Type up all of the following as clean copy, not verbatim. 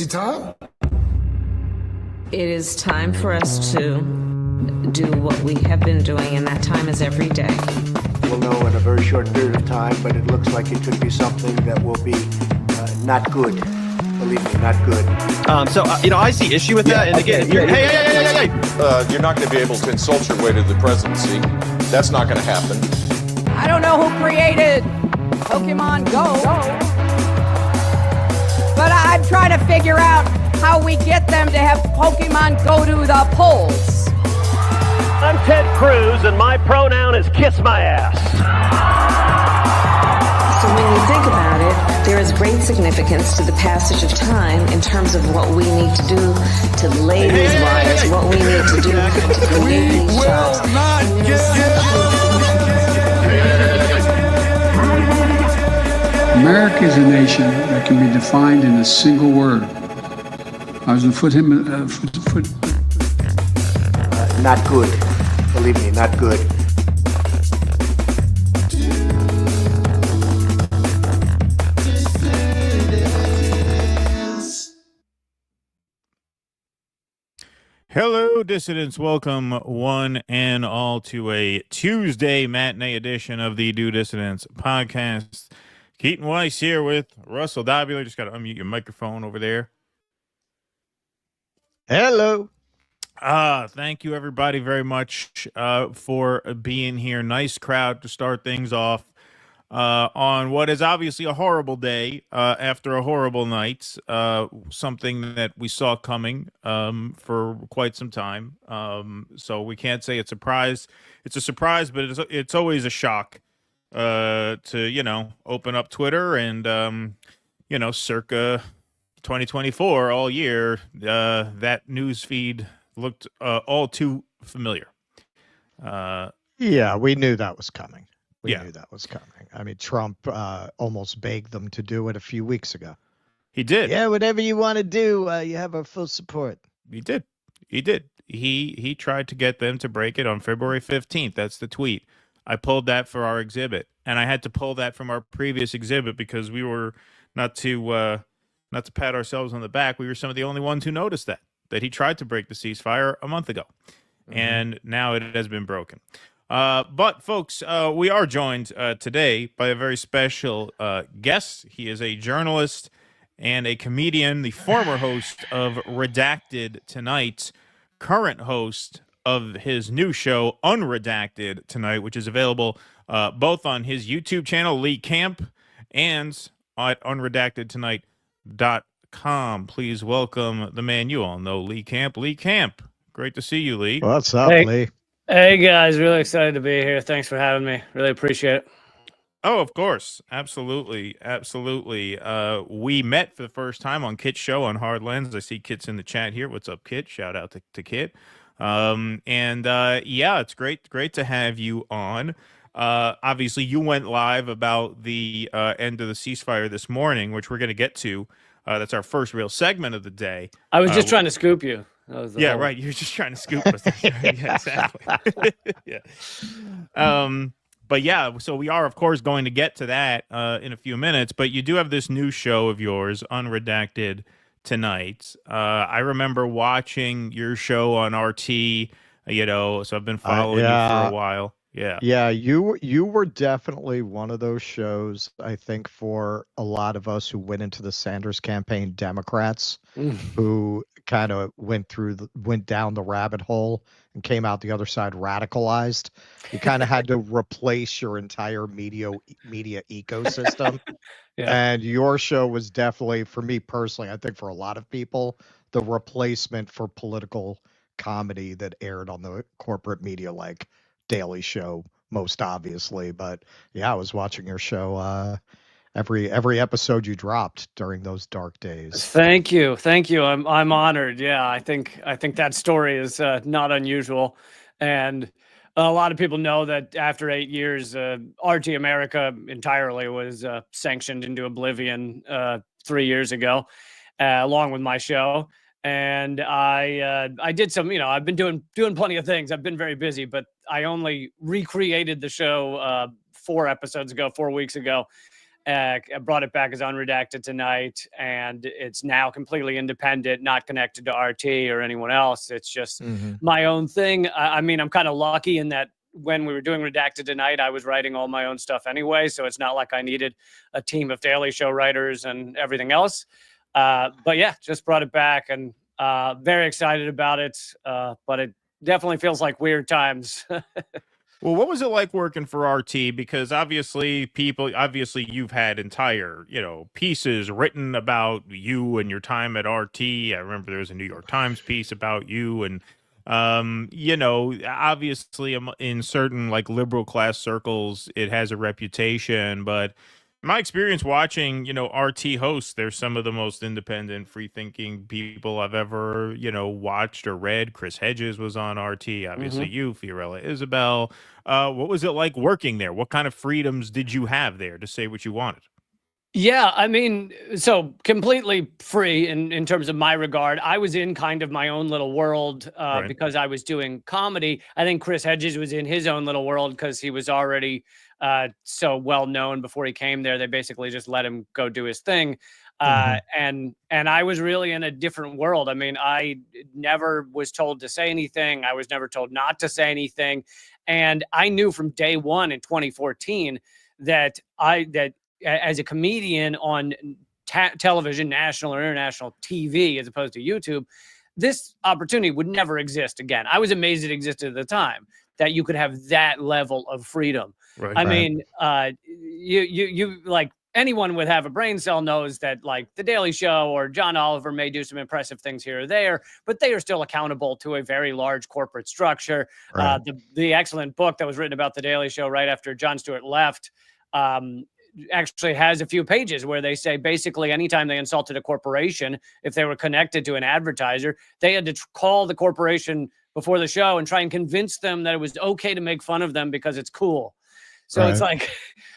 time? It is time for us to do what we have been doing, and that time is every day. We'll know in a very short period of time, but it looks like it could be something that will be not good. Believe me, not good. I see issue with that. And again, hey. You're not going to be able to insult your way to the presidency. That's not going to happen. I don't know who created Pokemon Go, but I'm trying to figure out how we get them to have Pokemon go to the polls. I'm Ted Cruz, and my pronoun is kiss my ass. So when you think about it, there is great significance to the passage of time in terms of what we need to do to lay these wires, what we need to do to create these jobs. America is a nation that can be defined in a single word. I was going to foot. Not good. Believe me, not good. Hello, dissidents. Welcome one and all to a Tuesday matinee edition of the Do Dissidents podcast. Keaton Weiss here with Russell Dobula. Just got to unmute your microphone over there. Hello. Thank you, everybody, very much for being here. Nice crowd to start things off on what is obviously a horrible day after a horrible night, something that we saw coming for quite some time. So we can't say it's a surprise. It's a surprise, but it's always a shock to, open up Twitter and, circa 2024 all year, that news feed looked all too familiar. Yeah, we knew that was coming. We Yeah. knew that was coming. I mean, Trump almost begged them to do it a few weeks ago. He did. Yeah, whatever you want to do, you have our full support. He did. He tried to get them to break it on February 15th. That's the tweet. I pulled that for our exhibit, and I had to pull that from our previous exhibit because we were not to pat ourselves on the back. We were some of the only ones who noticed that he tried to break the ceasefire a month ago, and now it has been broken. But folks, we are joined today by a very special guest. He is a journalist and a comedian, the former host of Redacted Tonight, current host of his new show, Unredacted Tonight, which is available both on his YouTube channel, Lee Camp, and at unredactedtonight.com. Please welcome the man you all know, Lee Camp. Lee Camp, great to see you, Lee. What's up, Lee? Hey, guys. Really excited to be here. Thanks for having me. Really appreciate it. Oh, of course. Absolutely. We met for the first time on Kit's show on Hard Lens. I see Kit's in the chat here. What's up, Kit? Shout out to Kit. It's great to have you on. Obviously, you went live about the end of the ceasefire this morning, which we're going to get to. That's our first real segment of the day. I was just trying to scoop you. Right. You're just trying to scoop us. Yeah, exactly. Yeah. So we are, of course, going to get to that in a few minutes. But you do have this new show of yours, Unredacted Tonight. I remember watching your show on RT, so I've been following you for a while. Yeah. Yeah, you were definitely one of those shows, I think, for a lot of us who went into the Sanders campaign Democrats who kind of went down the rabbit hole and came out the other side radicalized. You kind of had to replace your entire media ecosystem. Yeah. And your show was definitely, for me personally, I think for a lot of people, the replacement for political comedy that aired on the corporate media like Daily Show, most obviously. But yeah, I was watching your show every episode you dropped during those dark days. Thank you. I'm honored. Yeah, I think that story is not unusual, and a lot of people know that after 8 years, RT America entirely was sanctioned into oblivion 3 years ago, along with my show. And I did some, I've been doing plenty of things. I've been very busy, but I only recreated the show 4 weeks ago. brought it back as Unredacted Tonight, and it's now completely independent, not connected to RT or anyone else. It's just my own thing. I mean, I'm kind of lucky in that when we were doing Redacted Tonight, I was writing all my own stuff anyway, so it's not like I needed a team of Daily Show writers and everything else. But yeah, just brought it back, and very excited about it. But it definitely feels like weird times. Well, what was it like working for RT? Because obviously you've had entire, pieces written about you and your time at RT. I remember there was a New York Times piece about you, and obviously in certain like liberal class circles, it has a reputation, but my experience watching, RT hosts, they're some of the most independent, free-thinking people I've ever, watched or read. Chris Hedges was on RT, obviously you, Fiorella Isabel. What was it like working there? What kind of freedoms did you have there to say what you wanted? Yeah, I mean, so completely free in terms of my regard. I was in kind of my own little world because I was doing comedy. I think Chris Hedges was in his own little world because he was already so well known before he came there. They basically just let him go do his thing. And I was really in a different world. I mean, I never was told to say anything. I was never told not to say anything. And I knew from day one in 2014 that as a comedian on television, national or international TV, as opposed to YouTube, this opportunity would never exist again. I was amazed it existed at the time, that you could have that level of freedom. I mean, you like anyone would have a brain cell knows that like The Daily Show or John Oliver may do some impressive things here or there, but they are still accountable to a very large corporate structure. The excellent book that was written about The Daily Show right after Jon Stewart left actually has a few pages where they say basically anytime they insulted a corporation, if they were connected to an advertiser, they had to call the corporation before the show and try and convince them that it was okay to make fun of them because it's cool. So it's like,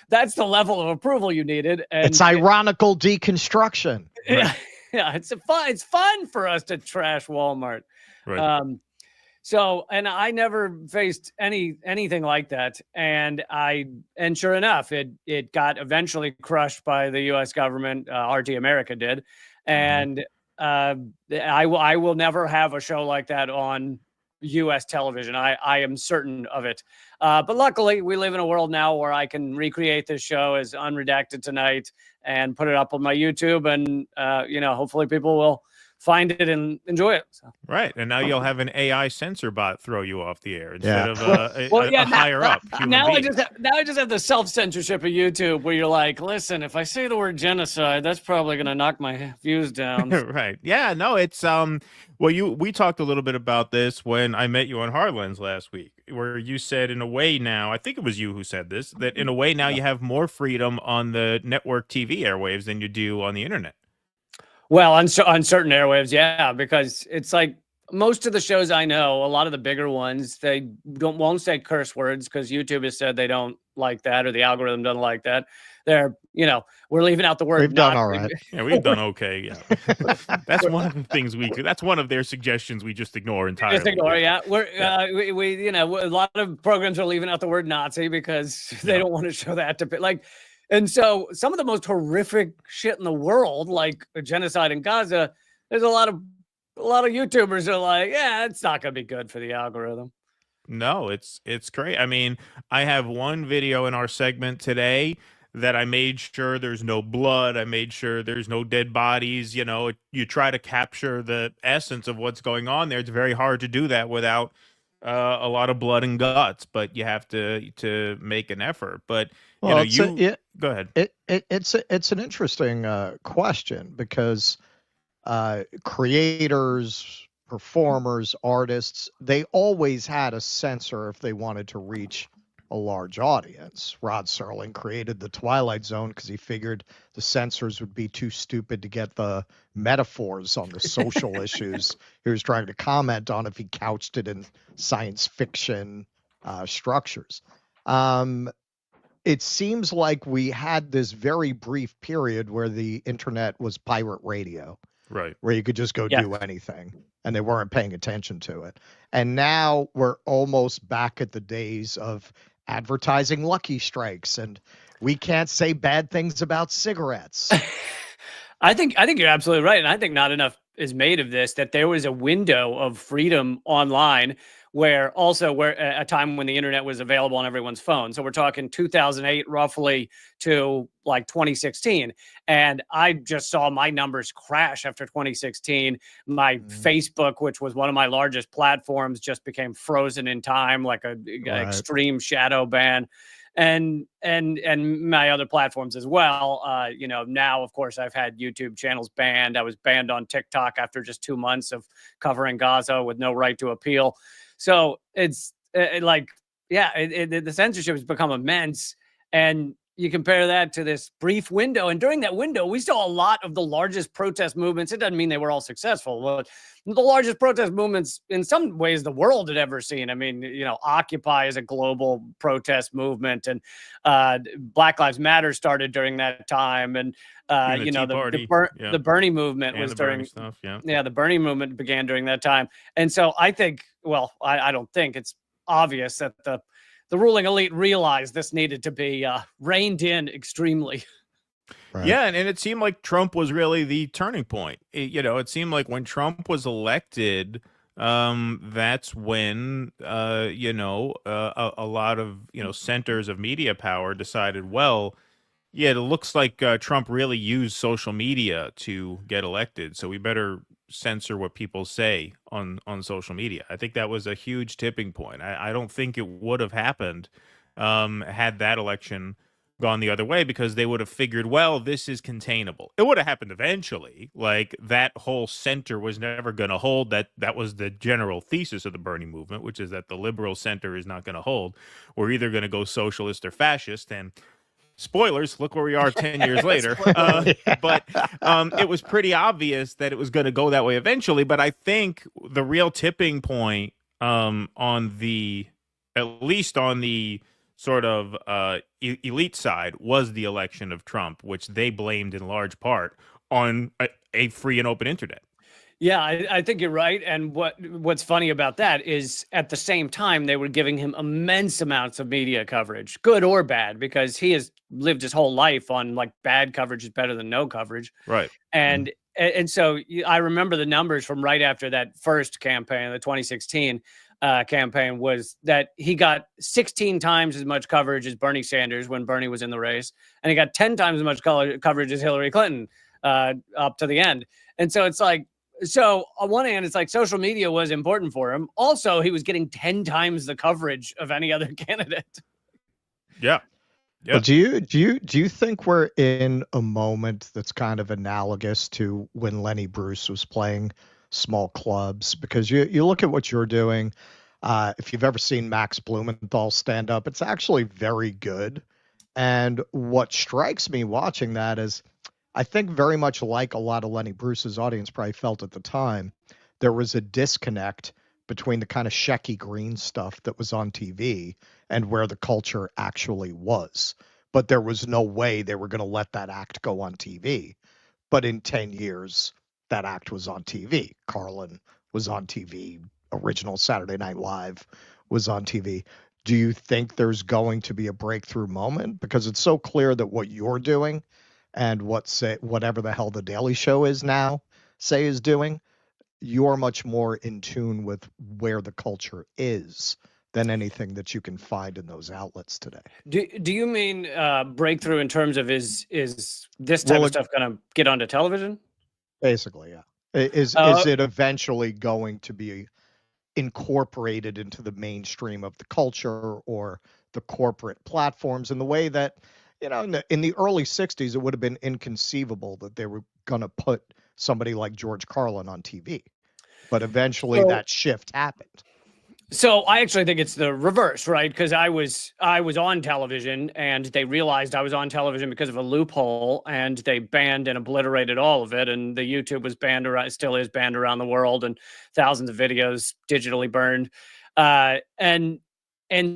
that's the level of approval you needed. And it's ironical deconstruction. Yeah, it's fun for us to trash Walmart. So, and I never faced anything like that. And sure enough, it got eventually crushed by the U.S. government. RT America did. And I will never have a show like that on U.S. television. I am certain of it. But luckily, we live in a world now where I can recreate this show as Unredacted Tonight and put it up on my YouTube. And, hopefully people will find it and enjoy it. So. Right. And now you'll have an AI censor bot throw you off the air instead of a higher up. Now I just have the self-censorship of YouTube where you're like, listen, if I say the word genocide, that's probably going to knock my views down. Right. Yeah, no, it's we talked a little bit about this when I met you on Hardlands last week, where you said in a way now, I think it was you who said this, that in a way now you have more freedom on the network TV airwaves than you do on the internet. Well, on certain airwaves, yeah, because it's like most of the shows I know, a lot of the bigger ones, they won't say curse words because YouTube has said they don't like that or the algorithm doesn't like that. They're, we're leaving out the word. We've done all right. Yeah, we've done okay. Yeah, that's one of the things that's one of their suggestions we just ignore entirely. Just ignore, yeah. We a lot of programs are leaving out the word Nazi because they don't want to show that to like. And so some of the most horrific shit in the world, like a genocide in Gaza, there's a lot of YouTubers are like, yeah, it's not going to be good for the algorithm. No, it's great. I mean, I have one video in our segment today that I made sure there's no blood. I made sure there's no dead bodies. You try to capture the essence of what's going on there. It's very hard to do that without a lot of blood and guts, but you have to make an effort. But go ahead. It's an interesting question because creators, performers, artists, they always had a censor if they wanted to reach a large audience. Rod Serling created the Twilight Zone because he figured the censors would be too stupid to get the metaphors on the social issues he was trying to comment on if he couched it in science fiction structures. It seems like we had this very brief period where the internet was pirate radio, right? Where you could just go do anything and they weren't paying attention to it. And now we're almost back at the days of advertising Lucky Strikes and We can't say bad things about cigarettes. I think you're absolutely right, and I think not enough is made of this. That there was a window of freedom online where a time when the internet was available on everyone's phone. So we're talking 2008 roughly to like 2016. And I just saw my numbers crash after 2016. My Facebook, which was one of my largest platforms, just became frozen in time, like a extreme shadow ban. And my other platforms as well. Now, of course, I've had YouTube channels banned. I was banned on TikTok after just 2 months of covering Gaza with no right to appeal. So it's the censorship has become immense. And you compare that to this brief window. And during that window, we saw a lot of the largest protest movements. It doesn't mean they were all successful, but the largest protest movements in some ways the world had ever seen. I mean, Occupy is a global protest movement, and Black Lives Matter started during that time. And, the Bernie movement was during stuff. the Bernie movement began during that time. And so I think, I don't think it's obvious that the ruling elite realized this needed to be reined in extremely. Right. Yeah, and it seemed like Trump was really the turning point. It seemed like when Trump was elected, that's when a lot of centers of media power decided, well, yeah, it looks like Trump really used social media to get elected, so we better censor what people say on social media. I think that was a huge tipping point. I don't think it would have happened had that election gone the other way, because they would have figured, well, this is containable. It would have happened eventually. Like, that whole center was never going to hold. That was the general thesis of the Bernie movement, which is that the liberal center is not going to hold. We're either going to go socialist or fascist, and spoilers, look where we are 10 years later. But it was pretty obvious that it was going to go that way eventually. But I think the real tipping point at least on the sort of elite side was the election of Trump, which they blamed in large part on a free and open internet. Yeah, I think you're right. And what's funny about that is at the same time, they were giving him immense amounts of media coverage, good or bad, because he has lived his whole life on like bad coverage is better than no coverage. Right. And so I remember the numbers from right after that first campaign, the 2016 campaign, was that he got 16 times as much coverage as Bernie Sanders when Bernie was in the race. And he got 10 times as much coverage as Hillary Clinton up to the end. And so it's like, so on one hand, it's like social media was important for him. Also, he was getting 10 times the coverage of any other candidate. Yeah. Yeah. Well, do you think we're in a moment that's kind of analogous to when Lenny Bruce was playing small clubs? Because you look at what you're doing. If you've ever seen Max Blumenthal stand up, it's actually very good. And what strikes me watching that is, I think very much like a lot of Lenny Bruce's audience probably felt at the time, there was a disconnect between the kind of Shecky Green stuff that was on TV and where the culture actually was. But there was no way they were going to let that act go on TV. But in 10 years, that act was on TV. Carlin was on TV. Original Saturday Night Live was on TV. Do you think there's going to be a breakthrough moment? Because it's so clear that what you're doing and whatever the hell the Daily Show is now is doing, you're much more in tune with where the culture is than anything that you can find in those outlets today. Do you mean breakthrough in terms of is this type of stuff going to get onto television? Basically, yeah. Is it eventually going to be incorporated into the mainstream of the culture or the corporate platforms in the way that, in the early 60s, it would have been inconceivable that they were going to put somebody like George Carlin on TV. But eventually that shift happened. So I actually think it's the reverse, right? Because I was on television, and they realized I was on television because of a loophole, and they banned and obliterated all of it. And the YouTube was banned, still is banned around the world, and thousands of videos digitally burned. And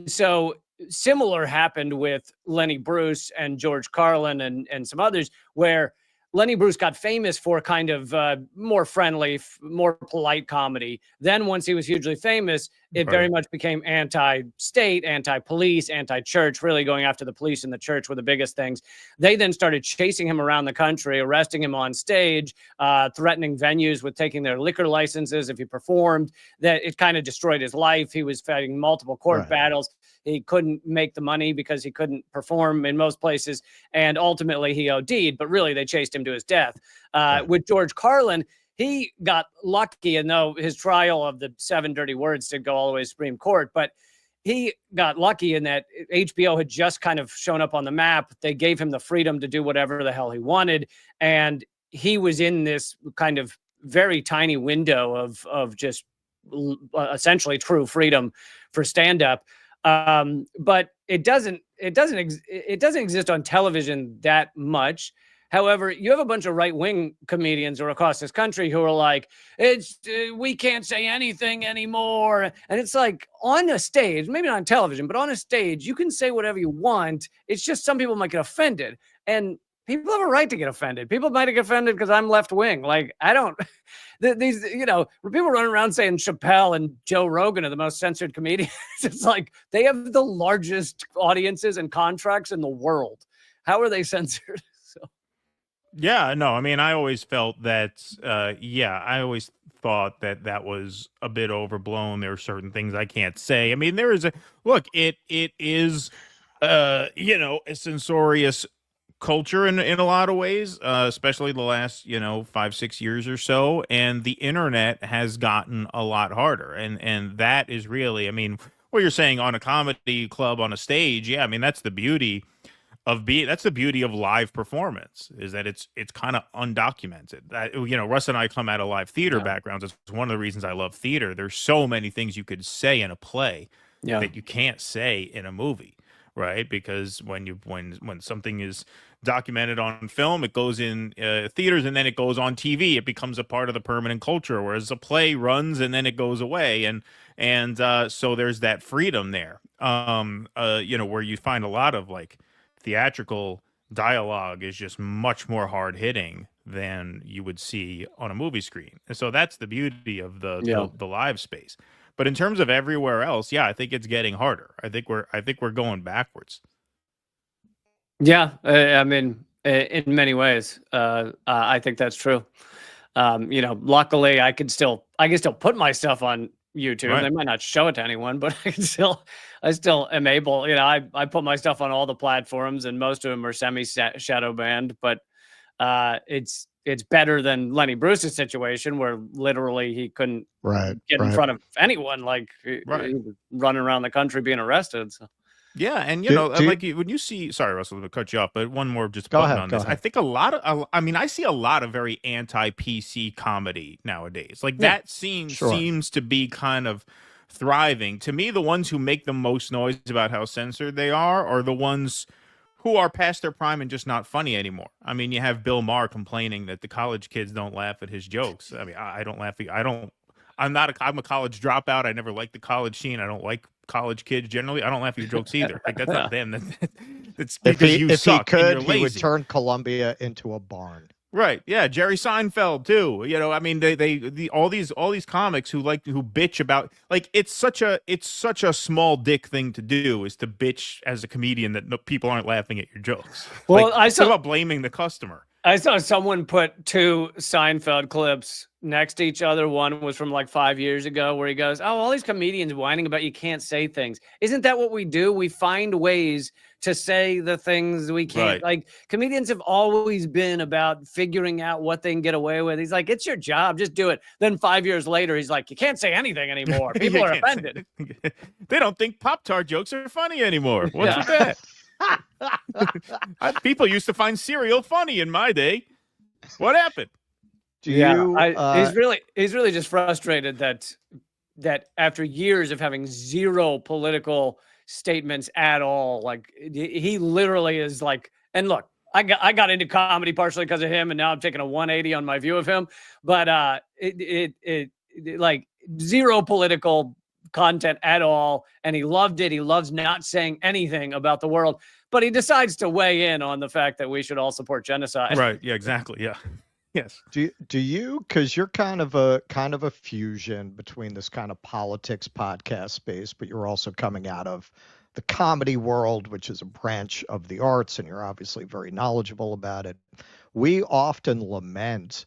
so similar happened with Lenny Bruce and George Carlin and some others, where Lenny Bruce got famous for kind of more friendly, more polite comedy. Then once he was hugely famous, it very much became anti-state, anti-police, anti-church, really going after the police and the church were the biggest things. They then started chasing him around the country, arresting him on stage, threatening venues with taking their liquor licenses if he performed. That it kind of destroyed his life. He was fighting multiple court battles. He couldn't make the money because he couldn't perform in most places. And ultimately he OD'd, but really they chased him to his death. With George Carlin, he got lucky, and though his trial of the 7 dirty words did go all the way to Supreme Court, but he got lucky in that HBO had just kind of shown up on the map. They gave him the freedom to do whatever the hell he wanted. And he was in this kind of very tiny window of just essentially true freedom for stand-up. But it doesn't exist on television that much. However, you have a bunch of right-wing comedians or across this country who are like, we can't say anything anymore. And it's like on a stage, maybe not on television, but on a stage, you can say whatever you want. It's just some people might get offended. And people have a right to get offended. People might get offended because I'm left-wing. Like, I don't... These, people running around saying Chappelle and Joe Rogan are the most censored comedians. It's like they have the largest audiences and contracts in the world. How are they censored? Yeah, no, I mean, I always felt that, I always thought that was a bit overblown. There are certain things I can't say. I mean, there is it is, a censorious culture in a lot of ways, especially the last 5-6 years or so, and the internet has gotten a lot harder, and that is really, I mean, what you're saying on a comedy club on a stage, I mean, that's the beauty of live performance, is that it's kind of undocumented. That, Russ and I come out of live theater backgrounds. It's one of the reasons I love theater. There's so many things you could say in a play that you can't say in a movie. Right, because when something is documented on film, it goes in theaters and then it goes on TV. It becomes a part of the permanent culture. Whereas a play runs and then it goes away, and so there's that freedom there. Where you find a lot of like theatrical dialogue is just much more hard hitting than you would see on a movie screen, and so that's the beauty of the live space. But in terms of everywhere else, I think it's getting harder. I think we're going backwards. Yeah, I mean, in many ways, I think that's true. Luckily, I can still put my stuff on YouTube. Right. They might not show it to anyone, but I still am able. I put my stuff on all the platforms, and most of them are semi-shadow banned. But it's better than Lenny Bruce's situation, where literally he couldn't get in front of anyone. Like he was running around the country being arrested. So. Yeah, and when you see, sorry, Russell, to cut you off, but one more just on this. I think I see a lot of very anti-PC comedy nowadays. Like that seems to be kind of thriving. To me, the ones who make the most noise about how censored they are the ones who are past their prime and just not funny anymore. I mean, you have Bill Maher complaining that the college kids don't laugh at his jokes. I mean, I don't laugh. I'm a college dropout. I never liked the college scene. I don't like college kids generally. I don't laugh at your jokes either. Like that's not them. That's because you suck. If he would turn Columbia into a barn. Right. Yeah. Jerry Seinfeld too. I mean, all these comics who bitch about, like, it's such a small dick thing to do, is to bitch as a comedian that people aren't laughing at your jokes. Well, I saw about blaming the customer. I saw someone put 2 Seinfeld clips next to each other. One was from like 5 years ago, where he goes, "Oh, all these comedians whining about you can't say things. Isn't that what we do? We find ways to say the things we can't." Like, comedians have always been about figuring out what they can get away with. He's like, it's your job, just do it. Then 5 years later, he's like, you can't say anything anymore. People are offended. They don't think Pop-Tart jokes are funny anymore. What's with that? People used to find cereal funny in my day. What happened? He's really just frustrated that after years of having zero political statements at all, like he literally is like, and look, I got into comedy partially because of him, and now I'm taking a 180 on my view of him. But it like zero political content at all, and he loved it. He loves not saying anything about the world, but he decides to weigh in on the fact that we should all support genocide. Right. Yeah, exactly. Yeah. Yes. Do you, because you're kind of a fusion between this kind of politics podcast space, but you're also coming out of the comedy world, which is a branch of the arts, and you're obviously very knowledgeable about it. We often lament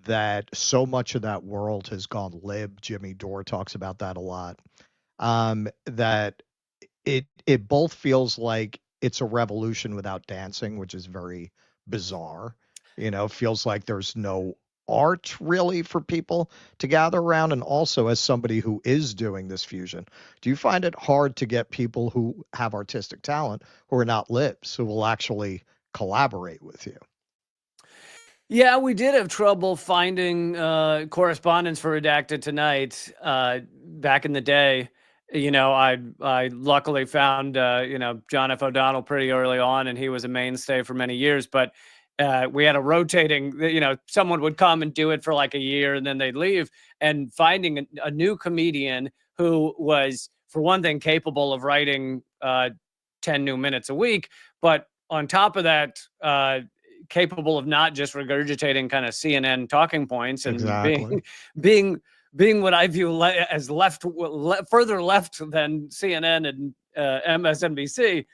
that so much of that world has gone lib. Jimmy Dore talks about that a lot. That it both feels like it's a revolution without dancing, which is very bizarre. Feels like there's no art really for people to gather around. And also, as somebody who is doing this fusion, do you find it hard to get people who have artistic talent who are not libs who will actually collaborate with you? Yeah, we did have trouble finding correspondence for Redacted Tonight back in the day. I luckily found John F. O'Donnell pretty early on, and he was a mainstay for many years. But we had a rotating, someone would come and do it for like a year and then they'd leave, and finding a new comedian who was, for one thing, capable of writing 10 new minutes a week, but on top of that, capable of not just regurgitating kind of CNN talking points and Exactly. being what I view as further left than CNN and MSNBC.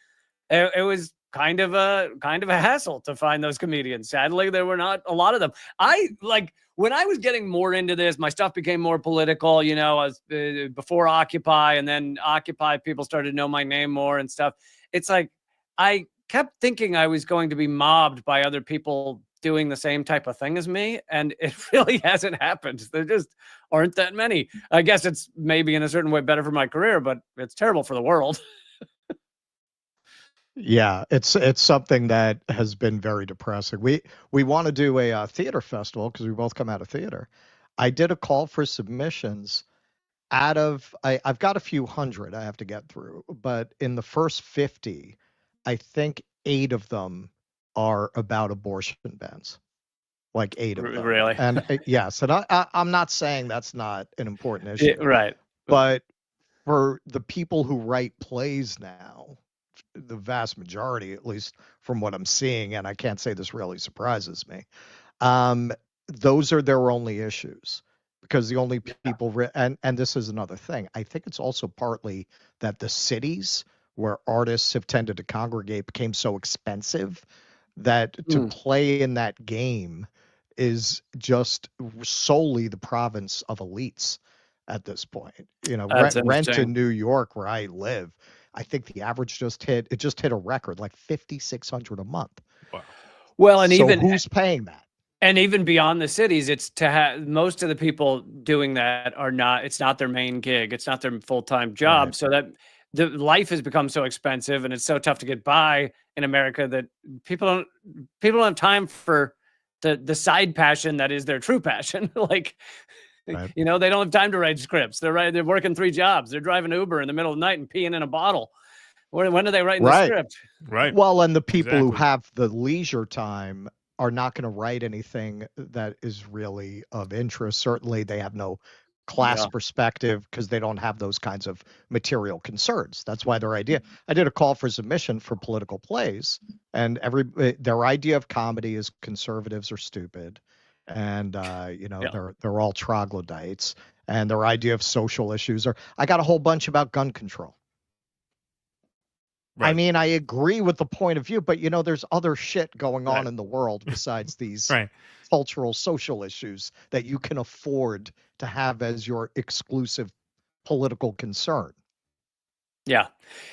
It was kind of a hassle to find those comedians. Sadly, there were not a lot of them. When I was getting more into this, my stuff became more political. I was before Occupy, and then Occupy people started to know my name more and stuff. It's like I kept thinking I was going to be mobbed by other people doing the same type of thing as me, and it really hasn't happened. There just aren't that many. I guess it's maybe in a certain way better for my career, but it's terrible for the world. Yeah, it's something that has been very depressing. We want to do a theater festival because we both come out of theater. I did a call for submissions. I've got a few hundred I have to get through, but in the first 50, I think 8 of them are about abortion bans. Like 8 of them. Really? And yes, and I'm not saying that's not an important issue. Right. But for the people who write plays now, the vast majority, at least from what I'm seeing, and I can't say this really surprises me, those are their only issues, because the only people and this is another thing. I think it's also partly that the cities where artists have tended to congregate became so expensive that to play in that game is just solely the province of elites at this point. Rent in New York, where I live, I think the average just hit a record, like $5,600 a month. Wow. Well, and so even who's paying that? And even beyond the cities, it's to have most of the people doing that it's not their main gig. It's not their full-time job. Right. So that the life has become so expensive, and it's so tough to get by in America that people don't have time for the side passion that is their true passion. Right. They don't have time to write scripts. They're working 3 jobs. They're driving Uber in the middle of the night and peeing in a bottle. When are they writing the script? Right. Well, and the people who have the leisure time are not going to write anything that is really of interest. Certainly, they have no class perspective because they don't have those kinds of material concerns. That's why I did a call for submission for political plays, and their idea of comedy is conservatives are stupid, and they're all troglodytes, and their idea of social issues I got a whole bunch about gun control. Right. I mean, I agree with the point of view, but there's other shit going on in the world besides these cultural, social issues that you can afford to have as your exclusive political concern. Yeah.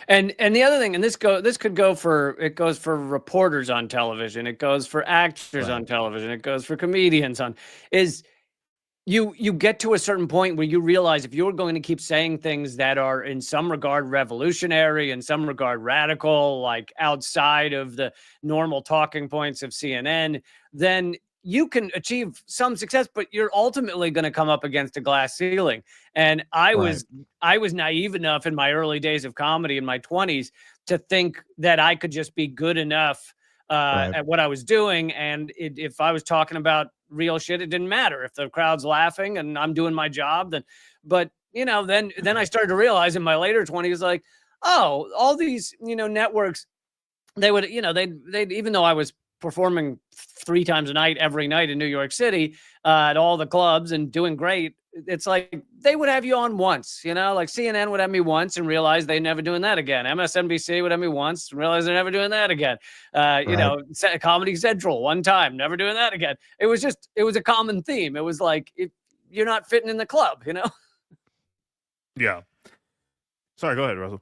And the other thing, and this goes for reporters on television, it goes for actors on television, it goes for comedians is you get to a certain point where you realize if you're going to keep saying things that are in some regard revolutionary, in some regard radical, like outside of the normal talking points of CNN, then you can achieve some success, but you're ultimately going to come up against a glass ceiling. And I was naive enough in my early days of comedy in my 20s to think that I could just be good enough at what I was doing. And if I was talking about real shit, it didn't matter if the crowd's laughing and I'm doing my job. But then I started to realize in my later 20s, like, oh, all these, networks, they would, they'd even though I was performing 3 times a night, every night in New York City, at all the clubs and doing great, it's like they would have you on once, like CNN would have me once and realize they're never doing that again. MSNBC would have me once and realize they're never doing that again. Comedy Central one time, never doing that again. It was a common theme. It was like, you're not fitting in the club, Yeah. Sorry, go ahead, Russell.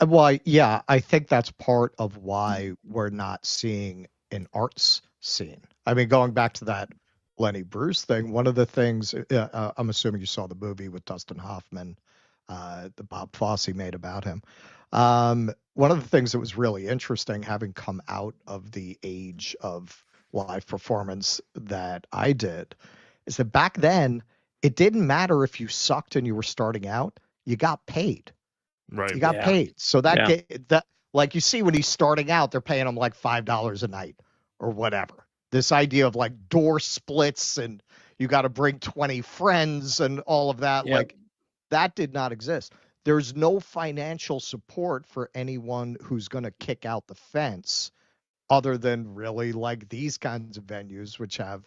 Well, yeah, I think that's part of why we're not seeing an arts scene. I mean, going back to that Lenny Bruce thing, one of the things, I'm assuming you saw the movie with Dustin Hoffman, the Bob Fosse made about him. One of the things that was really interesting, having come out of the age of live performance that I did, is that back then, it didn't matter if you sucked and you were starting out, you got paid. Right. You got paid. So that like you see when he's starting out, they're paying him like $5 a night or whatever. This idea of like door splits and you got to bring 20 friends and all of that, like that did not exist. There's no financial support for anyone who's going to kick out the fence other than really like these kinds of venues, which have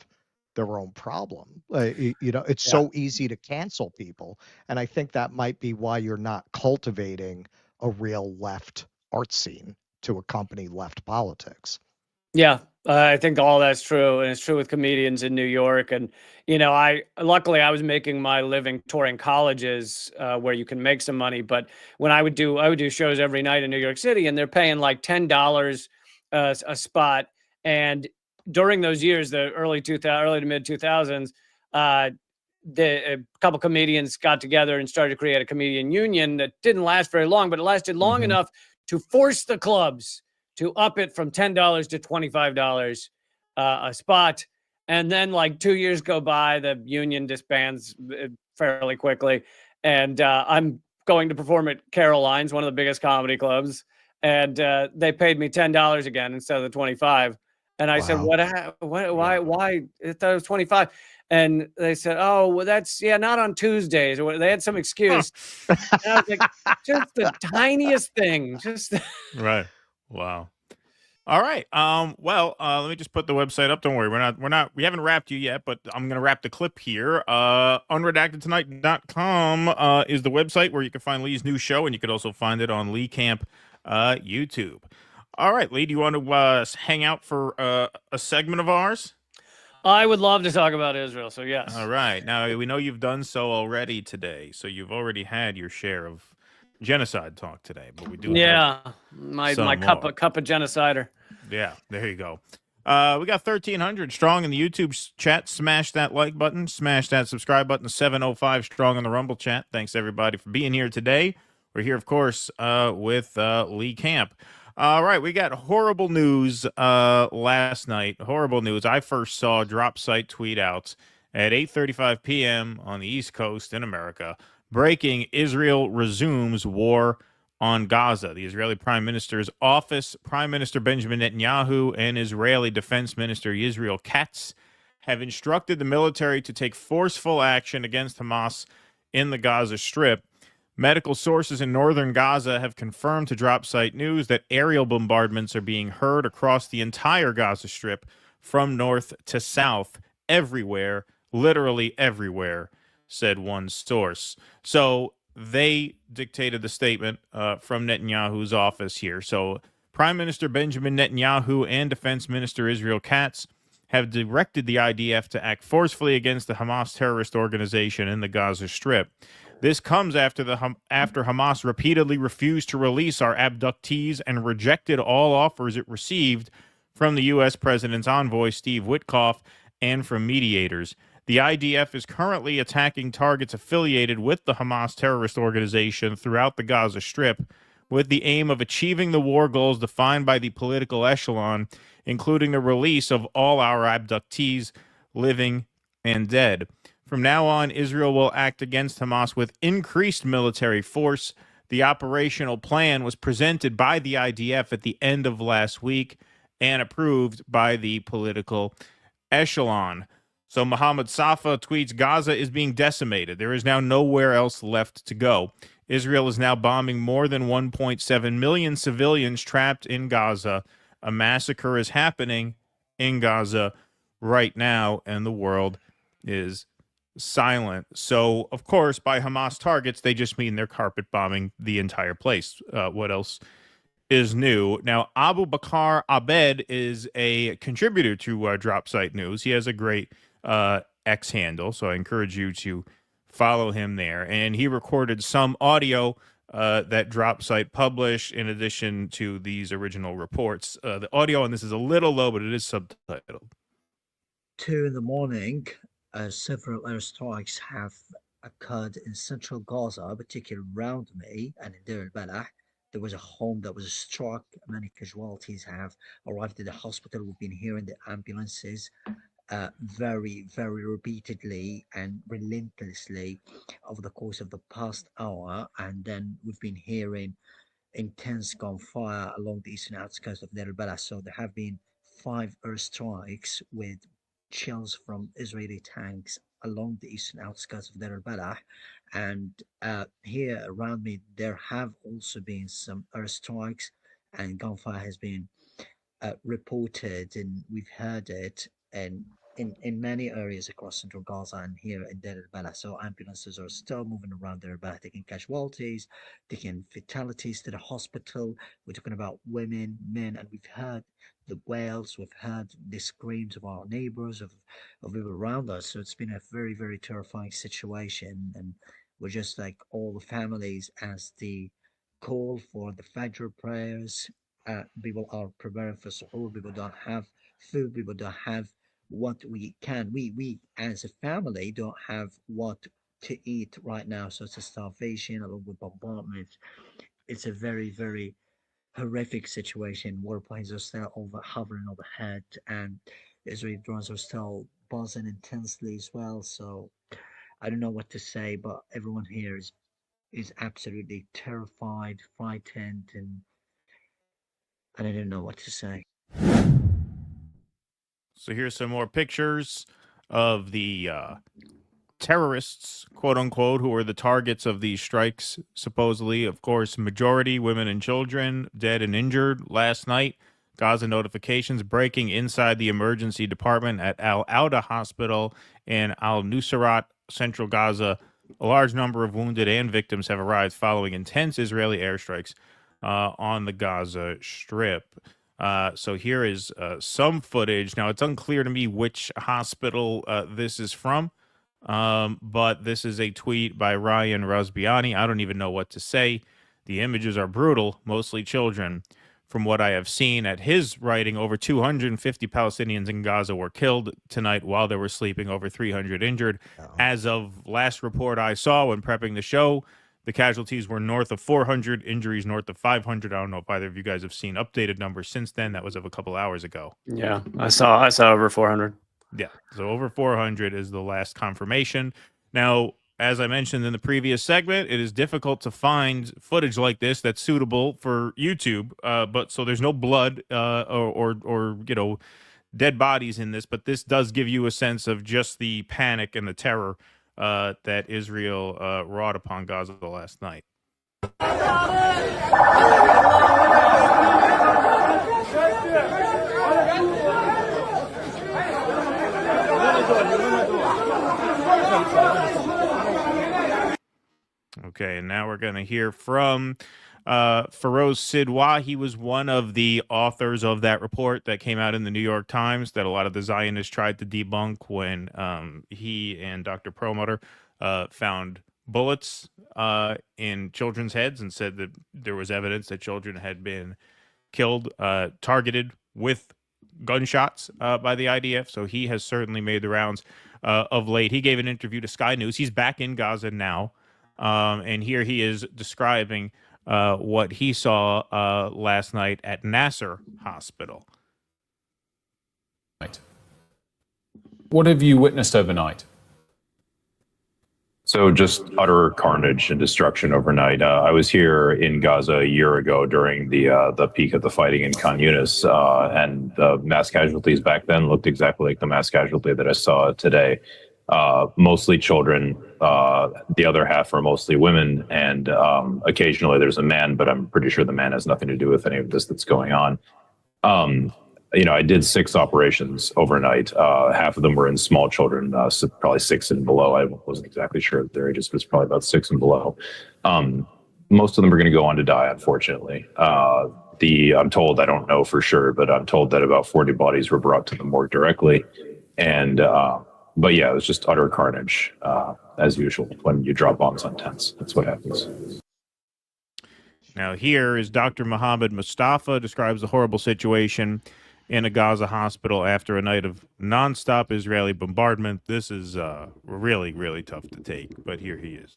their own problem. It's so easy to cancel people. And I think that might be why you're not cultivating a real left art scene to accompany left politics. Yeah, I think all that's true. And it's true with comedians in New York. And, luckily I was making my living touring colleges where you can make some money. But when I would do shows every night in New York City, and they're paying like $10 a spot. And during those years, the early to mid 2000s, a couple comedians got together and started to create a comedian union that didn't last very long, but it lasted long enough to force the clubs to up it from $10 to $25 a spot. And then like 2 years go by, the union disbands fairly quickly. And I'm going to perform at Caroline's, one of the biggest comedy clubs. And they paid me $10 again instead of the 25. And I said, why? I thought it was 25. And they said, oh, well, that's, not on Tuesdays. Or they had some excuse. And I was like, just the tiniest thing. Right. Wow. All right. Let me just put the website up. Don't worry. We haven't wrapped you yet, but I'm going to wrap the clip here. Unredactedtonight.com is the website where you can find Lee's new show, and you could also find it on Lee Camp YouTube. All right, Lee, do you want to hang out for a segment of ours? I would love to talk about Israel, so yes. All right. Now, we know you've done so already today, so you've already had your share of genocide talk today, but we do my cup of genocider. Yeah, there you go. We got 1,300 strong in the YouTube chat. Smash that like button. Smash that subscribe button. 705 strong on the Rumble chat. Thanks, everybody, for being here today. We're here, of course, with Lee Camp. All right, we got horrible news last night. Horrible news. I first saw drop site tweet outs at 8:35 p.m. on the East Coast in America. Breaking: Israel resumes war on Gaza. The Israeli Prime Minister's office, Prime Minister Benjamin Netanyahu, and Israeli Defense Minister Israel Katz have instructed the military to take forceful action against Hamas in the Gaza Strip. Medical sources in northern Gaza have confirmed to Drop Site News that aerial bombardments are being heard across the entire Gaza Strip from north to south, everywhere, literally everywhere, said one source. So they dictated the statement from Netanyahu's office here. So Prime Minister Benjamin Netanyahu and Defense Minister Israel Katz have directed the IDF to act forcefully against the Hamas terrorist organization in the Gaza Strip. This comes after Hamas repeatedly refused to release our abductees and rejected all offers it received from the U.S. President's envoy, Steve Witkoff, and from mediators. The IDF is currently attacking targets affiliated with the Hamas terrorist organization throughout the Gaza Strip with the aim of achieving the war goals defined by the political echelon, including the release of all our abductees, living and dead. From now on, Israel will act against Hamas with increased military force. The operational plan was presented by the IDF at the end of last week and approved by the political echelon. So Mohammed Safa tweets, Gaza is being decimated. There is now nowhere else left to go. Israel is now bombing more than 1.7 million civilians trapped in Gaza. A massacre is happening in Gaza right now, and the world is silent. So, of course, by Hamas targets, they just mean they're carpet bombing the entire place. What else is new? Now, Abu Bakr Abed is a contributor to Drop Site News. He has a great X handle, so I encourage you to follow him there. And he recorded some audio that Drop Site published in addition to these original reports. The audio on this is a little low, but it is subtitled. 2 in the morning, several airstrikes have occurred in central Gaza, particularly around me and in Deir al-Balah. There was a home that was struck. Many casualties have arrived at the hospital. We've been hearing the ambulances very, very repeatedly and relentlessly over the course of the past hour. And then we've been hearing intense gunfire along the eastern outskirts of Deir al-Balah. So there have been 5 airstrikes with shells from Israeli tanks along the eastern outskirts of Deir al-Balah. And here around me, there have also been some airstrikes, and gunfire has been reported, and we've heard it in many areas across central Gaza and here in Deir al-Balah. So ambulances are still moving around Deir al-Balah, taking casualties, taking fatalities to the hospital. We're talking about women, men, and we've heard the wails, we've heard the screams of our neighbors, of people around us. So it's been a very, very terrifying situation, and we're just like all the families as the call for the Fajr prayers. People are preparing for suhoor. People don't have food. People don't have what we can. We as a family don't have what to eat right now. So it's a starvation along with bombardments. It's a very, very horrific situation. Warplanes are still hovering overhead, and Israeli drones are still buzzing intensely as well. So I don't know what to say, but everyone here is absolutely terrified, frightened, and I don't know what to say. So here's some more pictures of the terrorists, quote unquote, who were the targets of these strikes, supposedly. Of course, majority women and children dead and injured last night. Gaza notifications breaking inside the emergency department at Al Auda Hospital in Al Nusrat, central Gaza. A large number of wounded and victims have arrived following intense Israeli airstrikes on the Gaza Strip. So here is some footage. Now, it's unclear to me which hospital this is from, but this is a tweet by Ryan Razbiani. I don't even know what to say. The images are brutal, mostly children. From what I have seen at his writing, over 250 Palestinians in Gaza were killed tonight while they were sleeping, over 300 injured. As of last report I saw when prepping the show, the casualties were north of 400, injuries north of 500. I don't know if either of you guys have seen updated numbers since then. That was of a couple hours ago. Yeah, I saw over 400. Yeah, so over 400 is the last confirmation. Now, as I mentioned in the previous segment, it is difficult to find footage like this that's suitable for YouTube. But so there's no blood or you know, dead bodies in this. But this does give you a sense of just the panic and the terror that Israel wrought upon Gaza last night. Okay, and now we're going to hear from Feroz Sidhwa. He was one of the authors of that report that came out in the New York Times that a lot of the Zionists tried to debunk when he and Dr. Perlmutter found bullets in children's heads and said that there was evidence that children had been killed, targeted with gunshots by the IDF. So he has certainly made the rounds of late. He gave an interview to Sky News. He's back in Gaza now. And here he is describing what he saw last night at Nasser Hospital. What have you witnessed overnight? So just utter carnage and destruction overnight. I was here in Gaza a year ago during the peak of the fighting in Khan Yunis, and the mass casualties back then looked exactly like the mass casualty that I saw today. Mostly children. The other half are mostly women, and occasionally there's a man, but I'm pretty sure the man has nothing to do with any of this that's going on. I did 6 operations overnight. Half of them were in small children, so probably 6 and below. I wasn't exactly sure their ages, but it's probably about 6 and below. Most of them are going to go on to die, unfortunately. I'm told, I don't know for sure, but I'm told that about 40 bodies were brought to the morgue directly. And, but yeah, it was just utter carnage, as usual, when you drop bombs on tents. That's what happens. Now, here is Dr. Mohammed Mustafa describes the horrible situation in a Gaza hospital after a night of nonstop Israeli bombardment. This is really, really tough to take, but here he is.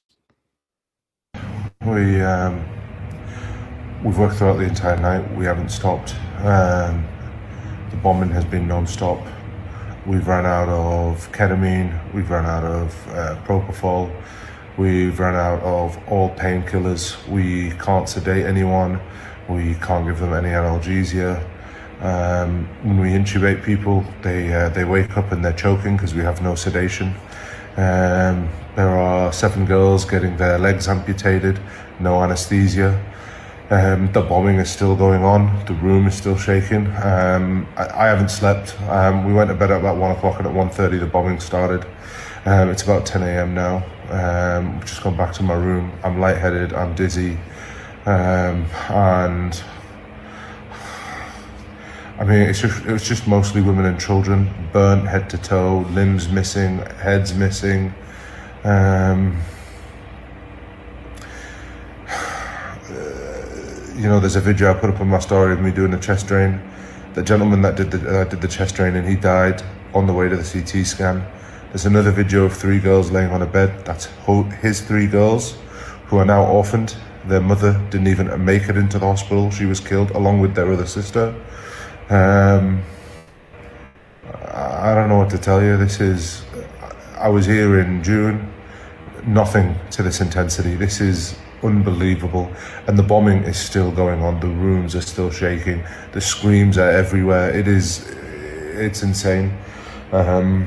We've worked throughout the entire night. We haven't stopped. The bombing has been non-stop. We've run out of ketamine. We've run out of propofol. We've run out of all painkillers. We can't sedate anyone. We can't give them any analgesia. When we intubate people, they wake up and they're choking because we have no sedation. There are 7 girls getting their legs amputated, no anesthesia. The bombing is still going on. The room is still shaking. I haven't slept. We went to bed at about 1 o'clock, and at 1:30 the bombing started. It's about 10 a.m. now. I've just gone back to my room. I'm lightheaded, I'm dizzy, and I mean, it was just mostly women and children, burnt head to toe, limbs missing, heads missing. There's a video I put up on my story of me doing a chest drain. The gentleman that did the chest drain, and he died on the way to the CT scan. There's another video of 3 girls laying on a bed. That's his 3 girls, who are now orphaned. Their mother didn't even make it into the hospital. She was killed along with their other sister. I don't know what to tell you. I was here in June, nothing to this intensity. This is unbelievable. And the bombing is still going on. The rooms are still shaking. The screams are everywhere. It's insane. I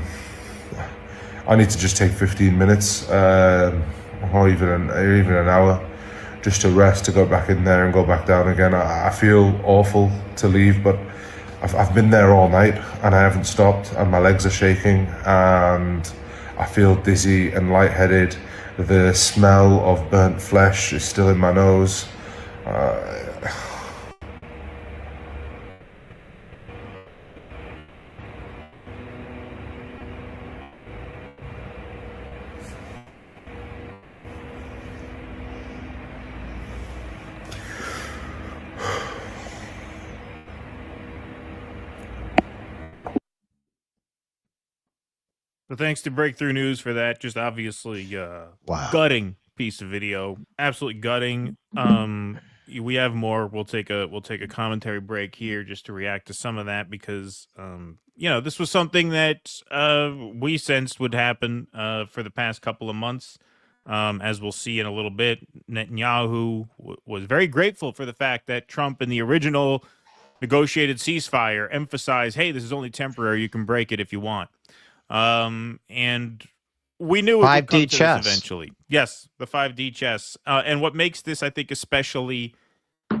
need to just take 15 minutes, or even an hour, just to rest, to go back in there and go back down again. I feel awful to leave, but I've been there all night and I haven't stopped, and my legs are shaking and I feel dizzy and lightheaded. The smell of burnt flesh is still in my nose. So thanks to Breakthrough News for that. Just obviously gutting piece of video. Absolutely gutting. We have more. We'll take a commentary break here just to react to some of that, because this was something that we sensed would happen for the past couple of months. As we'll see in a little bit, Netanyahu was very grateful for the fact that Trump in the original negotiated ceasefire emphasized, hey, this is only temporary. You can break it if you want. And we knew it would come to this eventually. Yes, the 5D chess. And what makes this, I think, especially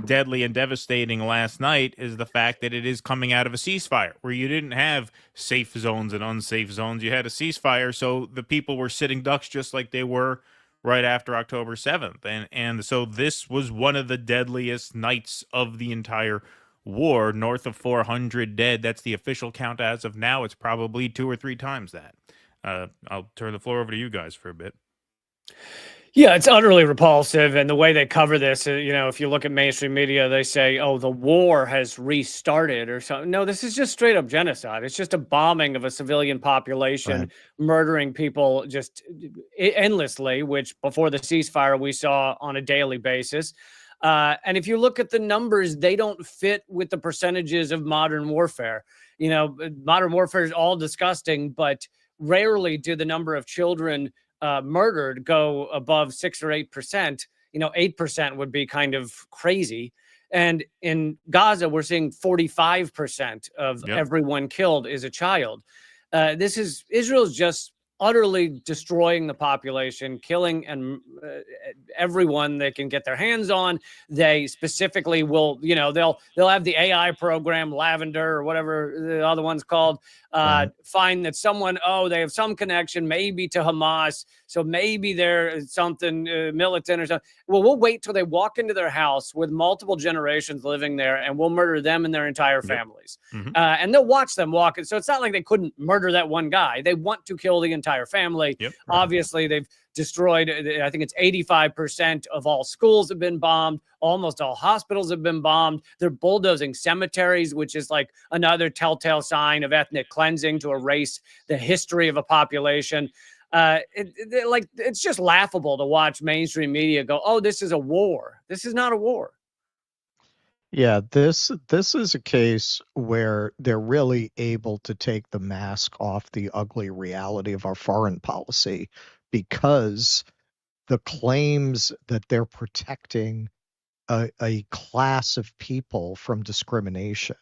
deadly and devastating last night is the fact that it is coming out of a ceasefire where you didn't have safe zones and unsafe zones. You had a ceasefire, so the people were sitting ducks just like they were right after October 7th. And so this was one of the deadliest nights of the entire war. North of 400 dead. That's the official count as of now. It's probably 2 or 3 times that. I'll turn the floor over to you guys for a bit. Yeah, it's utterly repulsive. And the way they cover this, if you look at mainstream media, they say, oh, the war has restarted or something. No, this is just straight up genocide. It's just a bombing of a civilian population, murdering people just endlessly, which before the ceasefire we saw on a daily basis. And if you look at the numbers, they don't fit with the percentages of modern warfare. Modern warfare is all disgusting, but rarely do the number of children murdered go above 6 or 8%. 8% would be kind of crazy. And in Gaza, we're seeing 45% of everyone killed is a child. Israel's just utterly destroying the population, killing and everyone they can get their hands on. They specifically will, they'll have the AI program, Lavender or whatever the other one's called, find that someone, they have some connection maybe to Hamas, so maybe they're something militant or something. Well, we'll wait till they walk into their house with multiple generations living there, and we'll murder them and their entire families. And they'll watch them walk. So it's not like they couldn't murder that one guy. They want to kill the entire family. Obviously, they've destroyed, I think it's 85% of all schools have been bombed. Almost all hospitals have been bombed. They're bulldozing cemeteries, which is like another telltale sign of ethnic cleansing to erase the history of a population. It's just laughable to watch mainstream media go, oh, this is a war. This is not a war. Yeah, this is a case where they're really able to take the mask off the ugly reality of our foreign policy, because the claims that they're protecting a class of people from discrimination,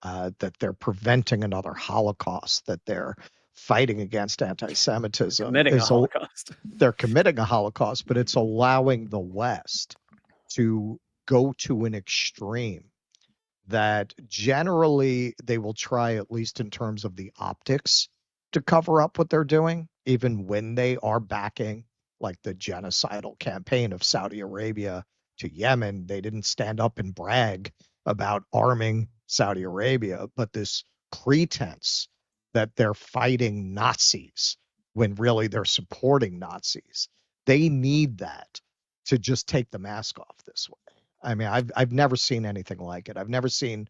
that they're preventing another Holocaust, that they're fighting against anti-Semitism. They're committing a Holocaust, but it's allowing the West to go to an extreme that generally they will try, at least in terms of the optics, to cover up what they're doing, even when they are backing like the genocidal campaign of Saudi Arabia to Yemen. They didn't stand up and brag about arming Saudi Arabia, but this pretense that they're fighting Nazis when really they're supporting Nazis. They need that to just take the mask off this way. I mean, I've never seen anything like it. I've never seen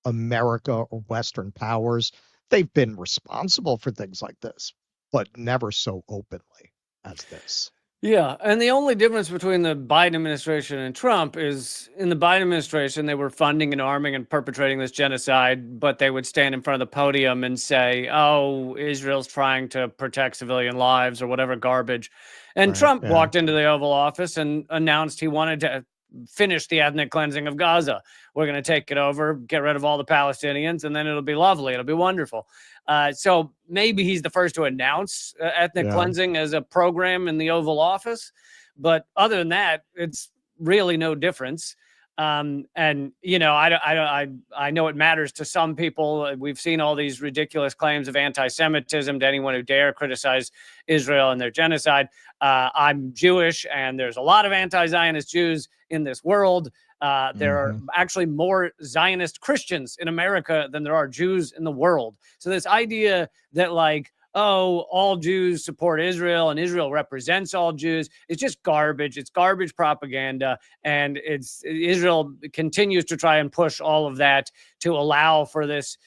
America or Western powers. They've been responsible for things like this, but never so openly as this. Yeah, and the only difference between the Biden administration and Trump is in the Biden administration, they were funding and arming and perpetrating this genocide, but they would stand in front of the podium and say, oh, Israel's trying to protect civilian lives or whatever garbage. And Trump walked into the Oval Office and announced he wanted to finish the ethnic cleansing of Gaza. We're going to take it over, get rid of all the Palestinians, and then it'll be lovely. It'll be wonderful. So maybe he's the first to announce ethnic cleansing as a program in the Oval Office. But other than that, it's really no difference. And, I know it matters to some people. We've seen all these ridiculous claims of anti-Semitism to anyone who dare criticize Israel and their genocide. I'm Jewish, and there's a lot of anti-Zionist Jews in this world. There are actually more Zionist Christians in America than there are Jews in the world. So this idea that all Jews support Israel and Israel represents all Jews, it's just garbage. It's garbage propaganda. And Israel continues to try and push all of that to allow for this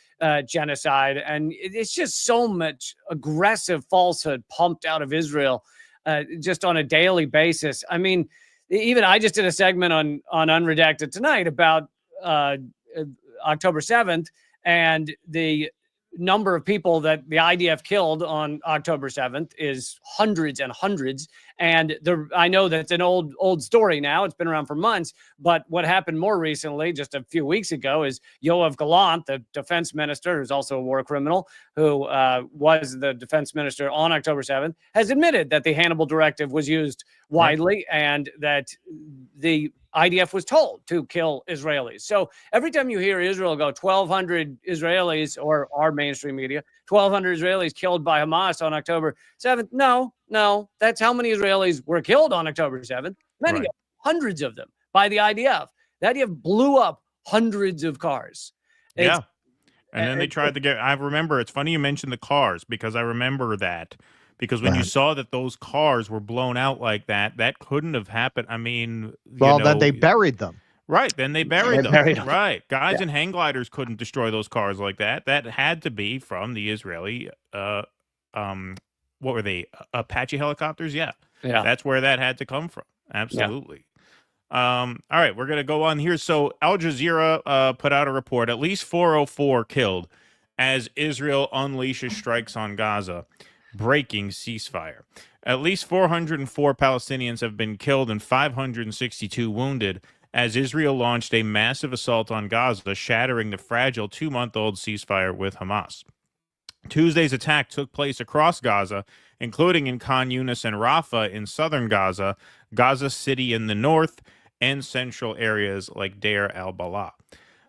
genocide. And it's just so much aggressive falsehood pumped out of Israel just on a daily basis. I mean, even I just did a segment on Unredacted tonight about October 7th and the number of people that the IDF killed on October 7th is hundreds and hundreds. And I know that's an old story now. It's been around for months. But what happened more recently, just a few weeks ago, is Yoav Gallant, the defense minister, who's also a war criminal, who was the defense minister on October 7th, has admitted that the Hannibal Directive was used widely and that the IDF was told to kill Israelis. So every time you hear Israel go 1,200 Israelis, or our mainstream media, 1,200 Israelis killed by Hamas on October 7th, no, that's how many Israelis were killed on October 7th. Many, hundreds of them by the IDF. The IDF blew up hundreds of cars. And then they tried to get, I remember, it's funny you mentioned the cars, because I remember that. Because when you saw that those cars were blown out like that, that couldn't have happened. I mean, then they buried them. Right. Then they buried them. Right. Guys in hang gliders couldn't destroy those cars like that. That had to be from the Israeli, what were they? Apache helicopters? Yeah. That's where that had to come from. Absolutely. All right. We're going to go on here. So Al Jazeera put out a report, at least 404 killed as Israel unleashes strikes on Gaza. Breaking ceasefire. At least 404 Palestinians have been killed and 562 wounded as Israel launched a massive assault on Gaza, shattering the fragile 2-month-old ceasefire with Hamas. Tuesday's attack took place across Gaza, including in Khan Yunis and Rafah in southern Gaza, Gaza City in the north, and central areas like Deir al-Balah.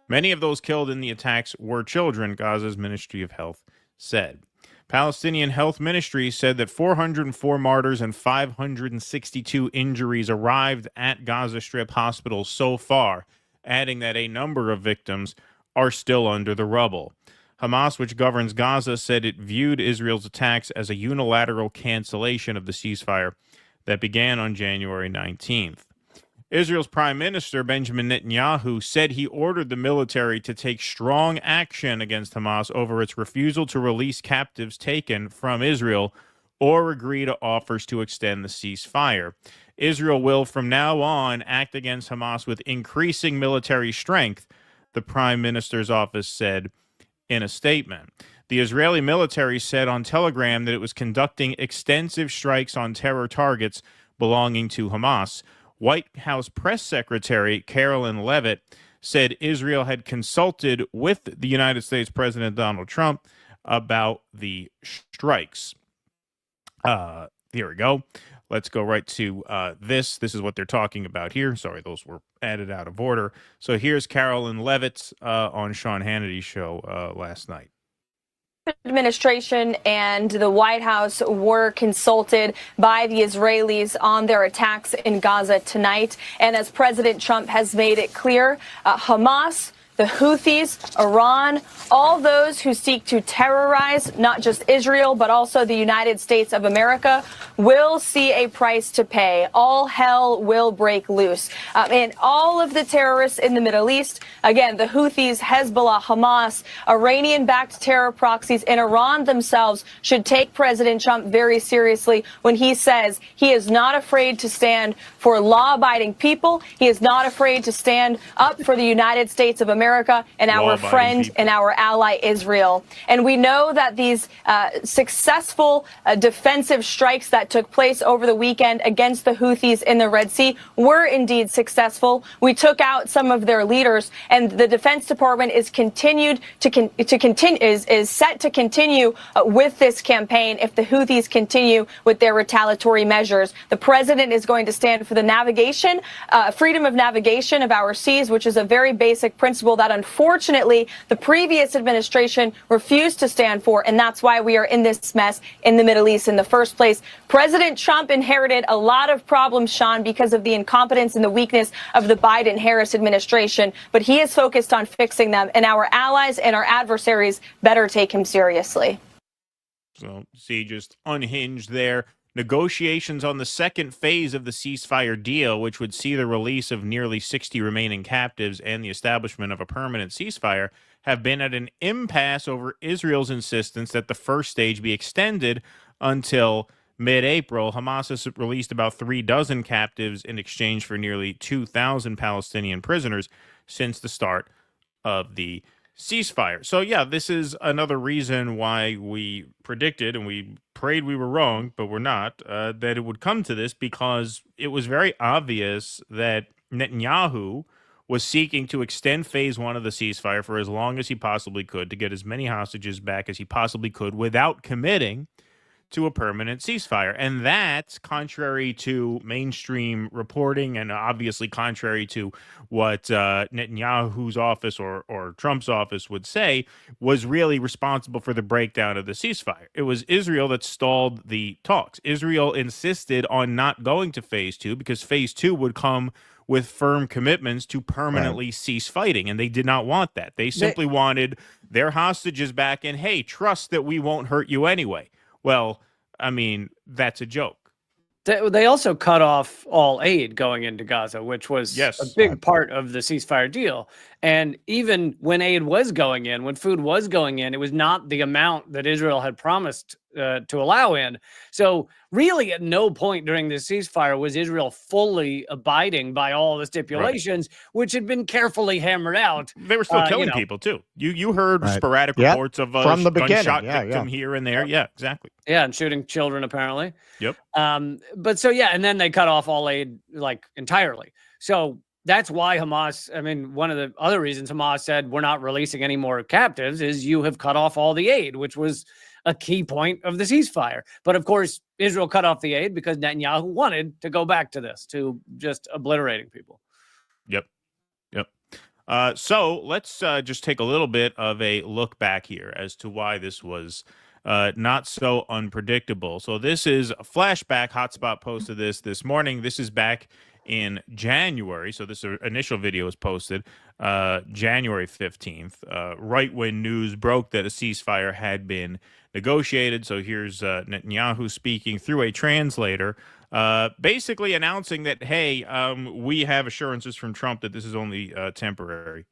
Many of those killed in the attacks were children, Gaza's Ministry of Health said. Palestinian Health Ministry said that 404 martyrs and 562 injuries arrived at Gaza Strip hospitals so far, adding that a number of victims are still under the rubble. Hamas, which governs Gaza, said it viewed Israel's attacks as a unilateral cancellation of the ceasefire that began on January 19th. Israel's Prime Minister Benjamin Netanyahu said he ordered the military to take strong action against Hamas over its refusal to release captives taken from Israel or agree to offers to extend the ceasefire. Israel will from now on act against Hamas with increasing military strength, the Prime Minister's office said in a statement. The Israeli military said on Telegram that it was conducting extensive strikes on terror targets belonging to Hamas. White House Press Secretary Carolyn Levitt said Israel had consulted with the United States President Donald Trump about the strikes. Here we go. Let's go right to this. This is what they're talking about here. Sorry, those were added out of order. So here's Carolyn Levitt on Sean Hannity's show last night. Administration and the White House were consulted by the Israelis on their attacks in Gaza tonight. And as President Trump has made it clear, Hamas, the Houthis, Iran, all those who seek to terrorize not just Israel, but also the United States of America will see a price to pay. All hell will break loose. And all of the terrorists in the Middle East, again, the Houthis, Hezbollah, Hamas, Iranian-backed terror proxies, and Iran themselves should take President Trump very seriously when he says he is not afraid to stand for law-abiding people. He is not afraid to stand up for the United States of America and our friend and our ally Israel. And we know that these successful defensive strikes that took place over the weekend against the Houthis in the Red Sea were indeed successful. We took out some of their leaders, and the Defense Department is set to continue with this campaign if the Houthis continue with their retaliatory measures. The president is going to stand for the navigation, freedom of navigation of our seas, which is a very basic principle that unfortunately the previous administration refused to stand for, and that's why we are in this mess in the Middle East in the first place. President Trump inherited a lot of problems, Sean, because of the incompetence and the weakness of the Biden-Harris administration, but he is focused on fixing them, and our allies and our adversaries better take him seriously. So, see, just unhinged there. Negotiations on the second phase of the ceasefire deal, which would see the release of nearly 60 remaining captives and the establishment of a permanent ceasefire, have been at an impasse over Israel's insistence that the first stage be extended until mid-April. Hamas has released about 36 captives in exchange for nearly 2,000 Palestinian prisoners since the start of the ceasefire. So yeah, this is another reason why we predicted, and we prayed we were wrong, but we're not, that it would come to this, because it was very obvious that Netanyahu was seeking to extend phase one of the ceasefire for as long as he possibly could, to get as many hostages back as he possibly could without committing to a permanent ceasefire. And that's contrary to mainstream reporting, and obviously contrary to what Netanyahu's office or Trump's office would say was really responsible for the breakdown of the ceasefire. It was Israel that stalled the talks. Israel insisted on not going to phase two because phase two would come with firm commitments to permanently cease fighting, and they did not want that. They simply wanted their hostages back, and hey, trust that we won't hurt you anyway. Well, I mean, that's a joke. They also cut off all aid going into Gaza, which was a big part of the ceasefire deal. And even when aid was going in, when food was going in, it was not the amount that Israel had promised to allow in. So really at no point during this ceasefire was Israel fully abiding by all the stipulations, which had been carefully hammered out. They were still killing people too. You heard sporadic reports of from the gunshot beginning. victim here and there. Yeah, exactly. Yeah, and shooting children apparently. Yep. But so yeah, and then they cut off all aid like entirely. So that's why Hamas, I mean, one of the other reasons Hamas said we're not releasing any more captives is you have cut off all the aid, which was a key point of the ceasefire. But of course, Israel cut off the aid because Netanyahu wanted to go back to this, to just obliterating people. Yep. So let's just take a little bit of a look back here as to why this was not so unpredictable. So this is a flashback. Hotspot posted this morning. This is back in January. So this initial video was posted January 15th, right when news broke that a ceasefire had been negotiated. So here's Netanyahu speaking through a translator, basically announcing that, hey, we have assurances from Trump that this is only temporary.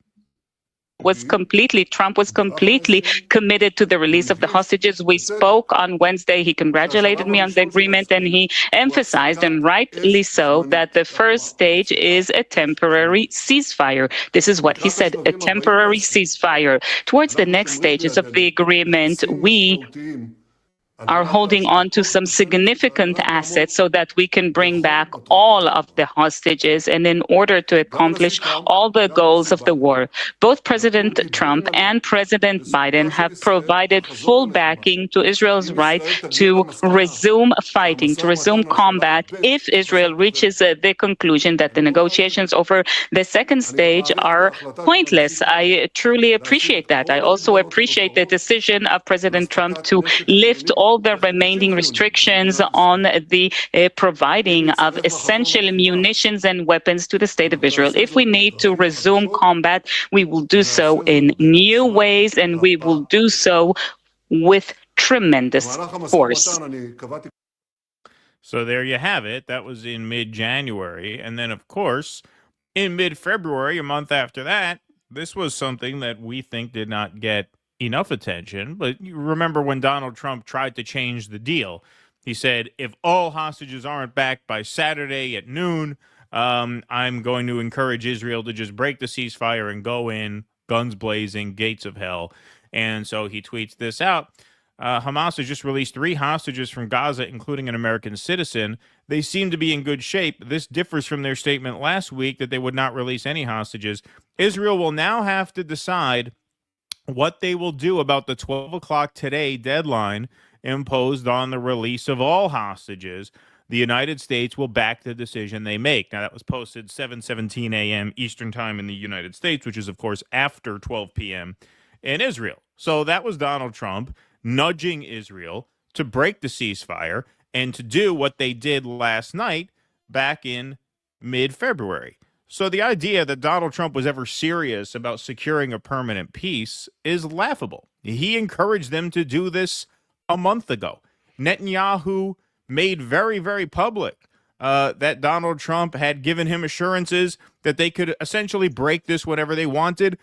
Trump was completely committed to the release of the hostages. We spoke on Wednesday. He congratulated me on the agreement, and he emphasized, and rightly so, that the first stage is a temporary ceasefire. This is what he said, a temporary ceasefire. Towards the next stages of the agreement, we are holding on to some significant assets so that we can bring back all of the hostages, and in order to accomplish all the goals of the war. Both President Trump and President Biden have provided full backing to Israel's right to resume fighting, to resume combat, if Israel reaches the conclusion that the negotiations over the second stage are pointless. I truly appreciate that. I also appreciate the decision of President Trump to lift all the remaining restrictions on the providing of essential munitions and weapons to the state of Israel. If we need to resume combat, we will do so in new ways, and we will do so with tremendous force. So there you have it. That was in mid-January. And then, of course, in mid-February, a month after that, this was something that we think did not get enough attention. But you remember when Donald Trump tried to change the deal, he said, if all hostages aren't back by Saturday at noon, I'm going to encourage Israel to just break the ceasefire and go in, guns blazing, gates of hell. And so he tweets this out. Hamas has just released 3 hostages from Gaza, including an American citizen. They seem to be in good shape. This differs from their statement last week that they would not release any hostages. Israel will now have to decide what they will do about the 12 o'clock today deadline imposed on the release of all hostages. The United States will back the decision they make. Now, that was posted 7:17 a.m. Eastern Time in the United States, which is, of course, after 12 p.m. in Israel. So that was Donald Trump nudging Israel to break the ceasefire and to do what they did last night back in mid-February. So the idea that Donald Trump was ever serious about securing a permanent peace is laughable. He encouraged them to do this a month ago. Netanyahu made very, very public that Donald Trump had given him assurances that they could essentially break this whenever they wanted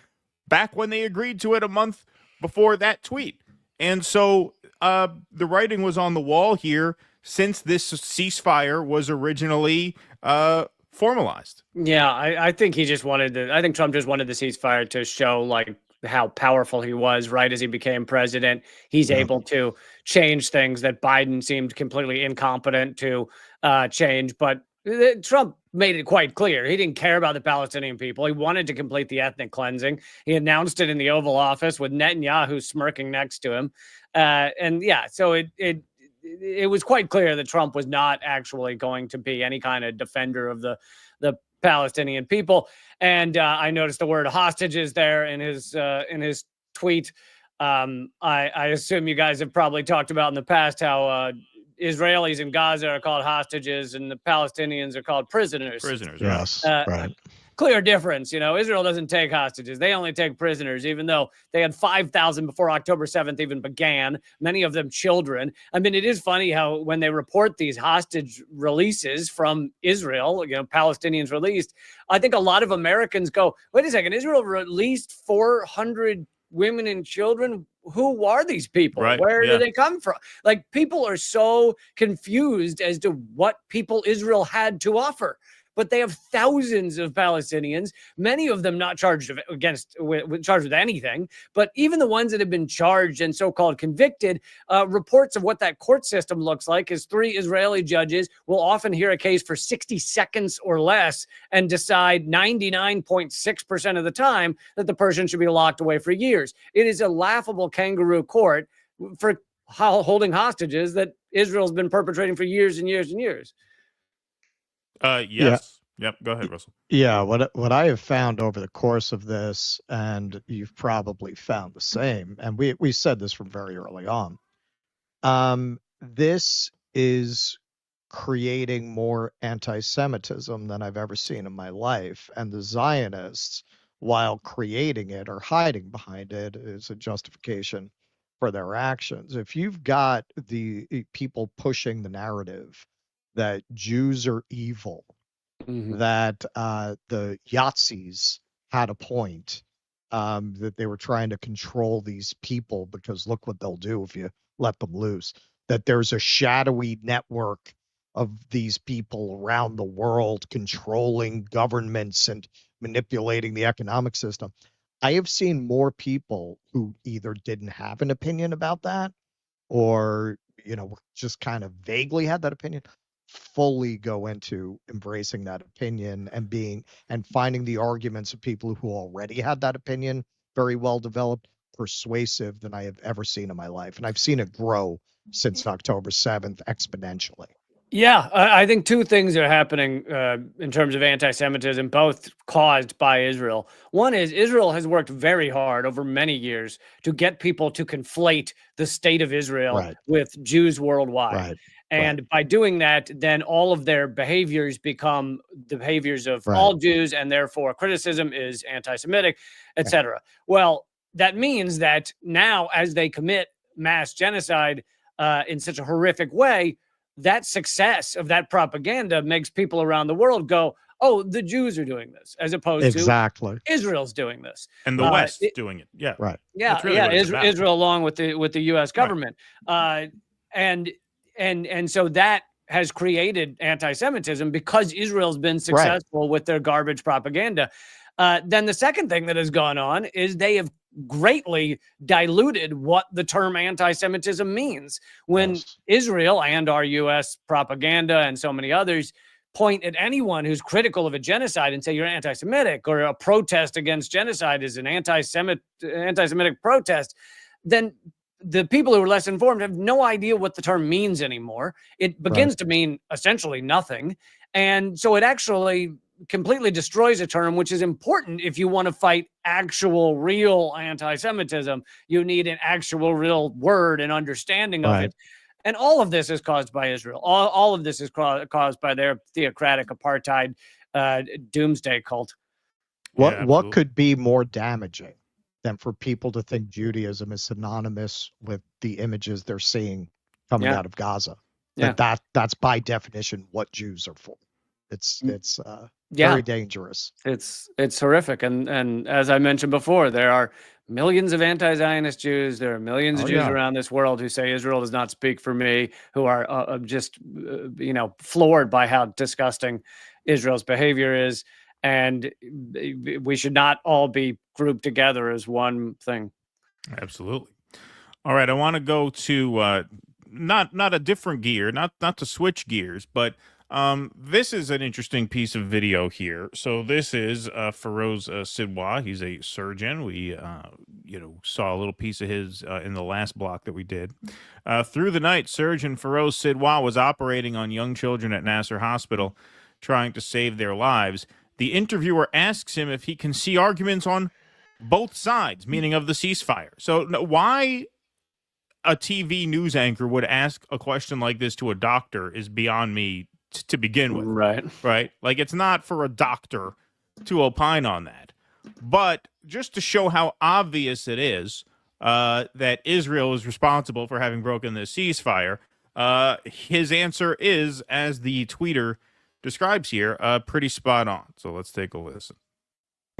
back when they agreed to it a month before that tweet. And so the writing was on the wall here since this ceasefire was originally formalized. Yeah, I think he just wanted to. I think Trump just wanted the ceasefire to show like how powerful he was. Right as he became president, he's able to change things that Biden seemed completely incompetent to change. But Trump made it quite clear he didn't care about the Palestinian people. He wanted to complete the ethnic cleansing. He announced it in the Oval Office with Netanyahu smirking next to him. And yeah, so it was quite clear that Trump was not actually going to be any kind of defender of the Palestinian people. And I noticed the word hostages there in his tweet. I assume you guys have probably talked about in the past how Israelis in Gaza are called hostages and the Palestinians are called prisoners. Prisoners, yes, right. Clear difference. You know, Israel doesn't take hostages. They only take prisoners, even though they had 5,000 before October 7th even began, many of them children. I mean, it is funny how when they report these hostage releases from Israel, you know, Palestinians released, I think a lot of Americans go, wait a second, Israel released 400 women and children. Who are these people? Right, Where yeah. do they come from? Like, people are so confused as to what people Israel had to offer. But they have thousands of Palestinians, many of them not charged charged with anything. But even the ones that have been charged and so-called convicted, reports of what that court system looks like is 3 Israeli judges will often hear a case for 60 seconds or less and decide 99.6% of the time that the person should be locked away for years. It is a laughable kangaroo court for holding hostages that Israel's been perpetrating for years and years and years. Yes. Yep. Go ahead, Russell. Yeah, what I have found over the course of this, and you've probably found the same, and we said this from very early on. This is creating more anti-Semitism than I've ever seen in my life, and the Zionists, while creating it or hiding behind it, is a justification for their actions. If you've got the people pushing the narrative that Jews are evil, that the Yazis had a point, that they were trying to control these people because look what they'll do if you let them loose, that there's a shadowy network of these people around the world controlling governments and manipulating the economic system. I have seen more people who either didn't have an opinion about that or, just kind of vaguely had that opinion, fully go into embracing that opinion and finding the arguments of people who already had that opinion very well developed, persuasive than I have ever seen in my life. And I've seen it grow since October 7th exponentially. Yeah, I think 2 things are happening in terms of anti-Semitism, both caused by Israel. One is Israel has worked very hard over many years to get people to conflate the state of Israel with Jews worldwide. And by doing that, then all of their behaviors become the behaviors of all Jews, and therefore criticism is anti-Semitic, etc. Well, that means that now as they commit mass genocide in such a horrific way, that success of that propaganda makes people around the world go, oh, the Jews are doing this, as opposed to Israel's doing this. And the West doing it. Yeah. Right. Yeah. Really Israel along with the U.S. government. And so that has created anti-Semitism because Israel's been successful with their garbage propaganda. Then the second thing that has gone on is they have greatly diluted what the term anti-Semitism means. When Israel and our U.S. propaganda and so many others point at anyone who's critical of a genocide and say you're anti-Semitic, or a protest against genocide is an anti-Semitic protest, then the people who are less informed have no idea what the term means anymore. It begins to mean essentially nothing. And so it actually completely destroys a term, which is important if you want to fight actual, real anti-Semitism. You need an actual, real word and understanding of it. And all of this is caused by Israel. All of this is caused by their theocratic apartheid doomsday cult. What could be more damaging than for people to think Judaism is synonymous with the images they're seeing coming out of Gaza? That's by definition what Jews are for. It's very dangerous. It's horrific. And as I mentioned before, there are millions of anti-Zionist Jews. There are millions of Jews around this world who say Israel does not speak for me, who are just floored by how disgusting Israel's behavior is. And we should not all be grouped together as one thing. Absolutely. All right, I want to go to not a different gear, not to switch gears, but this is an interesting piece of video here. So this is Feroz Sidhwa. He's a surgeon. We saw a little piece of his in the last block that we did. Through the night, surgeon Feroz Sidhwa was operating on young children at Nasser Hospital, trying to save their lives. The interviewer asks him if he can see arguments on both sides, meaning of the ceasefire. So why a TV news anchor would ask a question like this to a doctor is beyond me to begin with. Right. Like, it's not for a doctor to opine on that. But just to show how obvious it is that Israel is responsible for having broken the ceasefire, his answer is, as the tweeter describes here, pretty spot on. So let's take a listen.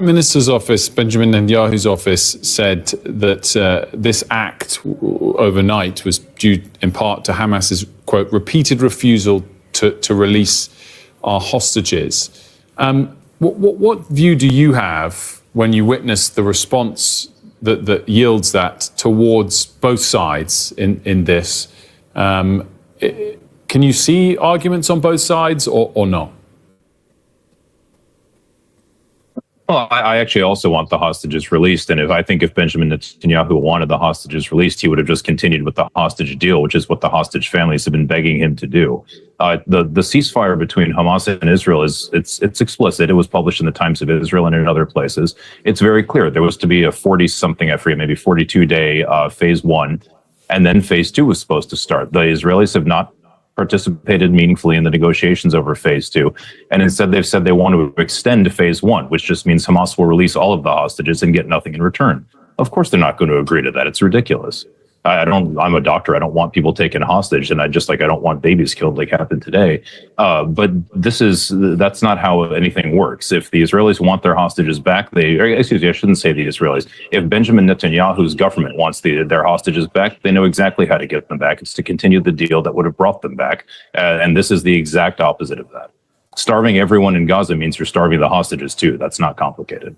Minister's office, Benjamin Netanyahu's office, said that this act overnight was due in part to Hamas's, quote, repeated refusal to release our hostages. What view do you have when you witness the response that yields that towards both sides in this? Can you see arguments on both sides or not? Well, I actually also want the hostages released. And I think if Benjamin Netanyahu wanted the hostages released, he would have just continued with the hostage deal, which is what the hostage families have been begging him to do. The ceasefire between Hamas and Israel it's explicit. It was published in the Times of Israel and in other places. It's very clear. There was to be a 40-something, I forget, maybe 42-day phase one, and then phase two was supposed to start. The Israelis have not participated meaningfully in the negotiations over phase two. And instead, they've said they want to extend phase one, which just means Hamas will release all of the hostages and get nothing in return. Of course, they're not going to agree to that. It's ridiculous. I'm a doctor. I don't want people taken hostage. And I don't want babies killed like happened today. But that's not how anything works. If the Israelis want their hostages back, I shouldn't say the Israelis. If Benjamin Netanyahu's government wants their hostages back, they know exactly how to get them back. It's to continue the deal that would have brought them back. And this is the exact opposite of that. Starving everyone in Gaza means you're starving the hostages too. That's not complicated.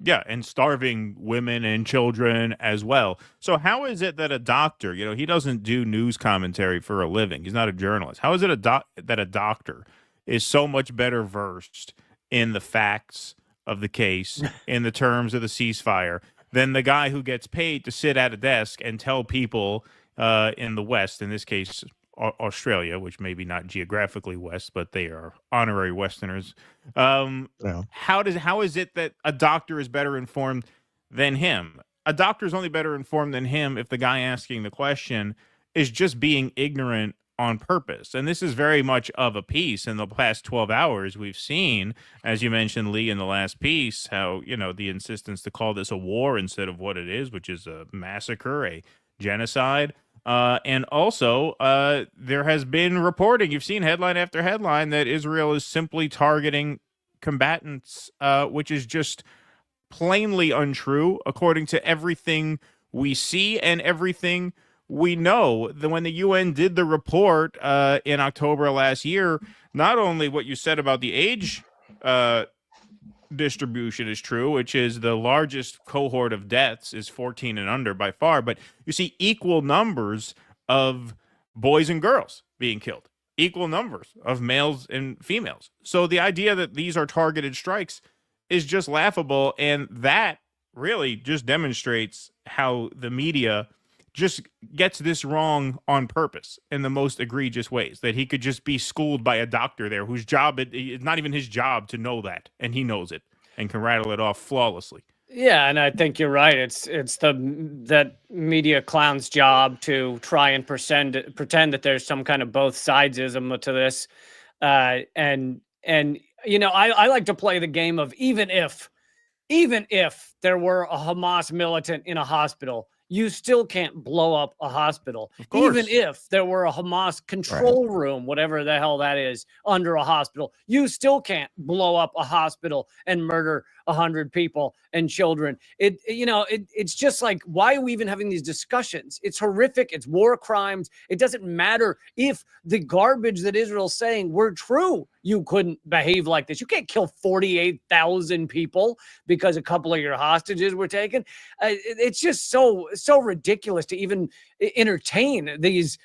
Yeah, and starving women and children as well. So how is it that a doctor, he doesn't do news commentary for a living. He's not a journalist. How is it that a doctor is so much better versed in the facts of the case, in the terms of the ceasefire, than the guy who gets paid to sit at a desk and tell people in the West, in this case, Australia, which maybe not geographically West, but they are honorary Westerners. How is it that a doctor is better informed than him? A doctor is only better informed than him if the guy asking the question is just being ignorant on purpose. And this is very much of a piece. In the past 12 hours, we've seen, as you mentioned, Lee, in the last piece, how, the insistence to call this a war instead of what it is, which is a massacre, a genocide. And also, there has been reporting, you've seen headline after headline, that Israel is simply targeting combatants, which is just plainly untrue, according to everything we see and everything we know. When the UN did the report in October last year, not only what you said about the age distribution is true, which is the largest cohort of deaths is 14 and under by far, but you see equal numbers of boys and girls being killed, equal numbers of males and females. So the idea that these are targeted strikes is just laughable, and that really just demonstrates how the media just gets this wrong on purpose in the most egregious ways, that he could just be schooled by a doctor there whose job, it's not even his job to know that, and he knows it and can rattle it off flawlessly. Yeah, and I think you're right. It's that media clown's job to try and pretend that there's some kind of both sidesism to this, and I like to play the game of even if there were a Hamas militant in a hospital, you still can't blow up a hospital. Of course. Even if there were a Hamas control room, whatever the hell that is, under a hospital, you still can't blow up a hospital and murder 100 people and children. It's just like, why are we even having these discussions? It's horrific. It's war crimes. It doesn't matter if the garbage that Israel's saying were true. You couldn't behave like this. You can't kill 48,000 people because a couple of your hostages were taken. It's just so ridiculous to even entertain these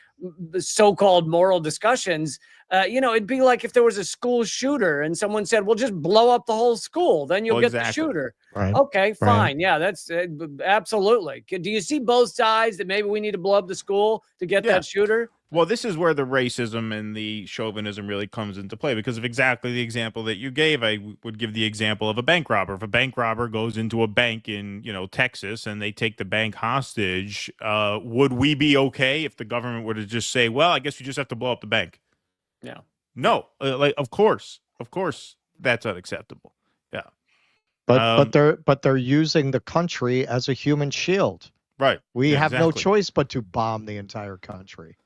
so-called moral discussions. It'd be like if there was a school shooter and someone said, well, just blow up the whole school, then you'll get the shooter. Right. Okay, fine. Yeah, that's absolutely. Do you see both sides that maybe we need to blow up the school to get that shooter? Well, this is where the racism and the chauvinism really comes into play, because of exactly the example that you gave. I would give the example of a bank robber. If a bank robber goes into a bank in, Texas, and they take the bank hostage, would we be okay if the government were to just say, well, I guess you just have to blow up the bank? Yeah. No, of course, that's unacceptable. Yeah. But they're using the country as a human shield. Right. We have no choice but to bomb the entire country.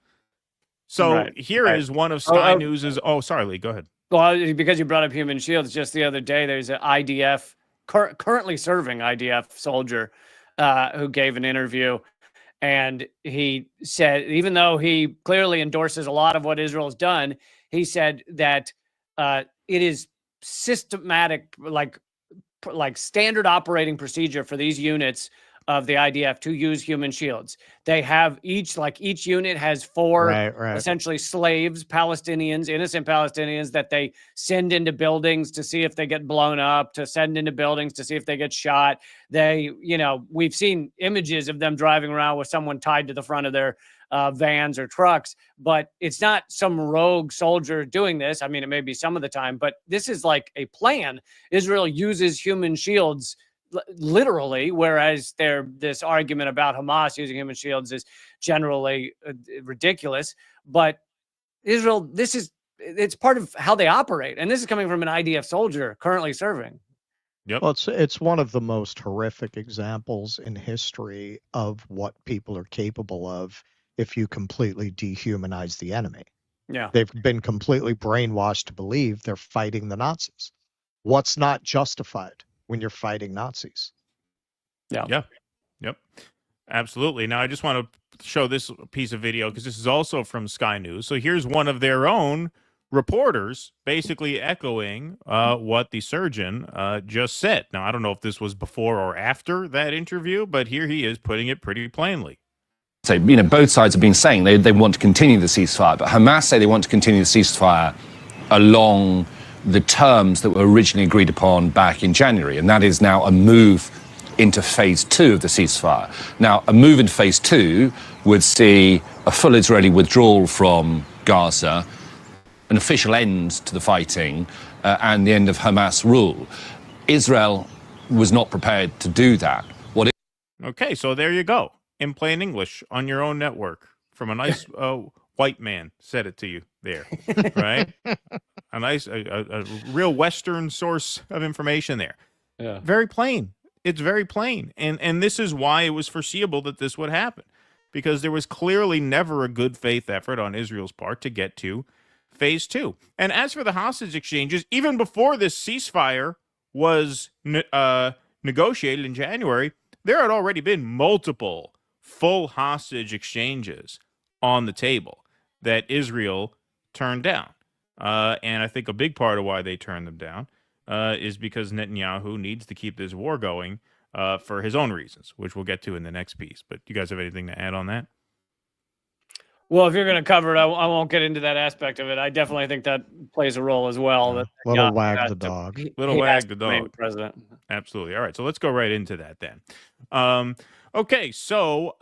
So here is one of Sky News's. Oh, sorry, Lee. Go ahead. Well, because you brought up human shields, just the other day, there's an IDF currently serving IDF soldier who gave an interview. And he said, even though he clearly endorses a lot of what Israel's done, he said that it is systematic, like standard operating procedure for these units of the IDF to use human shields. They have each unit has four essentially slaves, Palestinians, innocent Palestinians, that they send into buildings to see if they get blown up, to send into buildings to see if they get shot. They, we've seen images of them driving around with someone tied to the front of their vans or trucks, but it's not some rogue soldier doing this. I mean, it may be some of the time, but this is like a plan. Israel uses human shields literally, whereas this argument about Hamas using human shields is generally ridiculous. But Israel, it's part of how they operate, and this is coming from an IDF soldier currently serving. Yep. Well, it's one of the most horrific examples in history of what people are capable of if you completely dehumanize the enemy. Yeah, they've been completely brainwashed to believe they're fighting the Nazis. What's not justified when you're fighting Nazis? Yeah. Yep. Absolutely. Now, I just want to show this piece of video because this is also from Sky News. So here's one of their own reporters basically echoing what the surgeon just said. Now, I don't know if this was before or after that interview, but here he is putting it pretty plainly. So, both sides have been saying they want to continue the ceasefire, but Hamas say they want to continue the ceasefire along the terms that were originally agreed upon back in January, and that is now a move into phase 2 of the ceasefire. Now, a move into phase 2 would see a full Israeli withdrawal from Gaza, an official end to the fighting, and the end of Hamas rule. Israel was not prepared to do that. Okay, so there you go. In plain English, on your own network, from a nice white man said it to you there, right? A nice, a real Western source of information there. Yeah. Very plain. It's very plain. And this is why it was foreseeable that this would happen, because there was clearly never a good faith effort on Israel's part to get to phase 2. And as for the hostage exchanges, even before this ceasefire was negotiated in January, there had already been multiple full hostage exchanges on the table that Israel turned down. And I think a big part of why they turned them down is because Netanyahu needs to keep this war going for his own reasons, which we'll get to in the next piece. But you guys have anything to add on that? Well, if you're going to cover it, I won't get into that aspect of it. I definitely think that plays a role as well. That little wag the dog. Little wag the dog. President. Absolutely. All right, so let's go right into that then. Okay, so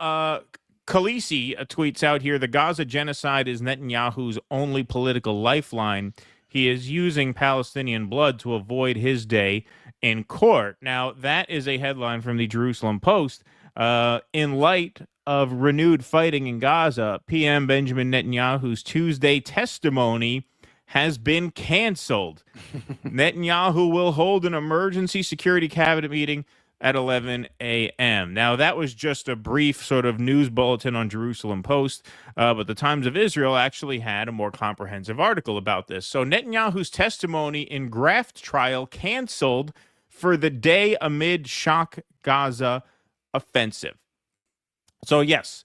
Khaleesi tweets out here, the Gaza genocide is Netanyahu's only political lifeline. He is using Palestinian blood to avoid his day in court. Now, that is a headline from the Jerusalem Post. In light of renewed fighting in Gaza, PM Benjamin Netanyahu's Tuesday testimony has been canceled. Netanyahu will hold an emergency security cabinet meeting at 11 a.m. Now, that was just a brief sort of news bulletin on Jerusalem Post, but the Times of Israel actually had a more comprehensive article about this. So Netanyahu's testimony in graft trial canceled for the day amid shock Gaza offensive. So yes,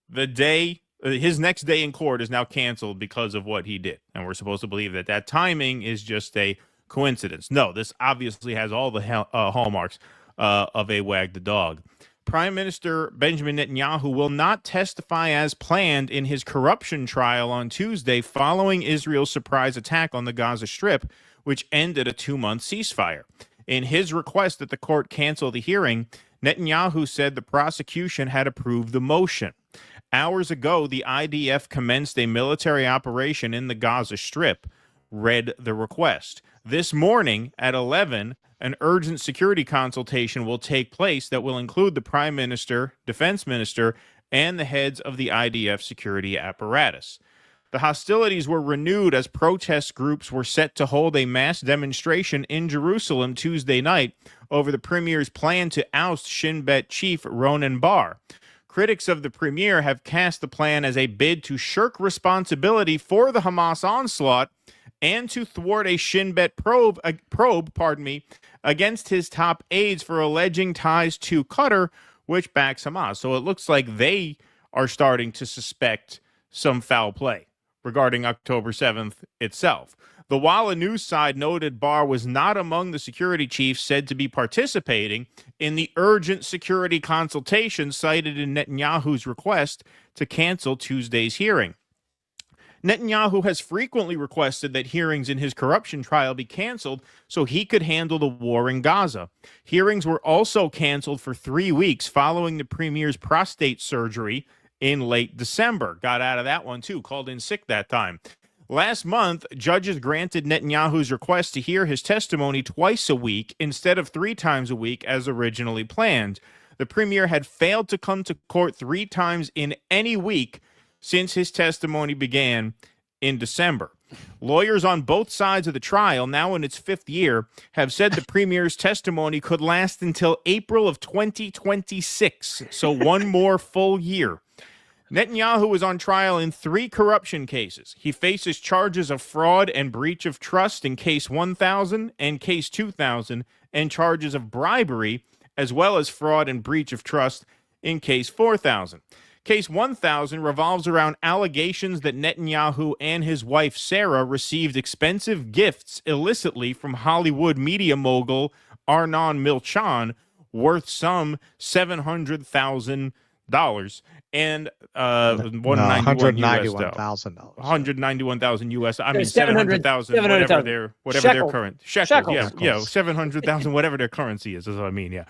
the day, his next day in court is now canceled because of what he did. And we're supposed to believe that that timing is just a coincidence. No, this obviously has all the hallmarks of a wag the dog. Prime Minister Benjamin Netanyahu will not testify as planned in his corruption trial on Tuesday following Israel's surprise attack on the Gaza Strip, which ended a 2-month ceasefire. In his request that the court cancel the hearing, Netanyahu said the prosecution had approved the motion. Hours ago, the IDF commenced a military operation in the Gaza Strip, read the request. This morning at 11, an urgent security consultation will take place that will include the Prime Minister, Defense Minister, and the heads of the IDF security apparatus. The hostilities were renewed as protest groups were set to hold a mass demonstration in Jerusalem Tuesday night over the premier's plan to oust Shin Bet chief Ronen Bar. Critics of the premier have cast the plan as a bid to shirk responsibility for the Hamas onslaught and to thwart a Shin Bet probe, against his top aides for alleging ties to Qatar, which backs Hamas. So it looks like they are starting to suspect some foul play regarding October 7th itself. The Walla News side noted Barr was not among the security chiefs said to be participating in the urgent security consultation cited in Netanyahu's request to cancel Tuesday's hearing. Netanyahu has frequently requested that hearings in his corruption trial be canceled so he could handle the war in Gaza. Hearings were also canceled for 3 weeks following the premier's prostate surgery in late December. Got out of that one, too. Called in sick that time. Last month, judges granted Netanyahu's request to hear his testimony twice a week instead of 3 times a week as originally planned. The premier had failed to come to court 3 times in any week since his testimony began in December. Lawyers on both sides of the trial, now in its 5th year, have said the premier's testimony could last until April of 2026, so 1 more full year. Netanyahu is on trial in 3 corruption cases. He faces charges of fraud and breach of trust in Case 1000 and Case 2000, and charges of bribery, as well as fraud and breach of trust in Case 4000. Case 1000 revolves around allegations that Netanyahu and his wife Sarah received expensive gifts illicitly from Hollywood media mogul Arnon Milchan, worth some $700,000 and $191,000. $191,000 US. I mean 700,000 whatever their current shekels. Yeah, 700,000 whatever their currency is what I mean. Yeah,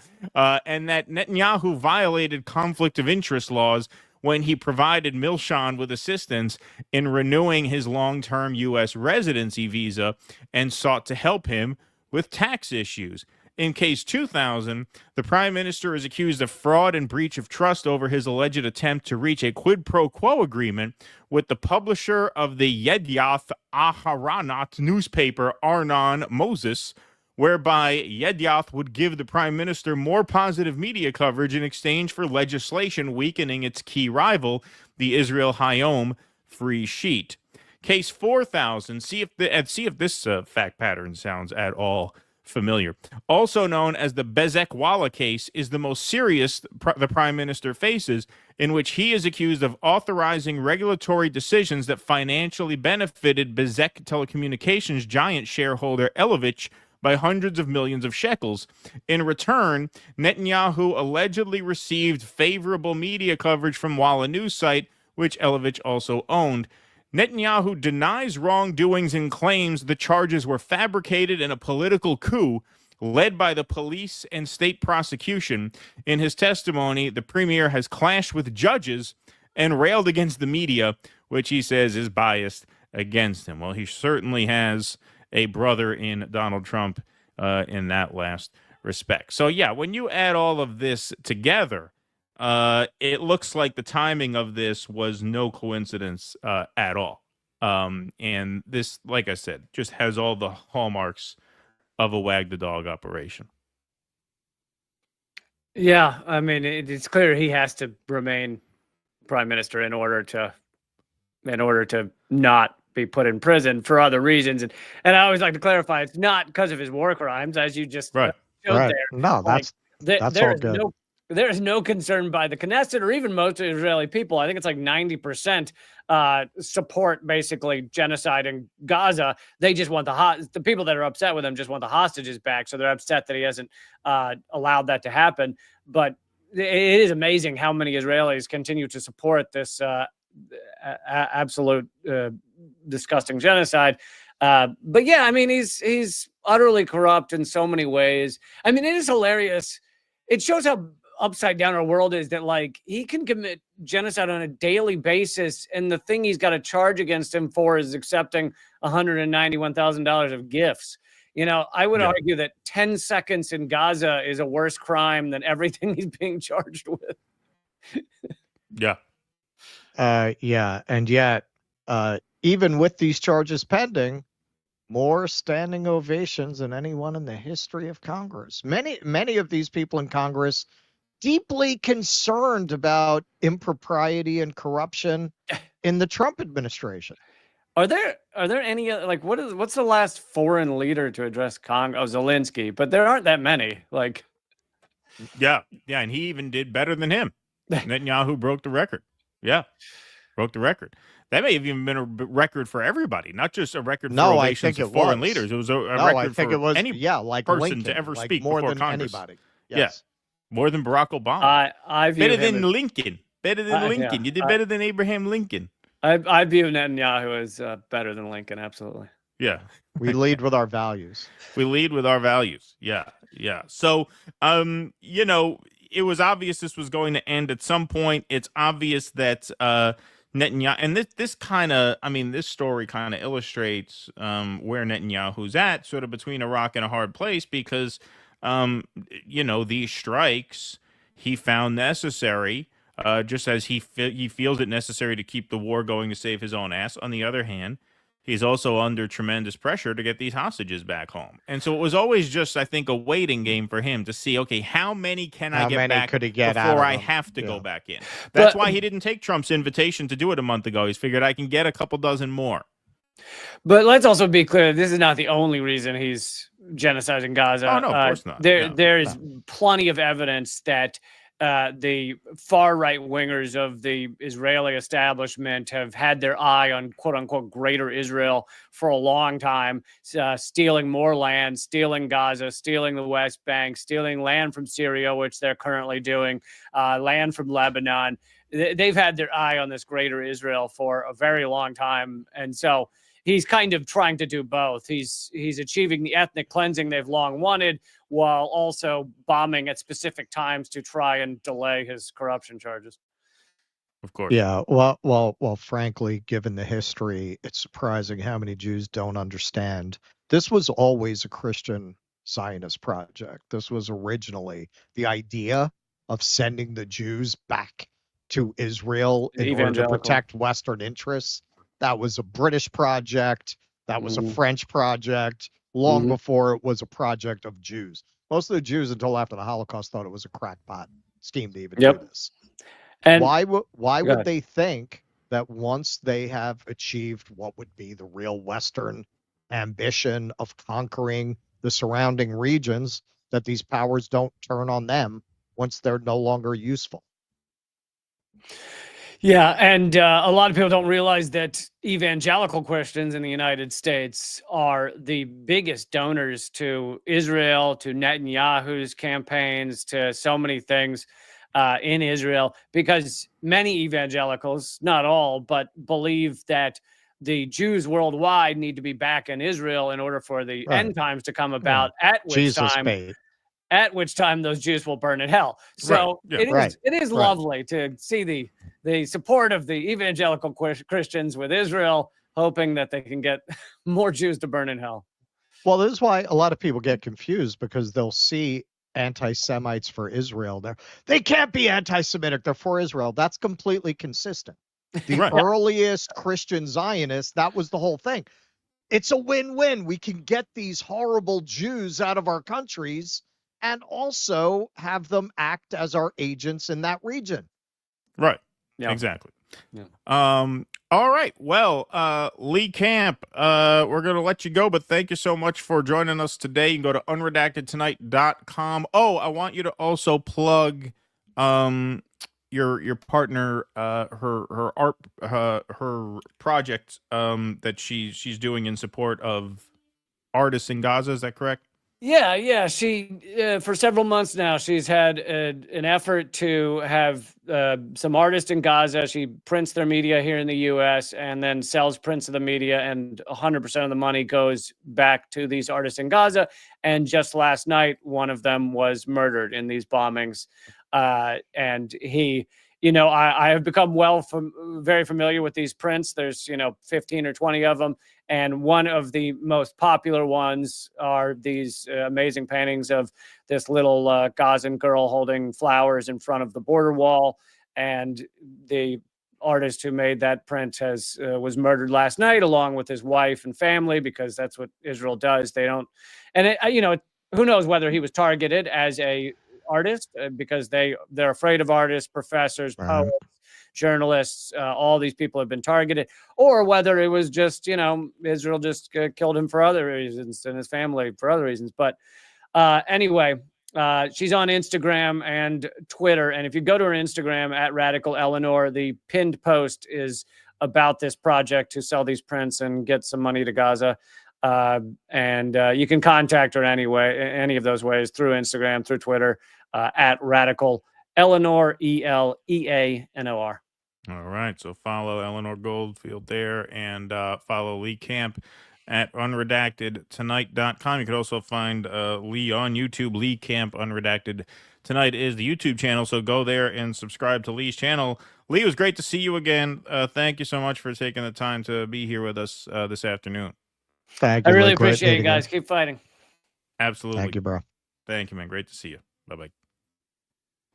and that Netanyahu violated conflict of interest laws when he provided Milchan with assistance in renewing his long-term U.S. residency visa and sought to help him with tax issues. In Case 2000, the prime minister is accused of fraud and breach of trust over his alleged attempt to reach a quid pro quo agreement with the publisher of the Yedioth Aharonot newspaper, Arnon Moses, whereby Yedioth would give the prime minister more positive media coverage in exchange for legislation weakening its key rival, the Israel Hayom Free Sheet. Case 4000, see if this fact pattern sounds at all familiar. Also known as the Bezek Walla case, is the most serious the prime minister faces, in which he is accused of authorizing regulatory decisions that financially benefited Bezek telecommunications giant shareholder Elovich by hundreds of millions of shekels. In return, Netanyahu allegedly received favorable media coverage from Walla News site, which Elovich also owned. Netanyahu denies wrongdoings and claims the charges were fabricated in a political coup led by the police and state prosecution. In his testimony, the premier has clashed with judges and railed against the media, which he says is biased against him. Well, he certainly has a brother in Donald Trump in that last respect. So, yeah, when you add all of this together, it looks like the timing of this was no coincidence at all. And this, like I said, just has all the hallmarks of a wag the dog operation. Yeah, I mean, it's clear he has to remain prime minister in order to not be put in prison for other reasons. And I always like to clarify, it's not because of his war crimes, as you just showed there. No, that's all good. There is no concern by the Knesset or even most Israeli people. I think it's like 90% support basically genocide in Gaza. They just want the people that are upset with him just want the hostages back. So they're upset that he hasn't allowed that to happen. But it is amazing how many Israelis continue to support this absolute disgusting genocide. But yeah, I mean, he's utterly corrupt in so many ways. I mean, it is hilarious. It shows how upside down our world is that, like, he can commit genocide on a daily basis, and the thing he's got a charge against him for is accepting $191,000 of gifts. You know, I would argue that 10 seconds in Gaza is a worse crime than everything he's being charged with. Yeah, and yet, even with these charges pending, more standing ovations than anyone in the history of Congress. Many of these people in Congress deeply concerned about impropriety and corruption in the Trump administration. Are there any like what's the last foreign leader to address Congress? Oh, Zelensky, but there aren't that many. Like, yeah, and he even did better than him. Netanyahu broke the record. Yeah, broke the record. That may have even been a record for everybody, not just a record for ovations of foreign leaders. It was a record for any like person Lincoln, to ever like speak more before than Congress. Anybody. Yes. Yeah, more than Barack Obama. I view better him than as, Lincoln. Better than Lincoln. Yeah, You did better than Abraham Lincoln. I view Netanyahu as better than Lincoln. Absolutely. Yeah. We lead with our values. We lead with our values. Yeah. So, it was obvious this was going to end at some point. It's obvious that Netanyahu, and this story kind of illustrates where Netanyahu's at, sort of between a rock and a hard place, because, these strikes he found necessary, just as he feels it necessary to keep the war going to save his own ass. On the other hand, he's also under tremendous pressure to get these hostages back home. And so it was always just, I think, a waiting game for him to see, okay, how many can I get back before I have to go back in? That's why he didn't take Trump's invitation to do it a month ago. He's figured I can get a couple dozen more. But let's also be clear, this is not the only reason he's genociding Gaza. Oh, no, of course not. There is plenty of evidence that the far-right wingers of the Israeli establishment have had their eye on quote-unquote greater Israel for a long time, stealing more land, stealing Gaza, stealing the West Bank, stealing land from Syria, which they're currently doing, land from Lebanon. They've had their eye on this greater Israel for a very long time. And so he's kind of trying to do both. He's achieving the ethnic cleansing they've long wanted, while also bombing at specific times to try and delay his corruption charges. Of course. Yeah. Well, frankly, given the history, it's surprising how many Jews don't understand. This was always a Christian Zionist project. This was originally the idea of sending the Jews back to Israel in order to protect Western interests. That was a British project. That was a French project. Long before it was a project of Jews. Most of the Jews, until after the Holocaust, thought it was a crackpot scheme to even do this. And why would they think that once they have achieved what would be the real Western ambition of conquering the surrounding regions, that these powers don't turn on them once they're no longer useful? Yeah, and a lot of people don't realize that evangelical Christians in the United States are the biggest donors to Israel, to Netanyahu's campaigns, to so many things in Israel, because many evangelicals, not all, but believe that the Jews worldwide need to be back in Israel in order for the end times to come about, at which time those Jews will burn in hell. So it is lovely to see the support of the evangelical Christians with Israel, hoping that they can get more Jews to burn in hell. Well, this is why a lot of people get confused, because they'll see anti-Semites for Israel. They can't be anti-Semitic. They're for Israel. That's completely consistent. The earliest Christian Zionists, that was the whole thing. It's a win-win. We can get these horrible Jews out of our countries and also have them act as our agents in that region. Right. Yeah. Exactly. Yeah. All right. Well, Lee Camp, we're going to let you go, but thank you so much for joining us today. You can go to unredactedtonight.com. Oh, I want you to also plug your partner, her art, her project that she's doing in support of artists in Gaza. Is that correct? Yeah. She for several months now, she's had an effort to have some artists in Gaza. She prints their media here in the U.S. and then sells prints of the media, and 100% of the money goes back to these artists in Gaza. And just last night, one of them was murdered in these bombings. And he, I have become very familiar with these prints. There's, 15 or 20 of them. And one of the most popular ones are these amazing paintings of this little Gazan girl holding flowers in front of the border wall. And the artist who made that print was murdered last night, along with his wife and family, because that's what Israel does. They don't, and who knows whether he was targeted as a artist, because they're afraid of artists, professors, poets, journalists, all these people have been targeted, or whether it was just, Israel just killed him for other reasons and his family for other reasons. But anyway, she's on Instagram and Twitter. And if you go to her Instagram at Radical Eleanor, the pinned post is about this project to sell these prints and get some money to Gaza. And you can contact her anyway, any of those ways, through Instagram, through Twitter, at Radical Eleanor, ELEANOR. All right. So follow Eleanor Goldfield there, and follow Lee Camp at unredactedtonight.com. You could also find Lee on YouTube. Lee Camp Unredacted Tonight is the YouTube channel, so go there and subscribe to Lee's channel. Lee, it was great to see you again. Thank you so much for taking the time to be here with us this afternoon. Thank you. I really appreciate it, guys. Keep fighting. Absolutely. Thank you, bro. Thank you, man. Great to see you. Bye-bye.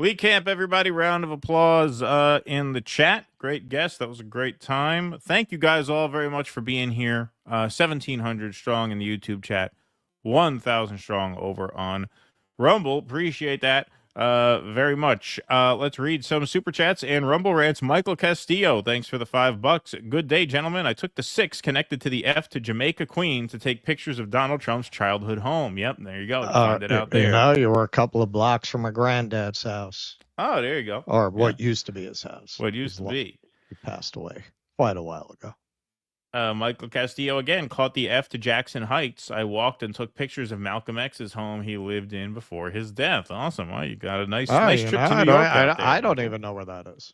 Lee Camp, everybody, round of applause in the chat. Great guest. That was a great time. Thank you guys all very much for being here. 1,700 strong in the YouTube chat. 1,000 strong over on Rumble. Appreciate that very much. Let's read some super chats and Rumble rants. Michael Castillo, thanks for the $5. Good day, gentlemen. I took the 6 connected to the F to Jamaica Queen to take pictures of Donald Trump's childhood home. Yep, there you go. You find it out there. You were a couple of blocks from my granddad's house. Oh, there you go. Or what used to be his house. What used to be. He passed away quite a while ago. Michael Castillo again caught the F to Jackson Heights. I walked and took pictures of Malcolm X's home he lived in before his death. Awesome. Well, you got a nice trip to New York. I don't even know where that is.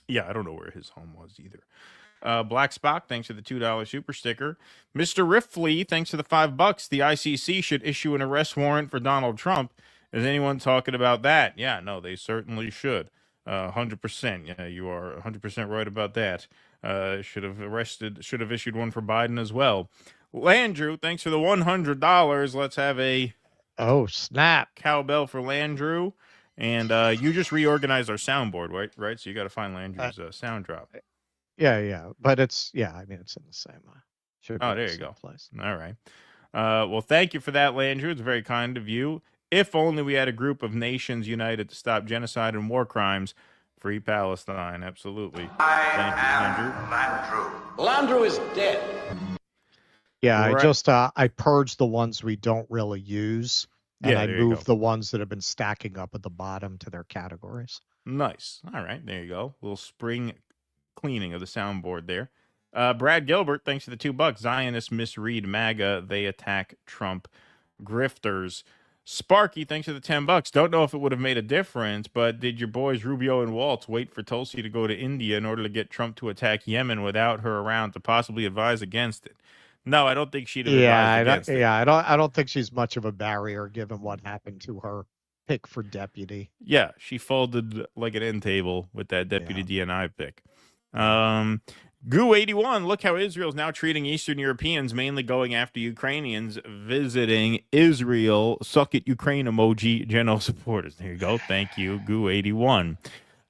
Yeah, I don't know where his home was either. Black Spock, thanks for the $2 super sticker. Mr. Riffley, thanks for the $5. The ICC should issue an arrest warrant for Donald Trump. Is anyone talking about that? Yeah, no, they certainly should. 100%. Yeah, you are 100% right about that. Should have issued one for Biden as well. Landrew, thanks for the $100. Let's have a snap cowbell for Landrew. And you just reorganized our soundboard, right? So you got to find Landrew's sound drop. Yeah, but it's it's in the same. There you go. Place. All right. Well, thank you for that, Landrew. It's very kind of you. If only we had a group of nations united to stop genocide and war crimes. Free Palestine, absolutely. Thank you, Landrew. Landrew is dead. Yeah, I purged the ones we don't really use, and I moved the ones that have been stacking up at the bottom to their categories. Nice. All right, there you go. A little spring cleaning of the soundboard there. Brad Gilbert, thanks for the $2. Zionists misread MAGA. They attack Trump grifters. Sparky, thanks for the $10. Don't know if it would have made a difference, but did your boys Rubio and Waltz wait for Tulsi to go to India in order to get Trump to attack Yemen without her around to possibly advise against it? No, I don't think she'd have advised against it. Yeah, I don't think she's much of a barrier given what happened to her pick for deputy. Yeah, she folded like an end table with that deputy DNI pick. Goo81, look how Israel's now treating Eastern Europeans, mainly going after Ukrainians visiting Israel. Suck it, Ukraine emoji, general supporters. There you go. Thank you, Goo81.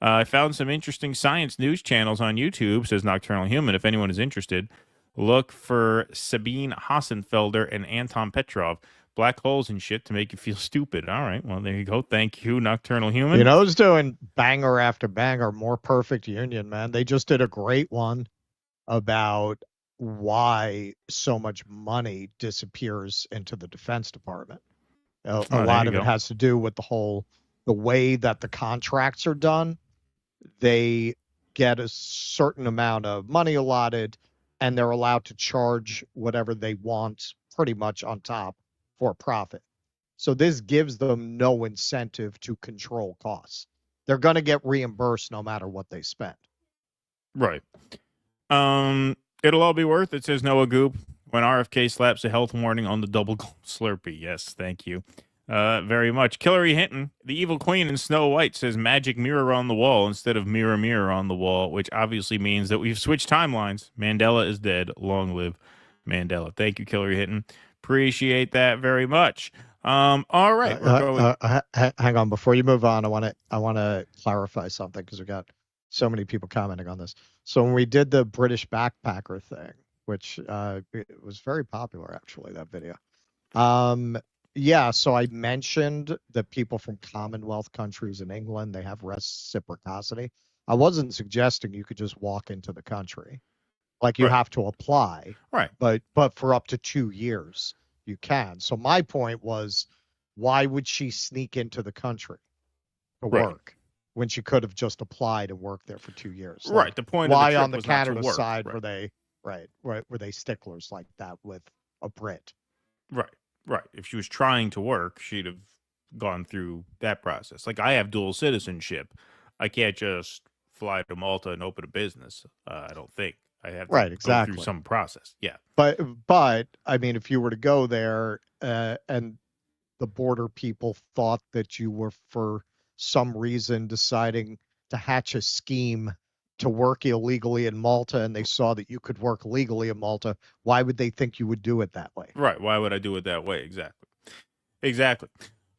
I found some interesting science news channels on YouTube, says Nocturnal Human. If anyone is interested, look for Sabine Hassenfelder and Anton Petrov. Black holes and shit to make you feel stupid. All right, well, there you go. Thank you, Nocturnal Human. You know who's doing banger after banger, More Perfect Union, man. They just did a great one about why so much money disappears into the Defense Department. A lot of it has to do with the way that the contracts are done. They get a certain amount of money allotted, and they're allowed to charge whatever they want pretty much on top for profit. So this gives them no incentive to control costs. They're going to get reimbursed no matter what they spend. Right. It'll all be worth it, says Noah Goop, when RFK slaps a health warning on the double Slurpee. Yes, thank you very much. Hillary Hinton, the evil queen in Snow White, says magic mirror on the wall instead of mirror, mirror on the wall, which obviously means that we've switched timelines. Mandela is dead. Long live Mandela. Thank you, Hillary Hinton. Appreciate that very much. All right. We're going... hang on. Before you move on, I want to clarify something because we got so many people commenting on this. So when we did the British backpacker thing, which it was very popular, actually, that video. So I mentioned that people from Commonwealth countries in England, they have reciprocity. I wasn't suggesting you could just walk into the country. Like you have to apply. Right. But for up to 2 years, you can. So my point was, why would she sneak into the country to work when she could have just applied and worked there for 2 years? Right. Like, The point why of the trip on the was not to Canada work. side were they sticklers like that with a Brit? Right. If she was trying to work, she'd have gone through that process. Like, I have dual citizenship. I can't just fly to Malta and open a business. I don't think. I have to go through some process. Yeah. But I mean, if you were to go there and the border people thought that you were for some reason deciding to hatch a scheme to work illegally in Malta, and they saw that you could work legally in Malta, why would they think you would do it that way? Right. Why would I do it that way? Exactly.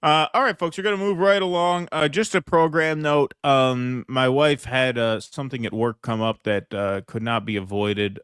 All right, folks, we're going to move right along. Just a program note. My wife had something at work come up that could not be avoided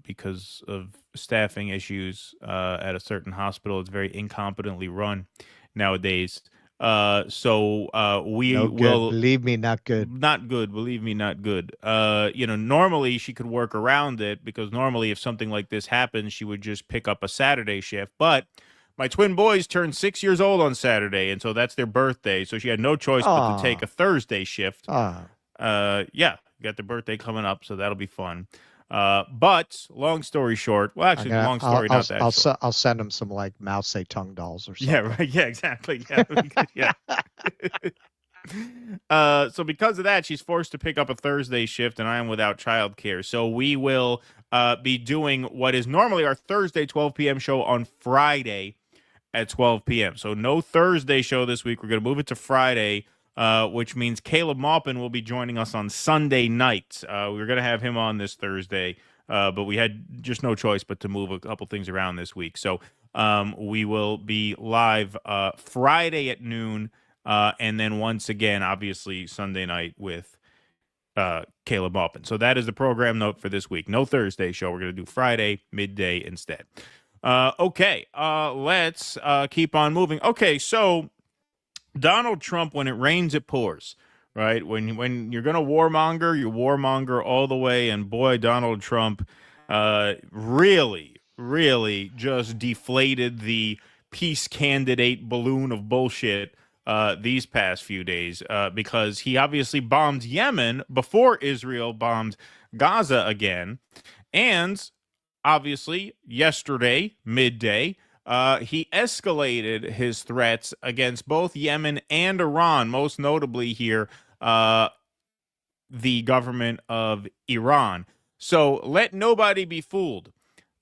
because of staffing issues at a certain hospital. It's very incompetently run nowadays. So we will believe me, not good. Not good. Believe me, not good. Normally she could work around it because normally if something like this happens, she would just pick up a Saturday shift. But my twin boys turned 6 years old on Saturday, and so that's their birthday. So she had no choice but to take a Thursday shift. Got their birthday coming up, so that'll be fun. But long story short, well, actually, long story not that short. I'll send them some like Mao Zedong dolls or something. Yeah, right. Yeah, exactly. Yeah. So because of that, she's forced to pick up a Thursday shift, and I am without childcare. So we will be doing what is normally our Thursday 12 p.m. show on Friday at 12 p.m. So no Thursday show this week. We're going to move it to Friday, which means Caleb Maupin will be joining us on Sunday night. We were going to have him on this Thursday, but we had just no choice but to move a couple things around this week. So we will be live Friday at noon, and then once again, obviously, Sunday night with Caleb Maupin. So that is the program note for this week. No Thursday show. We're going to do Friday midday instead. Okay, let's keep on moving. Okay, so Donald Trump, when it rains, it pours, right? When you're going to warmonger, you warmonger all the way. And boy, Donald Trump really just deflated the peace candidate balloon of bullshit these past few days because he obviously bombed Yemen before Israel bombed Gaza again. And obviously, yesterday, midday, he escalated his threats against both Yemen and Iran, most notably here, the government of Iran. So let nobody be fooled.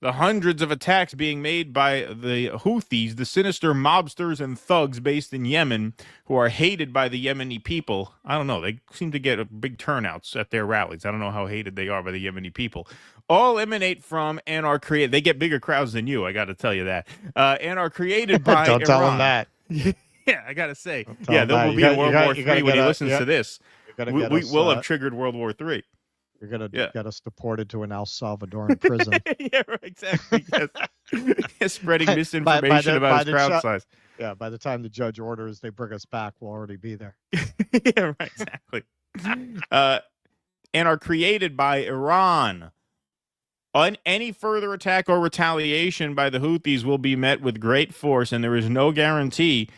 The hundreds of attacks being made by the Houthis, the sinister mobsters and thugs based in Yemen, who are hated by the Yemeni people. I don't know. They seem to get big turnouts at their rallies. I don't know how hated they are by the Yemeni people. All emanate from and are created. They get bigger crowds than you, I got to tell you that. And are created by Don't Iran. tell them that. Yeah, I got to say. Yeah, there will be a World War III when he listens to this. We will have triggered World War III. You're going to get us deported to an El Salvadoran prison. Yeah, right, exactly. Yes. Spreading misinformation about his crowd size. Yeah, by the time the judge orders they bring us back, we'll already be there. Yeah, right, exactly. And are created by Iran. Any further attack or retaliation by the Houthis will be met with great force, and there is no guarantee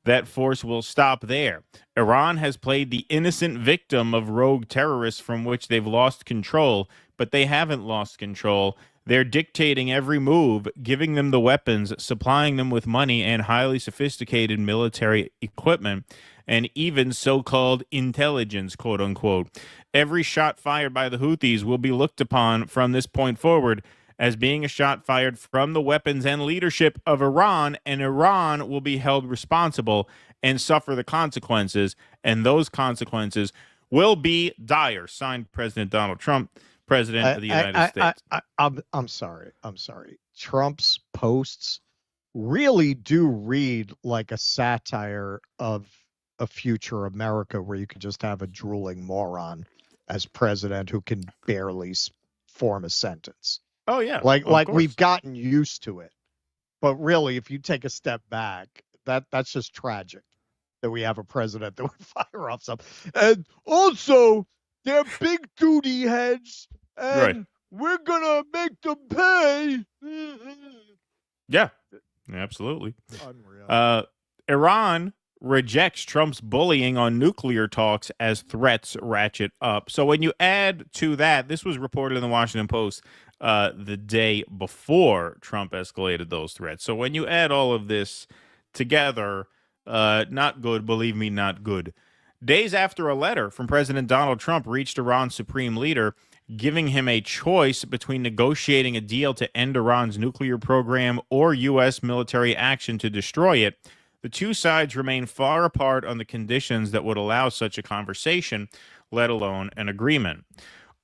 that force will stop there. Iran has played the innocent victim of rogue terrorists from which they've lost control, but they haven't lost control. They're dictating every move, giving them the weapons, supplying them with money and highly sophisticated military equipment, and even so-called intelligence, quote unquote. Every shot fired by the Houthis will be looked upon from this point forward as being a shot fired from the weapons and leadership of Iran, and Iran will be held responsible and suffer the consequences, and those consequences will be dire. Signed, President Donald Trump, President of the United States. I'm sorry. Trump's posts really do read like a satire of a future America where you could just have a drooling moron as president who can barely form a sentence. Oh, yeah. Like we've gotten used to it. But really, if you take a step back, that's just tragic that we have a president that would fire off some. And also, They're big duty heads, and Right. we're gonna make them pay. Yeah, absolutely. Unreal. Iran rejects Trump's bullying on nuclear talks as threats ratchet up. So when you add to that, this was reported in the Washington Post the day before Trump escalated those threats. So when you add all of this together, not good, believe me, not good. Days after a letter from President Donald Trump reached Iran's supreme leader, giving him a choice between negotiating a deal to end Iran's nuclear program or U.S. military action to destroy it, the two sides remain far apart on the conditions that would allow such a conversation, let alone an agreement.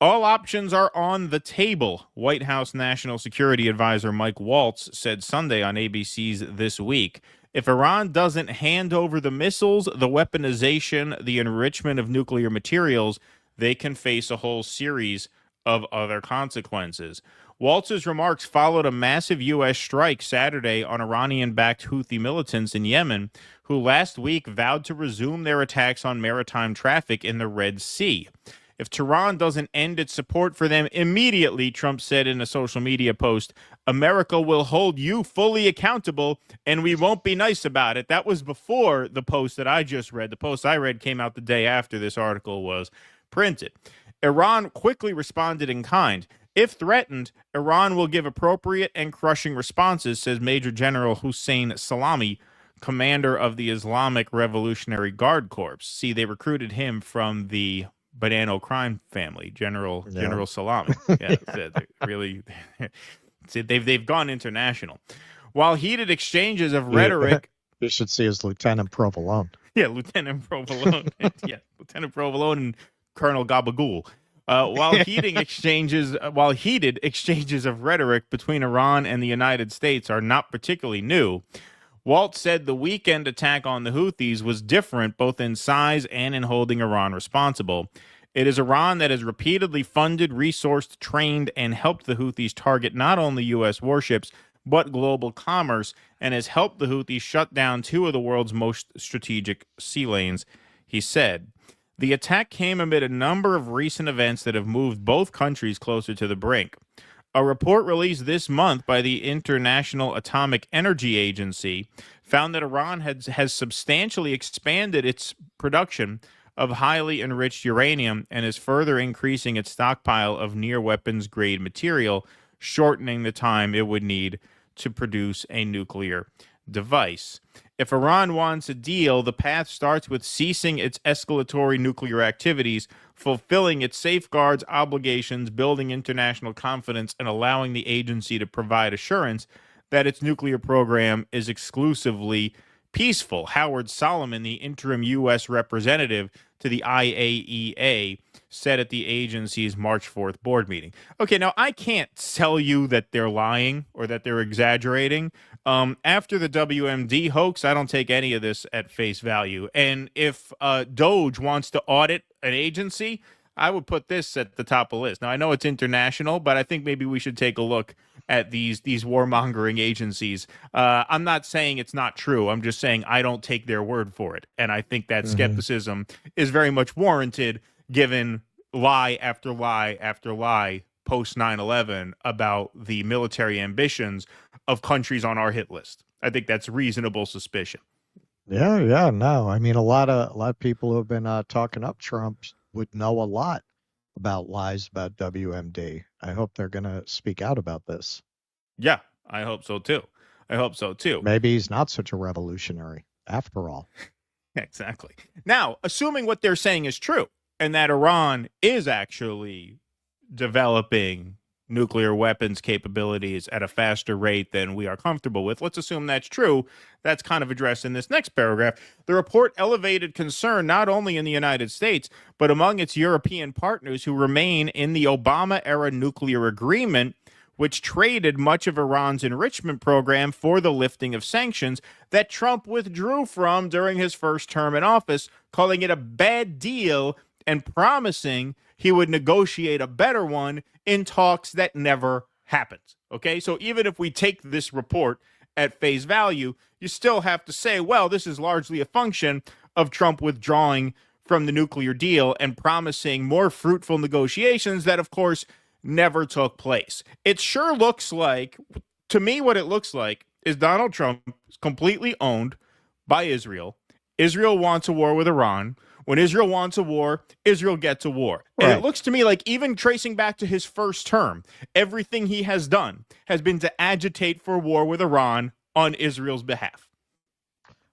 All options are on the table, White House National Security Advisor Mike Waltz said Sunday on ABC's This Week. If Iran doesn't hand over the missiles, the weaponization, the enrichment of nuclear materials, they can face a whole series of other consequences. Waltz's remarks followed a massive U.S. strike Saturday on Iranian-backed Houthi militants in Yemen, who last week vowed to resume their attacks on maritime traffic in the Red Sea. If Tehran doesn't end its support for them immediately, Trump said in a social media post, America will hold you fully accountable, and we won't be nice about it. That was before the post that I just read. The post I read came out the day after this article was printed. Iran quickly responded in kind. If threatened, Iran will give appropriate and crushing responses, says Major General Hussein Salami, commander of the Islamic Revolutionary Guard Corps. See, they recruited him from the Banana crime family, General Salami. Yeah, really, they've gone international. While heated exchanges of rhetoric, you should see his Lieutenant Provolone. Yeah, Lieutenant Provolone. Yeah, Lieutenant Provolone and Colonel Gabagool. While heated exchanges of rhetoric between Iran and the United States are not particularly new, Waltz said the weekend attack on the Houthis was different both in size and in holding Iran responsible. It is Iran that has repeatedly funded, resourced, trained, and helped the Houthis target not only U.S. warships, but global commerce, and has helped the Houthis shut down two of the world's most strategic sea lanes, he said. The attack came amid a number of recent events that have moved both countries closer to the brink. A report released this month by the International Atomic Energy Agency found that Iran has substantially expanded its production of highly enriched uranium and is further increasing its stockpile of near-weapons-grade material, shortening the time it would need to produce a nuclear device. If Iran wants a deal, the path starts with ceasing its escalatory nuclear activities, fulfilling its safeguards, obligations, building international confidence, and allowing the agency to provide assurance that its nuclear program is exclusively peaceful. Howard Solomon, the interim U.S. representative to the IAEA, said at the agency's March 4th board meeting. Okay, now I can't tell you that they're lying or that they're exaggerating. After the WMD hoax, I don't take any of this at face value. And if DOJ wants to audit an agency, I would put this at the top of the list. Now, I know it's international, but I think maybe we should take a look at these warmongering agencies. I'm not saying it's not true. I'm just saying I don't take their word for it. And I think that skepticism is very much warranted given lie after lie after lie post 9/11 about the military ambitions of countries on our hit list. I think that's reasonable suspicion. Yeah, no. I mean, a lot of people who have been talking up Trump would know a lot about lies about WMD. I hope they're going to speak out about this. Yeah, I hope so too. Maybe he's not such a revolutionary after all. Exactly. Now, assuming what they're saying is true and that Iran is actually developing nuclear weapons capabilities at a faster rate than we are comfortable with. Let's assume that's true. That's kind of addressed in this next paragraph. The report elevated concern not only in the United States, but among its European partners who remain in the Obama-era nuclear agreement, which traded much of Iran's enrichment program for the lifting of sanctions that Trump withdrew from during his first term in office, calling it a bad deal and promising he would negotiate a better one in talks that never happened. Okay, so even if we take this report at face value, you still have to say, well, this is largely a function of Trump withdrawing from the nuclear deal and promising more fruitful negotiations that, of course, never took place. It sure looks like, to me, what it looks like is Donald Trump is completely owned by Israel. Israel wants a war with Iran. When Israel wants a war, Israel gets a war. And it looks to me like, even tracing back to his first term, everything he has done has been to agitate for war with Iran on Israel's behalf.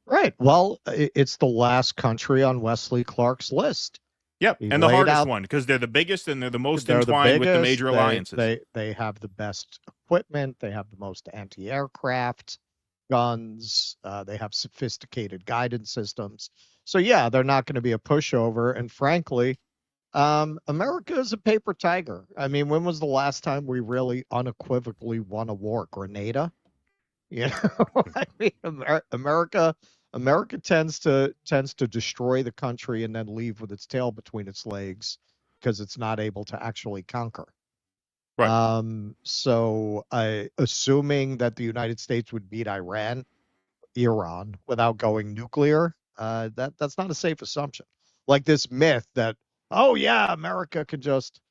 Right. Well, it's the last country on Wesley Clark's list. Yep, He and the laid hardest out- one, because they're the biggest and they're the most They're entwined with the biggest, major alliances. They have the best equipment. They have the most anti-aircraft guns. They have sophisticated guidance systems. So yeah, they're not going to be a pushover. And frankly, America is a paper tiger. I mean, when was the last time we really unequivocally won a war? Grenada? You know, I mean, America tends to destroy the country and then leave with its tail between its legs because it's not able to actually conquer. Right. So assuming that the United States would beat Iran without going nuclear, that's not a safe assumption. Like this myth that, oh yeah, America can just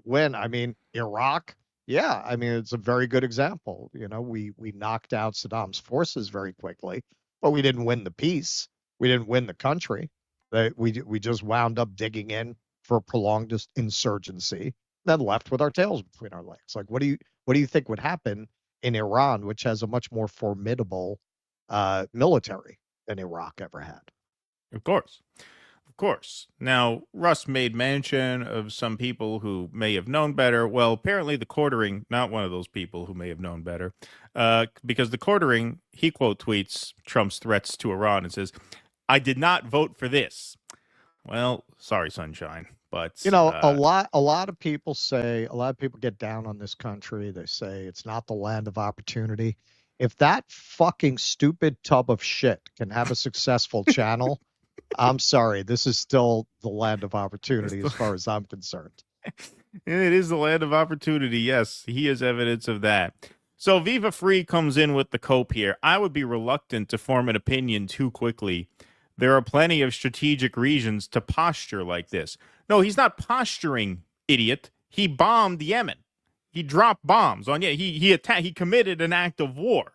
win. I mean, Iraq. Yeah, I mean, it's a very good example. You know, we knocked out Saddam's forces very quickly, but we didn't win the peace. We didn't win the country. We just wound up digging in for a prolonged insurgency, then left with our tails between our legs. Like, what do you think would happen in Iran, which has a much more formidable military than Iraq ever had? Of course. Of course. Now, Russ made mention of some people who may have known better. Well, apparently the Quartering, not one of those people who may have known better, because the Quartering, he quote tweets Trump's threats to Iran and says, "I did not vote for this." Well, sorry, sunshine, but you know, a lot of people get down on this country. They say it's not the land of opportunity. If that fucking stupid tub of shit can have a successful channel, I'm sorry, this is still the land of opportunity as far as I'm concerned. It is the land of opportunity. Yes, he is evidence of that. So Viva Free comes in with the cope here. I would be reluctant to form an opinion too quickly. There are plenty of strategic reasons to posture like this. No, he's not posturing, idiot. He bombed Yemen. He dropped bombs on He attacked. He committed an act of war.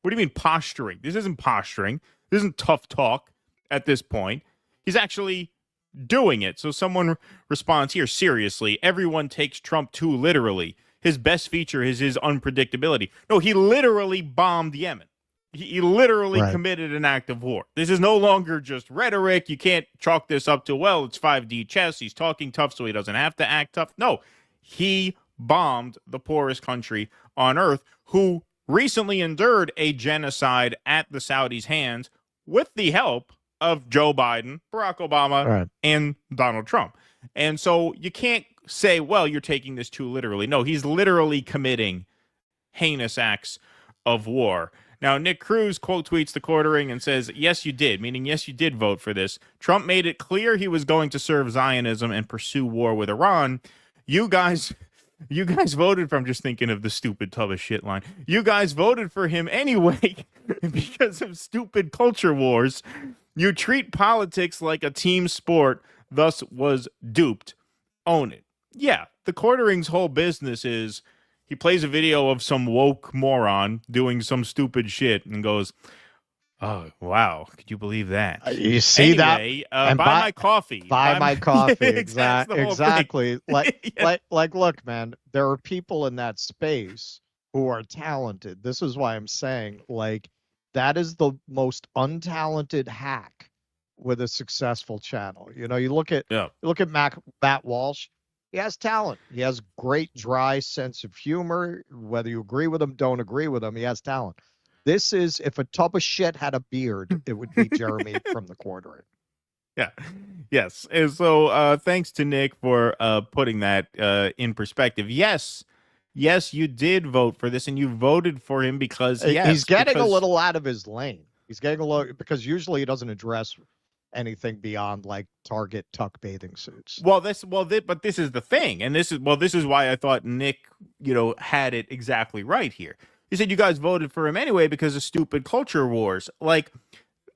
What do you mean posturing? This isn't posturing. This isn't tough talk at this point. He's actually doing it. So someone responds here, seriously, everyone takes Trump too literally. His best feature is his unpredictability. No, he literally bombed Yemen. He literally committed an act of war. This is no longer just rhetoric. You can't chalk this up to, well, it's 5D chess. He's talking tough so he doesn't have to act tough. No, he bombed the poorest country on earth who recently endured a genocide at the Saudis' hands with the help of Joe Biden, Barack Obama, and Donald Trump. And so you can't say, well, you're taking this too literally. No, he's literally committing heinous acts of war. Now, Nick Cruz quote tweets the Quartering and says, yes, you did, meaning yes, you did vote for this. Trump made it clear he was going to serve Zionism and pursue war with Iran. You guys voted for, I'm just thinking of the stupid tub of shit line. You guys voted for him anyway because of stupid culture wars. You treat politics like a team sport, thus was duped. Own it. Yeah, the Quartering's whole business is he plays a video of some woke moron doing some stupid shit and goes, oh, wow, could you believe that? You see anyway, that? Buy my coffee. Buy my coffee. Exactly. Like, look, man, there are people in that space who are talented. This is why I'm saying, like, that is the most untalented hack with a successful channel. You know, you look at Matt Walsh. He has talent. He has great dry sense of humor. Whether you agree with him, don't agree with him, he has talent. This is, if a tub of shit had a beard, it would be Jeremy from the Quartering. Yeah. Yes. And so thanks to Nick for putting that in perspective. Yes, you did vote for this, and you voted for him because he's getting a little out of his lane. He's getting a little, because usually he doesn't address anything beyond like Target tuck bathing suits. But this is the thing, and this is why I thought Nick, had it exactly right here. He said you guys voted for him anyway because of stupid culture wars. Like,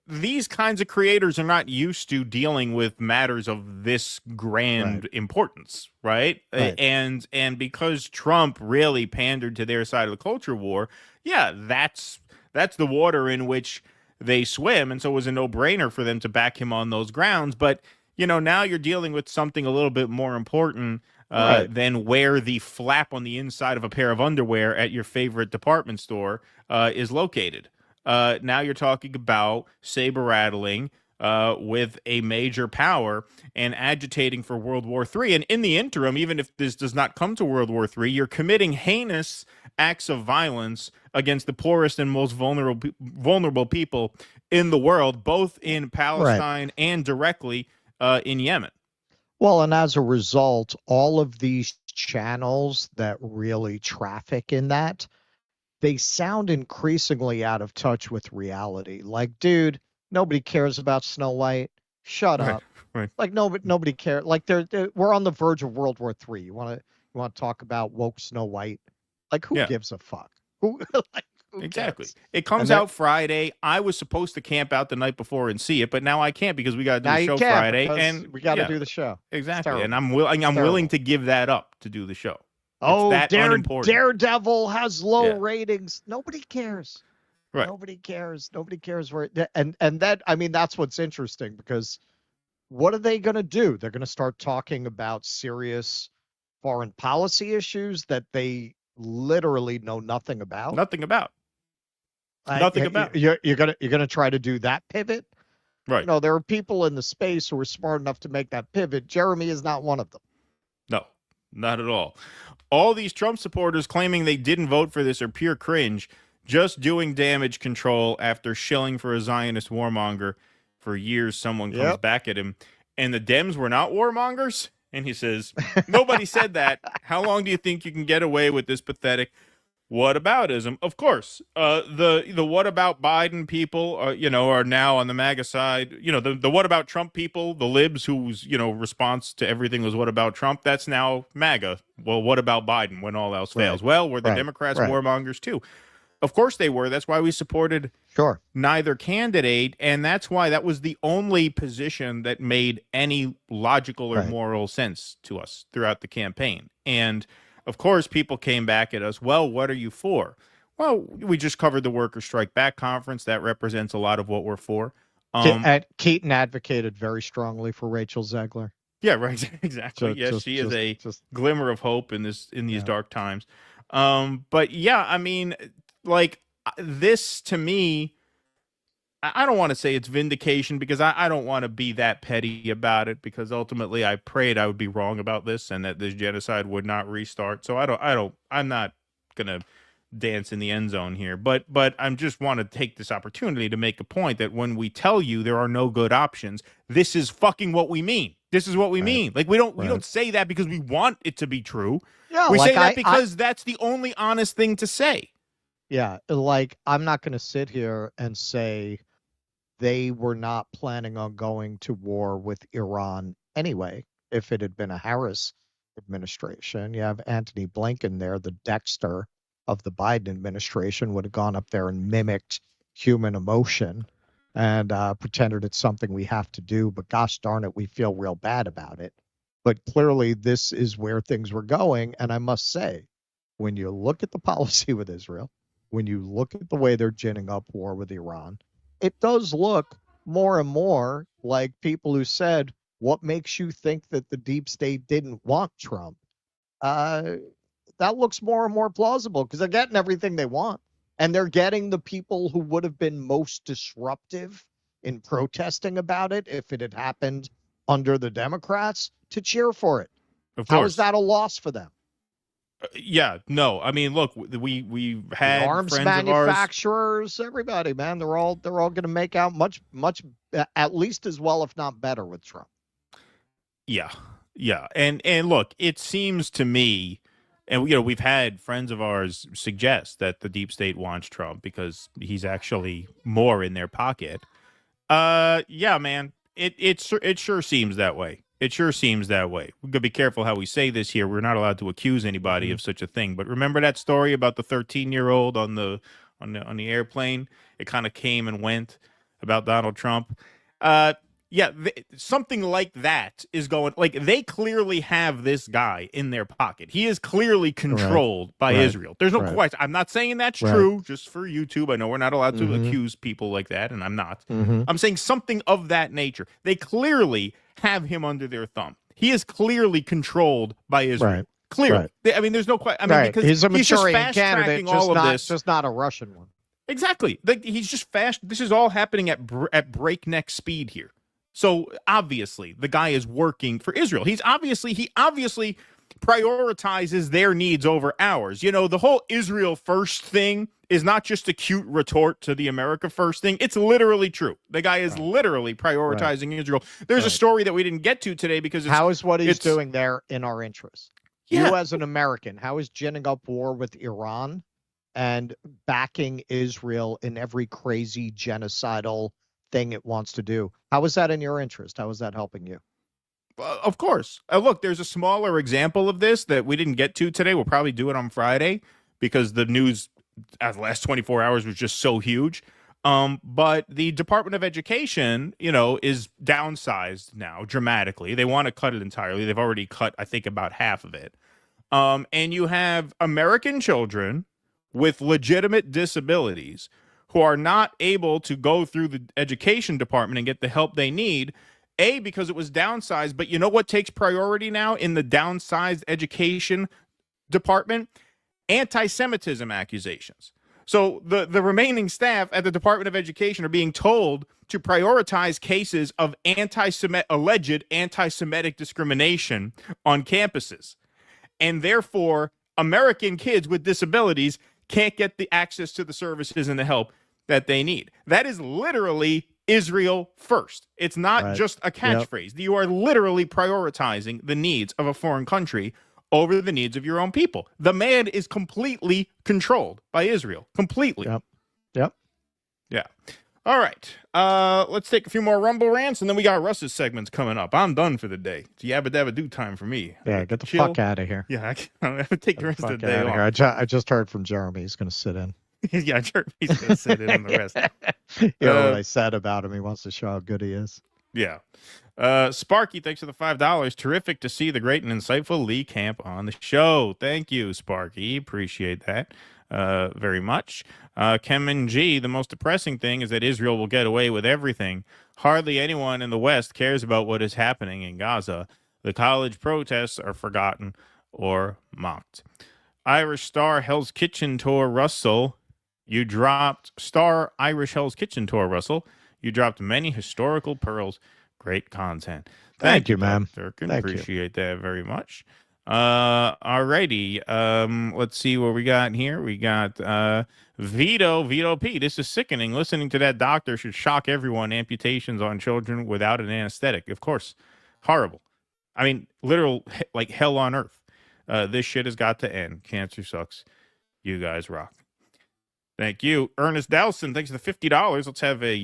these kinds of creators are not used to dealing with matters of this grand importance, right? And because Trump really pandered to their side of the culture war, yeah, that's the water in which they swim, and so it was a no-brainer for them to back him on those grounds. But now you're dealing with something a little bit more important than where the flap on the inside of a pair of underwear at your favorite department store is located. Now you're talking about saber rattling with a major power and agitating for World War III. And in the interim, even if this does not come to World War III, you're committing heinous acts of violence against the poorest and most vulnerable people in the world, both in Palestine and directly in Yemen. Well, and as a result, all of these channels that really traffic in that, they sound increasingly out of touch with reality. Like, dude, nobody cares about Snow White. Shut up. Right. Like nobody cares. Like we're on the verge of World War III. You want to talk about woke Snow White? Like, who gives a fuck? Who Exactly. cares? It comes out Friday. I was supposed to camp out the night before and see it, but now I can't because we got to do the show Friday, and we got to do the show. Exactly. And I'm willing to give that up to do the show. Daredevil has low ratings. Nobody cares. Right. Nobody cares. Nobody cares where. And that, I mean, that's what's interesting, because what are they going to do? They're going to start talking about serious foreign policy issues that they literally know nothing about. Nothing about. You're gonna try to do that pivot. Right. There are people in the space who are smart enough to make that pivot. Jeremy is not one of them. No, not at all. All these Trump supporters claiming they didn't vote for this are pure cringe, just doing damage control after shilling for a Zionist warmonger. For years, someone comes back at him, and the Dems were not warmongers? And he says, nobody said that. How long do you think you can get away with this pathetic whataboutism? Of course, the what about Biden people, are now on the MAGA side. The what about Trump people, the libs whose, response to everything was what about Trump, that's now MAGA. Well, what about Biden when all else fails? Well, were the Democrats warmongers too? Of course they were. That's why we supported neither candidate, and that's why that was the only position that made any logical or moral sense to us throughout the campaign. And of course, people came back at us, well, what are you for? Well, we just covered the Worker Strike Back conference. That represents a lot of what we're for. Keaton advocated very strongly for Rachel Zegler. Yeah, right. Exactly. She is a glimmer of hope in these dark times. But yeah, I mean, like, this to me, I don't want to say it's vindication, because I don't want to be that petty about it, because ultimately I prayed I would be wrong about this and that this genocide would not restart. So I'm not going to dance in the end zone here, but I just want to take this opportunity to make a point that when we tell you there are no good options, this is fucking what we mean. This is what we mean. Like, we don't say that because we want it to be true. Yeah, we say that because that's the only honest thing to say. Yeah, like, I'm not going to sit here and say they were not planning on going to war with Iran anyway. If it had been a Harris administration, you have Antony Blinken there, the Dexter of the Biden administration, would have gone up there and mimicked human emotion and pretended it's something we have to do. But gosh darn it, we feel real bad about it. But clearly this is where things were going. And I must say, when you look at the policy with Israel, when you look at the way they're ginning up war with Iran, it does look more and more like people who said, what makes you think that the deep state didn't want Trump? That looks more and more plausible, because they're getting everything they want. And they're getting the people who would have been most disruptive in protesting about it if it had happened under the Democrats to cheer for it. How is that a loss for them? Yeah, no. I mean, look, we had the arms manufacturers, everybody, man. They're all going to make out much at least as well, if not better, with Trump. Yeah. And look, it seems to me, and we've had friends of ours suggest that the deep state wants Trump because he's actually more in their pocket. Yeah, man. It sure seems that way. It sure seems that way. We've got to be careful how we say this here. We're not allowed to accuse anybody of such a thing. But remember that story about the 13-year-old on the airplane? It kind of came and went. about Donald Trump. Something like that is going. Like, they clearly have this guy in their pocket. He is clearly controlled by Israel. There's no question. I'm not saying that's true. Just for YouTube, I know we're not allowed to accuse people like that, and I'm not. I'm saying something of that nature. They clearly have him under their thumb. He is clearly controlled by Israel. Clearly, I mean, there's no question. I mean, because he's a he's just Manchurian fast candidate, tracking all of this. just not a Russian one. Exactly. He's just fast. This is all happening at breakneck speed here. So obviously, the guy is working for Israel. He obviously prioritizes their needs over ours. You know, the whole Israel first thing is not just a cute retort to the America first thing. It's literally true. The guy is literally prioritizing Israel. There's a story that we didn't get to today because how is what he's doing there in our interest? Yeah. You as an American, how is ginning up war with Iran and backing Israel in every crazy genocidal thing it wants to do? How is that in your interest? How is that helping you? Of course. Look, there's a smaller example of this that we didn't get to today. We'll probably do it on Friday because the news the last 24 hours was just so huge. But the Department of Education, is downsized now dramatically. They want to cut it entirely. They've already cut, I think, about half of it. And you have American children with legitimate disabilities who are not able to go through the education department and get the help they need, because it was downsized. But you know what takes priority now in the downsized education department? Anti-Semitism accusations. So the remaining staff at the Department of Education are being told to prioritize cases of alleged anti-Semitic discrimination on campuses. And therefore, American kids with disabilities can't get the access to the services and the help that they need. That is literally Israel first. It's not just a catchphrase. You are literally prioritizing the needs of a foreign country over the needs of your own people. The man is completely controlled by Israel. Completely. Yep. Yeah. All right. Let's take a few more Rumble rants, and then we got Russ's segments coming up. I'm done for the day. It's yabba dabba do time for me. Yeah, get the fuck out of here. Yeah, I'm going to take the rest of the day off. I just heard from Jeremy. He's going to sit in. Yeah, Jeremy's going to sit in on the rest. You know what I said about him. He wants to show how good he is. Yeah. Sparky, thanks for the $5. Terrific to see the great and insightful Lee Camp on the show. Thank you, Sparky. Appreciate that very much. Kemen G, the most depressing thing is that Israel will get away with everything. Hardly anyone in the West cares about what is happening in Gaza. The college protests are forgotten or mocked. Irish Star Hell's Kitchen Tour Russell, you dropped Star Irish Hell's Kitchen Tour Russell. You dropped many historical pearls. Great content. Thank you, ma'am. Durkin. Appreciate that very much. Alrighty. Let's see what we got here. We got Vito P. This is sickening. Listening to that doctor should shock everyone. Amputations on children without an anesthetic. Of course. Horrible. I mean, literal, like hell on earth. This shit has got to end. Cancer sucks. You guys rock. Thank you. Ernest Dowson, thanks for the $50. Let's have a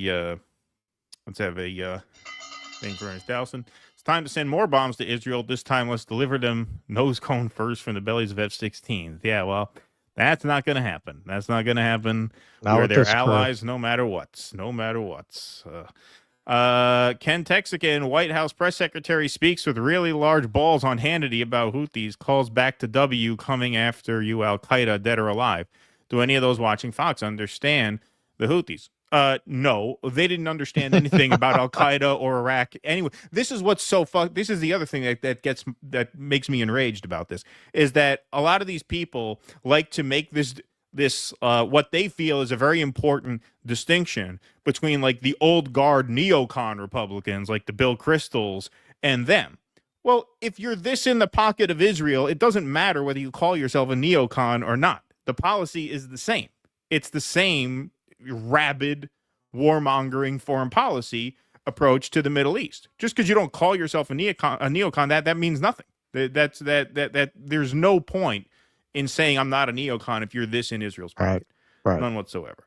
thing for Ernest Dowson. It's time to send more bombs to Israel. This time, let's deliver them nose cone first from the bellies of F-16s. Yeah, well, that's not going to happen. That's not going to happen. We're their allies no matter what. No matter what. Ken Texican, White House press secretary, speaks with really large balls on Hannity about Houthis, calls back to W coming after you, Al-Qaeda, dead or alive. Do any of those watching Fox understand the Houthis? No, they didn't understand anything about Al-Qaeda or Iraq. Anyway, this is what's so this is the other thing that makes me enraged about this, is that a lot of these people like to make this what they feel is a very important distinction between like the old guard neocon Republicans like the Bill Kristols and them. Well, if you're this in the pocket of Israel, it doesn't matter whether you call yourself a neocon or not. The policy is the same. It's the same rabid warmongering foreign policy approach to the Middle East. Just because you don't call yourself a neocon, that means nothing. That there's no point in saying I'm not a neocon if you're this in Israel's pocket. Right. None whatsoever.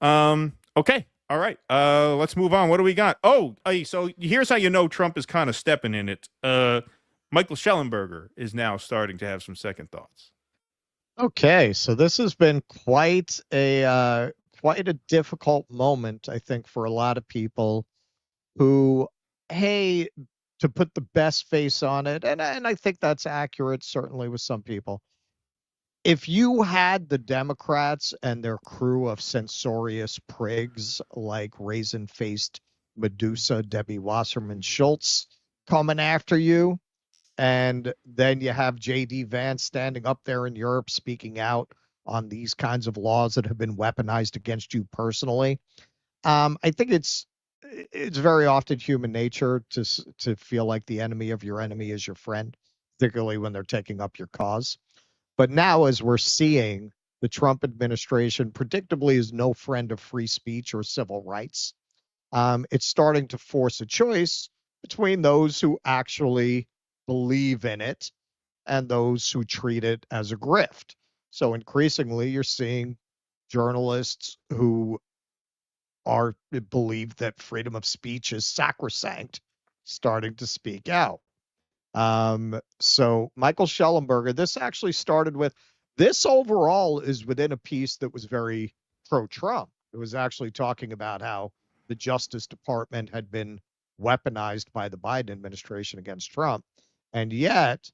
Okay. All right. Let's move on. What do we got? So here's how you know Trump is kind of stepping in it. Michael Shellenberger is now starting to have some second thoughts. Okay, so this has been quite a quite a difficult moment, I think, for a lot of people who, hey, to put the best face on it, and I think that's accurate, certainly with some people. If you had the Democrats and their crew of censorious prigs like raisin-faced Medusa Debbie Wasserman Schultz coming after you, and then you have J.D. Vance standing up there in Europe speaking out on these kinds of laws that have been weaponized against you personally, I think it's very often human nature to feel like the enemy of your enemy is your friend, particularly when they're taking up your cause. But now, as we're seeing, the Trump administration predictably is no friend of free speech or civil rights. It's starting to force a choice between those who actually believe in it and those who treat it as a grift. So increasingly, you're seeing journalists who believe that freedom of speech is sacrosanct starting to speak out. So Michael Shellenberger, this actually started with, this overall is within a piece that was very pro-Trump. It was actually talking about how the Justice Department had been weaponized by the Biden administration against Trump, and yet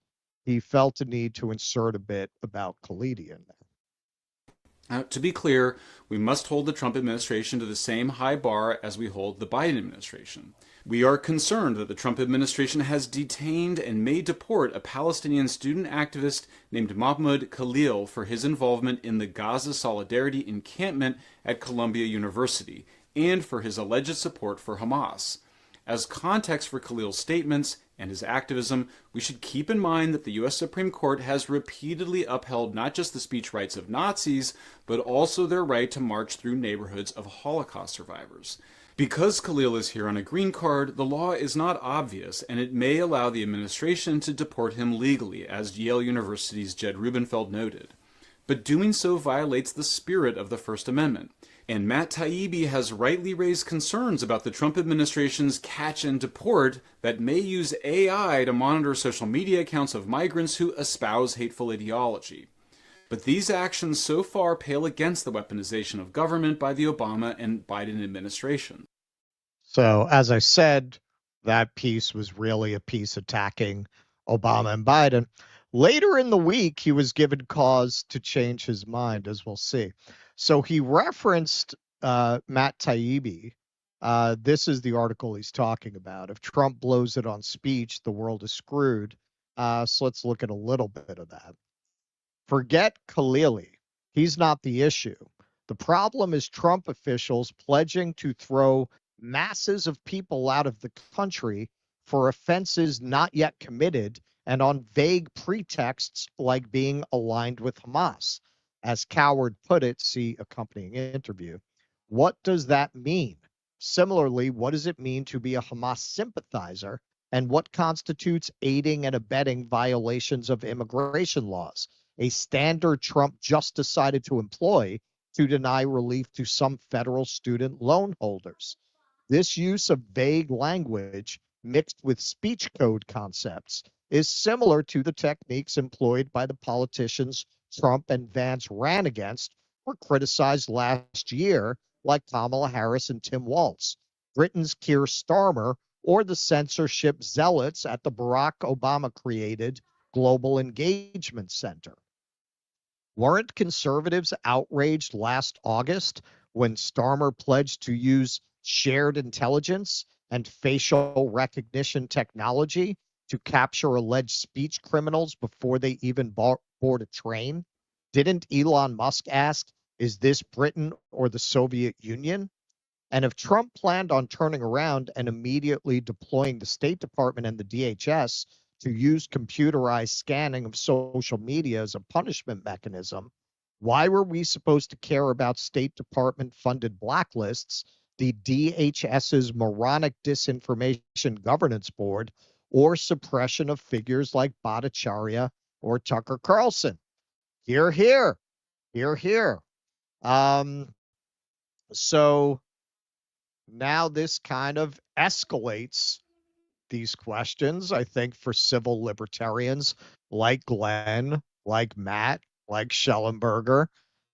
he felt a need to insert a bit about Khalidi in there. To be clear, we must hold the Trump administration to the same high bar as we hold the Biden administration. We are concerned that the Trump administration has detained and may deport a Palestinian student activist named Mahmoud Khalil for his involvement in the Gaza Solidarity encampment at Columbia University and for his alleged support for Hamas. As context for Khalil's statements and his activism, we should keep in mind that the U.S. Supreme Court has repeatedly upheld not just the speech rights of Nazis, but also their right to march through neighborhoods of Holocaust survivors. Because Khalil is here on a green card, the law is not obvious, and it may allow the administration to deport him legally, as Yale University's Jed Rubenfeld noted. But doing so violates the spirit of the First Amendment. And Matt Taibbi has rightly raised concerns about the Trump administration's catch and deport that may use AI to monitor social media accounts of migrants who espouse hateful ideology. But these actions so far pale against the weaponization of government by the Obama and Biden administration. So, as I said, that piece was really a piece attacking Obama and Biden. Later in the week, he was given cause to change his mind, as we'll see. So he referenced Matt Taibbi. This is the article he's talking about. If Trump blows it on speech, the world is screwed. So let's look at a little bit of that. Forget Khalili. He's not the issue. The problem is Trump officials pledging to throw masses of people out of the country for offenses not yet committed and on vague pretexts like being aligned with Hamas. As Coward put it, see accompanying interview. What does that mean? Similarly, what does it mean to be a Hamas sympathizer, and what constitutes aiding and abetting violations of immigration laws? A standard Trump just decided to employ to deny relief to some federal student loan holders. This use of vague language mixed with speech code concepts is similar to the techniques employed by the politicians Trump and Vance ran against or criticized last year, like Kamala Harris and Tim Walz, Britain's Keir Starmer, or the censorship zealots at the Barack Obama-created Global Engagement Center. Weren't conservatives outraged last August when Starmer pledged to use shared intelligence and facial recognition technology to capture alleged speech criminals before they even board a train? Didn't Elon Musk ask, is this Britain or the Soviet Union? And if Trump planned on turning around and immediately deploying the State Department and the DHS to use computerized scanning of social media as a punishment mechanism, why were we supposed to care about State Department funded blacklists, the DHS's moronic disinformation governance board, or suppression of figures like Bhattacharya or Tucker Carlson? Hear, hear, hear, hear. So now this kind of escalates these questions, I think, for civil libertarians like Glenn, like Matt, like Shellenberger.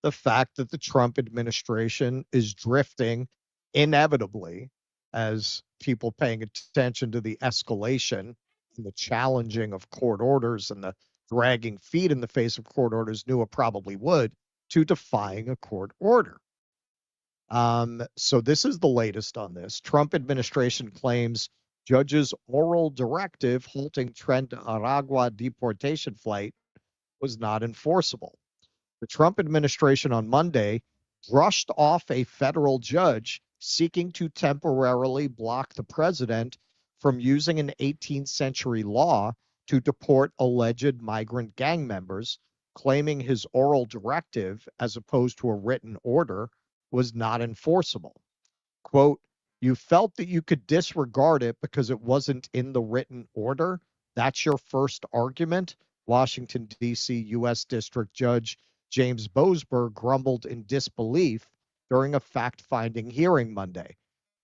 the fact that the Trump administration is drifting inevitably, as people paying attention to the escalation and the challenging of court orders and the dragging feet in the face of court orders knew it probably would, to defying a court order. So this is the latest on this. Trump administration claims judge's oral directive halting Tren de Aragua deportation flight was not enforceable. The Trump administration on Monday brushed off a federal judge seeking to temporarily block the president from using an 18th century law to deport alleged migrant gang members, claiming his oral directive, as opposed to a written order, was not enforceable. Quote, you felt that you could disregard it because it wasn't in the written order? That's your first argument? Washington, D.C. U.S. District Judge James Boasberg grumbled in disbelief during a fact-finding hearing Monday.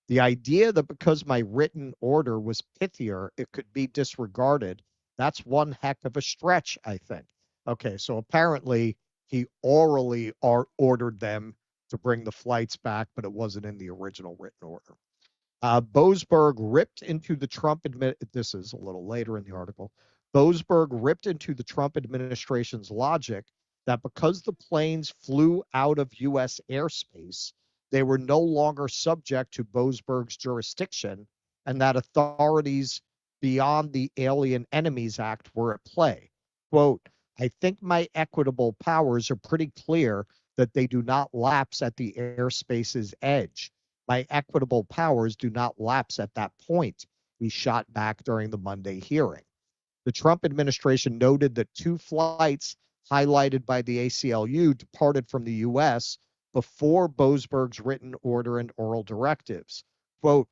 The idea that because my written order was pithier, it could be disregarded, that's one heck of a stretch, I think. Okay, so apparently he orally ordered them to bring the flights back, but it wasn't in the original written order. Boasberg ripped into the Trump this is a little later in the article. Boasberg ripped into the Trump administration's logic that because the planes flew out of U.S. airspace, they were no longer subject to Boasberg's jurisdiction, and that authorities beyond the Alien Enemies Act were at play. Quote, I think my equitable powers are pretty clear that they do not lapse at the airspace's edge. My equitable powers do not lapse at that point, he shot back during the Monday hearing. The Trump administration noted that 2 flights highlighted by the ACLU departed from the U.S. before Boasberg's written order and oral directives. Quote,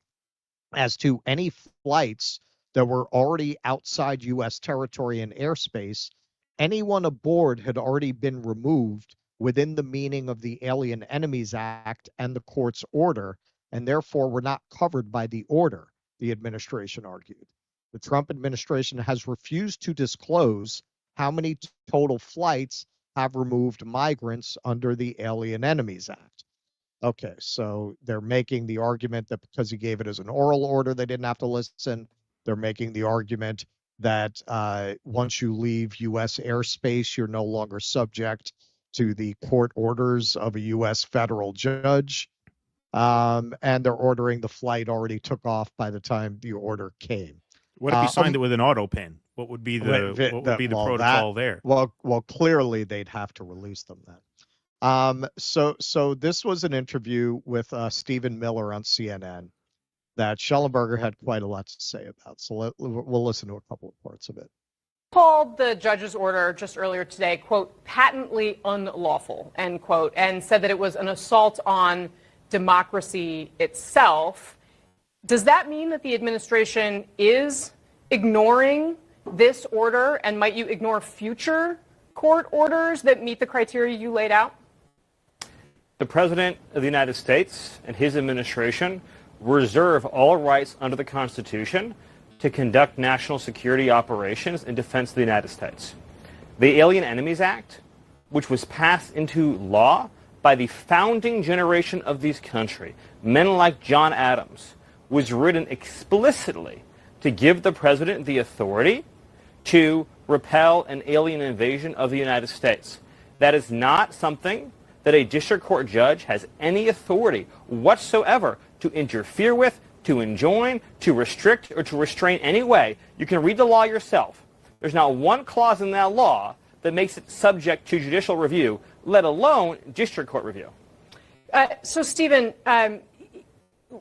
as to any flights that were already outside U.S. territory and airspace, anyone aboard had already been removed within the meaning of the Alien Enemies Act and the court's order, and therefore were not covered by the order, the administration argued. The Trump administration has refused to disclose how many total flights have removed migrants under the Alien Enemies Act. Okay, so they're making the argument that because he gave it as an oral order, they didn't have to listen. They're making the argument that once you leave U.S. airspace, you're no longer subject to the court orders of a U.S. federal judge. And they're ordering the flight already took off by the time the order came. What if he signed it with an auto pin? What would be the protocol there? Well, clearly they'd have to release them then. So this was an interview with Stephen Miller on CNN that Shellenberger had quite a lot to say about. So we'll listen to a couple of parts of it. Called the judge's order just earlier today, quote, patently unlawful, end quote, and said that it was an assault on democracy itself. Does that mean that the administration is ignoring this order, and might you ignore future court orders that meet the criteria you laid out? The President of the United States and his administration reserve all rights under the Constitution to conduct national security operations in defense of the United States. The Alien Enemies Act, which was passed into law by the founding generation of this country, men like John Adams, was written explicitly to give the president the authority to repel an alien invasion of the United States. That is not something that a district court judge has any authority whatsoever to interfere with, to enjoin, to restrict, or to restrain any way. You can read the law yourself. There's not one clause in that law that makes it subject to judicial review, let alone district court review. So, Stephen,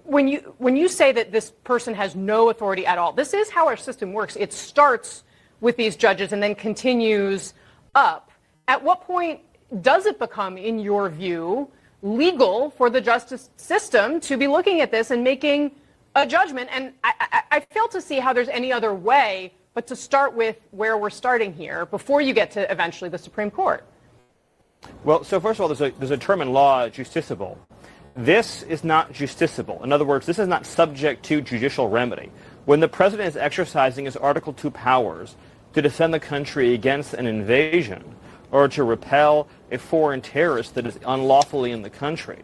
when you say that this person has no authority at all, this is how our system works. It starts with these judges and then continues up. At what point does it become, in your view, legal for the justice system to be looking at this and making a judgment? And I fail to see how there's any other way but to start with where we're starting here before you get to eventually the Supreme Court. Well, so first of all, there's a term in law, justiciable. This is not justiciable. In other words, this is not subject to judicial remedy. When the president is exercising his Article II powers to defend the country against an invasion, or to repel a foreign terrorist that is unlawfully in the country.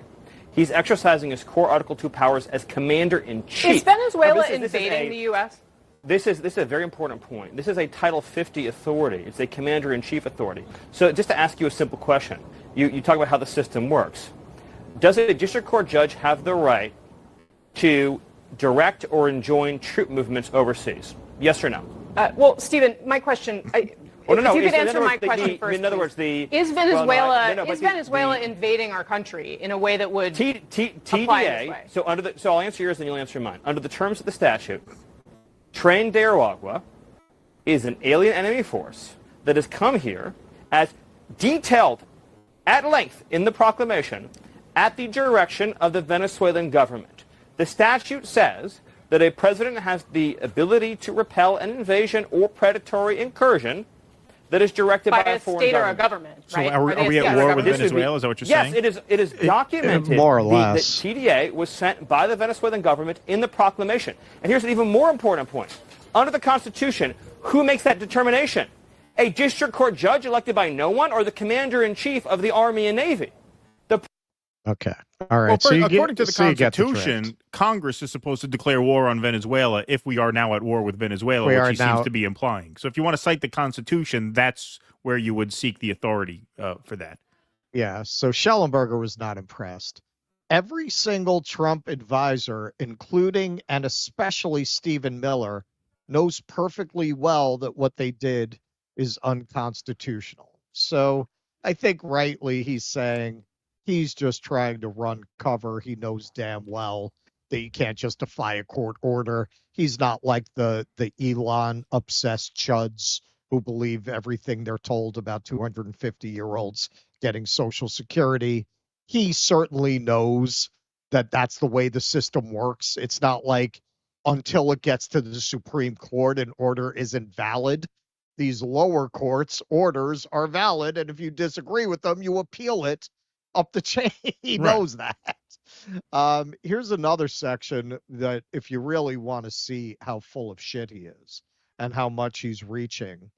He's exercising his core Article 2 powers as commander-in-chief. Is Venezuela This is invading the U.S.? This is a very important point. This is a Title 50 authority. It's a commander-in-chief authority. So just to ask you a simple question, you talk about how the system works. Does a district court judge have the right to direct or enjoin troop movements overseas? Yes or no? Well, Stephen, my question. If you could answer my question first. In other words, is Venezuela invading our country in a way that would apply this way? So I'll answer yours and you'll answer mine. Under the terms of the statute, Tren de Aragua is an alien enemy force that has come here as detailed at length in the proclamation at the direction of the Venezuelan government. The statute says that a president has the ability to repel an invasion or predatory incursion that is directed by a foreign state government. or a government. So right? are we at war with Venezuela? Is that what you're saying? Yes, it is documented more or that less. TDA was sent by the Venezuelan government in the proclamation. And here's an even more important point. Under the Constitution, who makes that determination? A district court judge elected by no one, or the commander-in-chief of the Army and Navy? Okay. All right. Well, according to the Constitution, Congress is supposed to declare war on Venezuela if we are now at war with Venezuela, which he seems to be implying. So if you want to cite the Constitution, that's where you would seek the authority for that. Yeah. So Shellenberger was not impressed. Every single Trump advisor, including and especially Stephen Miller, knows perfectly well that what they did is unconstitutional. So I think rightly he's saying he's just trying to run cover. He knows damn well that you can't just defy a court order. He's not like the Elon obsessed chuds who believe everything they're told about 250-year-olds getting Social Security. He certainly knows that that's the way the system works. It's not like until it gets to the Supreme Court, an order isn't valid. These lower courts' orders are valid, and if you disagree with them, you appeal it up the chain. He knows that. Here's another section that if you really want to see how full of shit he is and how much he's reaching,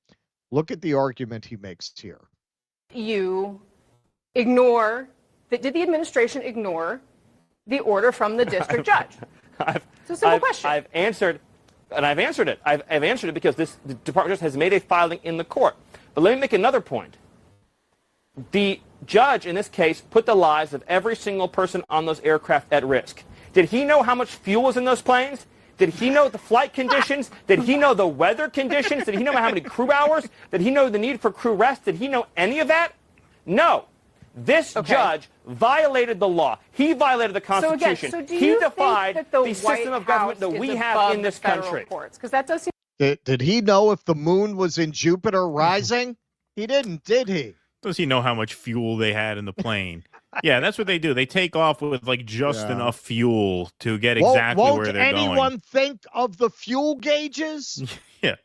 look at the argument he makes here. Did the administration ignore the order from the district judge? It's a simple question. I've answered it. I've answered it because the Department of Justice has made a filing in the court. But let me make another point. The judge, in this case, put the lives of every single person on those aircraft at risk. Did he know how much fuel was in those planes? Did he know the flight conditions? Did he know the weather conditions? Did he know how many crew hours? Did he know the need for crew rest? Did he know any of that? No. This judge violated the law. He violated the Constitution. He defied the system of government that we have in this country. Because that does seem. Did he know if the moon was in Jupiter rising? He didn't, did he? Does he know how much fuel they had in the plane? Yeah, that's what they do. They take off with like just enough fuel to get exactly where they're going. Won't anyone think of the fuel gauges? Yeah.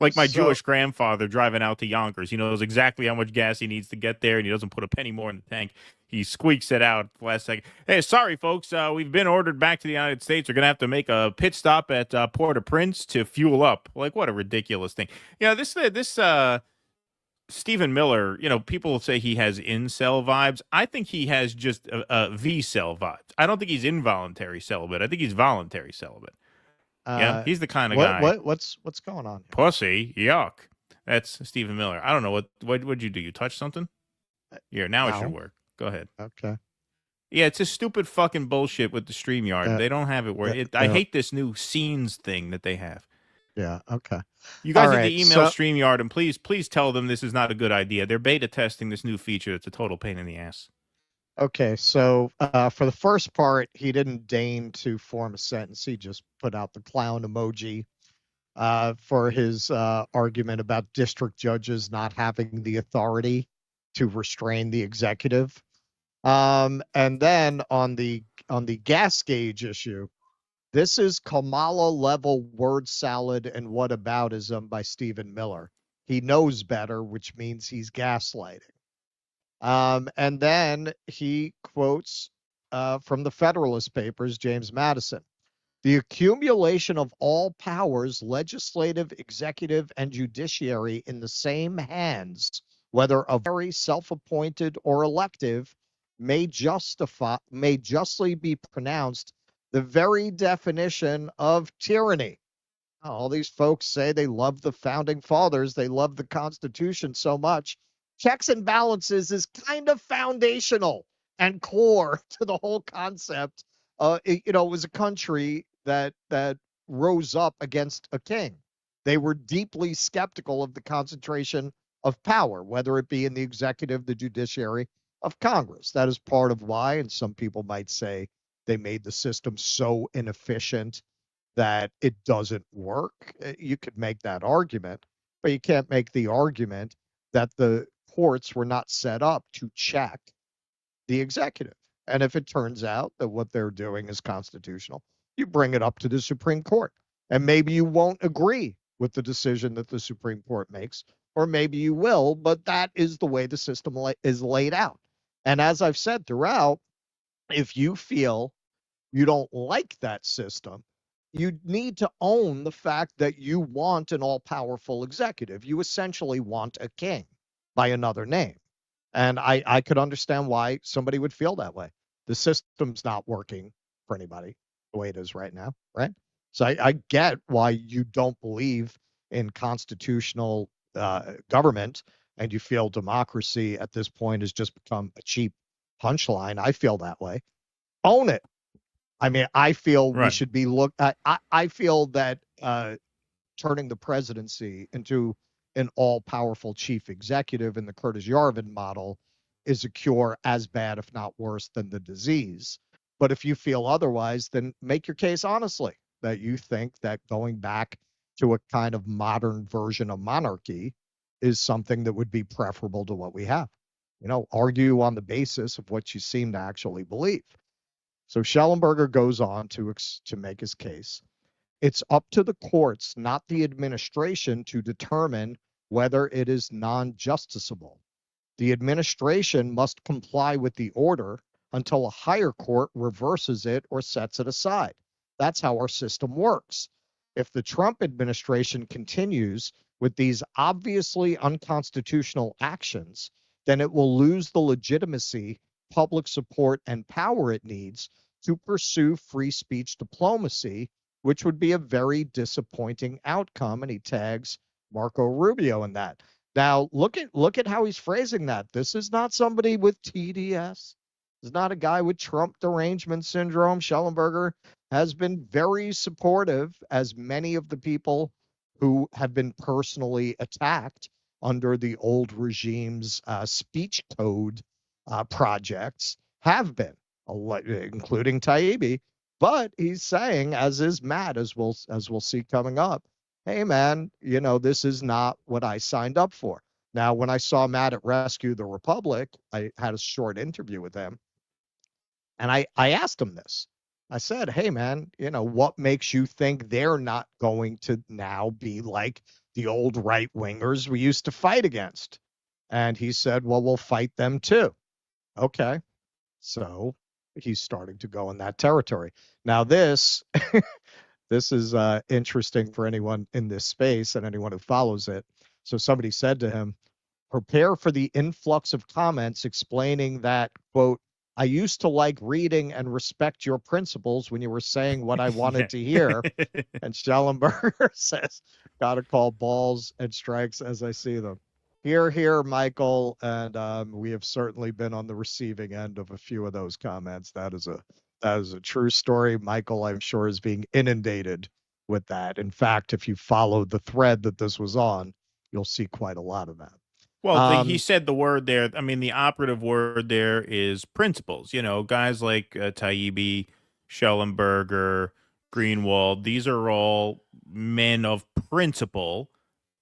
Like my Jewish grandfather driving out to Yonkers. He knows exactly how much gas he needs to get there, and he doesn't put a penny more in the tank. He squeaks it out last second. Hey, sorry, folks. We've been ordered back to the United States. We're going to have to make a pit stop at Port-au-Prince to fuel up. Like, what a ridiculous thing. You know, this Stephen Miller, you know, people say he has incel vibes. I think he has just V-cell vibes. I don't think he's involuntary celibate. I think he's voluntary celibate. Yeah, he's the kind of guy. What's going on here? Pussy, yuck. That's Stephen Miller. I don't know what'd you do? You touch something? Here, now it should work. Go ahead. Okay. Yeah, it's a stupid fucking bullshit with the StreamYard. They don't have it where I hate this new scenes thing that they have. Yeah, okay. You guys need to email StreamYard and please tell them this is not a good idea. They're beta testing this new feature that's a total pain in the ass. Okay, so for the first part, he didn't deign to form a sentence. He just put out the clown emoji for his argument about district judges not having the authority to restrain the executive. And then on the gas gauge issue, this is Kamala level word salad and whataboutism by Stephen Miller. He knows better, which means he's gaslighting. And then he quotes from the Federalist Papers, James Madison. The accumulation of all powers, legislative, executive, and judiciary in the same hands whether a very self-appointed or elective may justly be pronounced the very definition of tyranny. All these folks say they love the founding fathers, they love the Constitution so much. Checks and balances is kind of foundational and core to the whole concept. It was a country that rose up against a king. They were deeply skeptical of the concentration of power, whether it be in the executive, the judiciary, of Congress. That is part of why, and some people might say, they made the system so inefficient that it doesn't work. You could make that argument, but you can't make the argument that the courts were not set up to check the executive. And if it turns out that what they're doing is constitutional, you bring it up to the Supreme Court. And maybe you won't agree with the decision that the Supreme Court makes, or maybe you will, but that is the way the system is laid out. And as I've said throughout, if you feel you don't like that system, you need to own the fact that you want an all-powerful executive. You essentially want a king by another name. And I could understand why somebody would feel that way. The system's not working for anybody the way it is right now, right? So I get why you don't believe in constitutional government, and you feel democracy at this point has just become a cheap punchline. I feel that way. Own it. I mean, I feel we should be I feel that turning the presidency into an all-powerful chief executive in the Curtis Yarvin model is a cure as bad, if not worse, than the disease. But if you feel otherwise, then make your case honestly, that you think that going back to a kind of modern version of monarchy is something that would be preferable to what we have. Argue on the basis of what you seem to actually believe. So Shellenberger goes on to make his case. It's up to the courts, not the administration, to determine whether it is non-justiciable. The administration must comply with the order until a higher court reverses it or sets it aside. That's how our system works. If the Trump administration continues with these obviously unconstitutional actions, then it will lose the legitimacy, public support, and power it needs to pursue free speech diplomacy, which would be a very disappointing outcome. And he tags Marco Rubio in that. Now, look at how he's phrasing that. This is not somebody with TDS. This is not a guy with Trump derangement syndrome. Shellenberger has been very supportive, as many of the people who have been personally attacked under the old regime's speech code projects have been, including Taibbi. But he's saying, as is Matt, as we'll see coming up, hey man, this is not what I signed up for. Now, when I saw Matt at Rescue the Republic, I had a short interview with him, and I asked him this. I said, hey man, what makes you think they're not going to now be like the old right wingers we used to fight against? And he said, well, we'll fight them too. Okay. So he's starting to go in that territory. Now this is interesting for anyone in this space and anyone who follows it. So somebody said to him, prepare for the influx of comments explaining that, quote, I used to like reading and respect your principles when you were saying what I wanted to hear. And Shellenberger says, gotta call balls and strikes as I see them. Here, Michael, and we have certainly been on the receiving end of a few of those comments. That is a true story. Michael, I'm sure, is being inundated with that. In fact, if you follow the thread that this was on, you'll see quite a lot of that. Well, he said the word there. I mean, the operative word there is principles. Guys like Taibbi, Shellenberger, Greenwald, these are all men of principle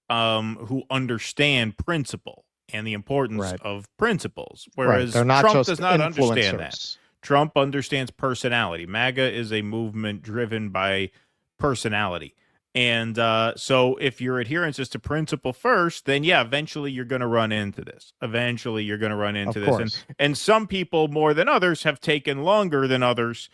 who understand principle and the importance of principles, whereas Trump does not understand that. Trump understands personality. MAGA is a movement driven by personality. And so if your adherence is to principle first, then yeah, eventually you're going to run into this. And some people more than others have taken longer than others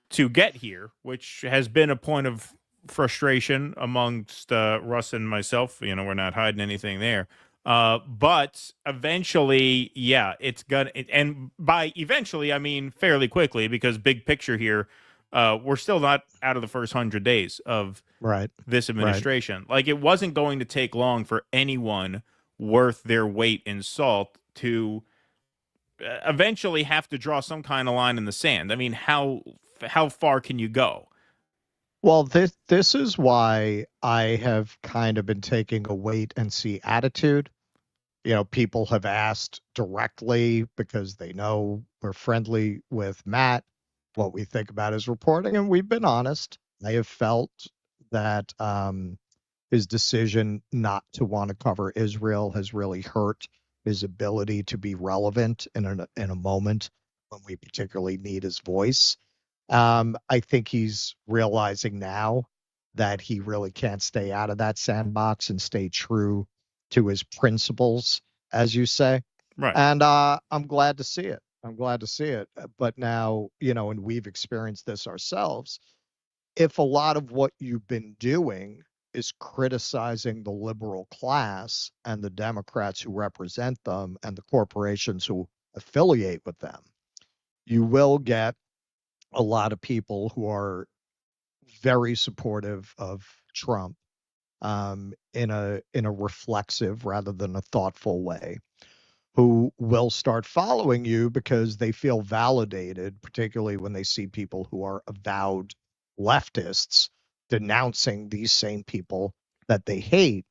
to get here, which has been a point of frustration amongst Russ and myself. We're not hiding anything there. But eventually, yeah, it's gonna. And by eventually, I mean fairly quickly, because big picture here, we're still not out of the first 100 days of this administration. Like, it wasn't going to take long for anyone worth their weight in salt to eventually have to draw some kind of line in the sand. I mean, how far can you go? Well, this is why I have kind of been taking a wait and see attitude. You know, people have asked directly because they know we're friendly with Matt what we think about his reporting, and we've been honest. I have felt that his decision not to want to cover Israel has really hurt his ability to be relevant in a moment when we particularly need his voice. I think he's realizing now that he really can't stay out of that sandbox and stay true to his principles, as you say. Right. And I'm glad to see it. I'm glad to see it. But now, you know, and we've experienced this ourselves. If a lot of what you've been doing is criticizing the liberal class and the Democrats who represent them and the corporations who affiliate with them, you will get a lot of people who are very supportive of Trump in a reflexive rather than a thoughtful way, who will start following you because they feel validated, particularly when they see people who are avowed leftists denouncing these same people that they hate.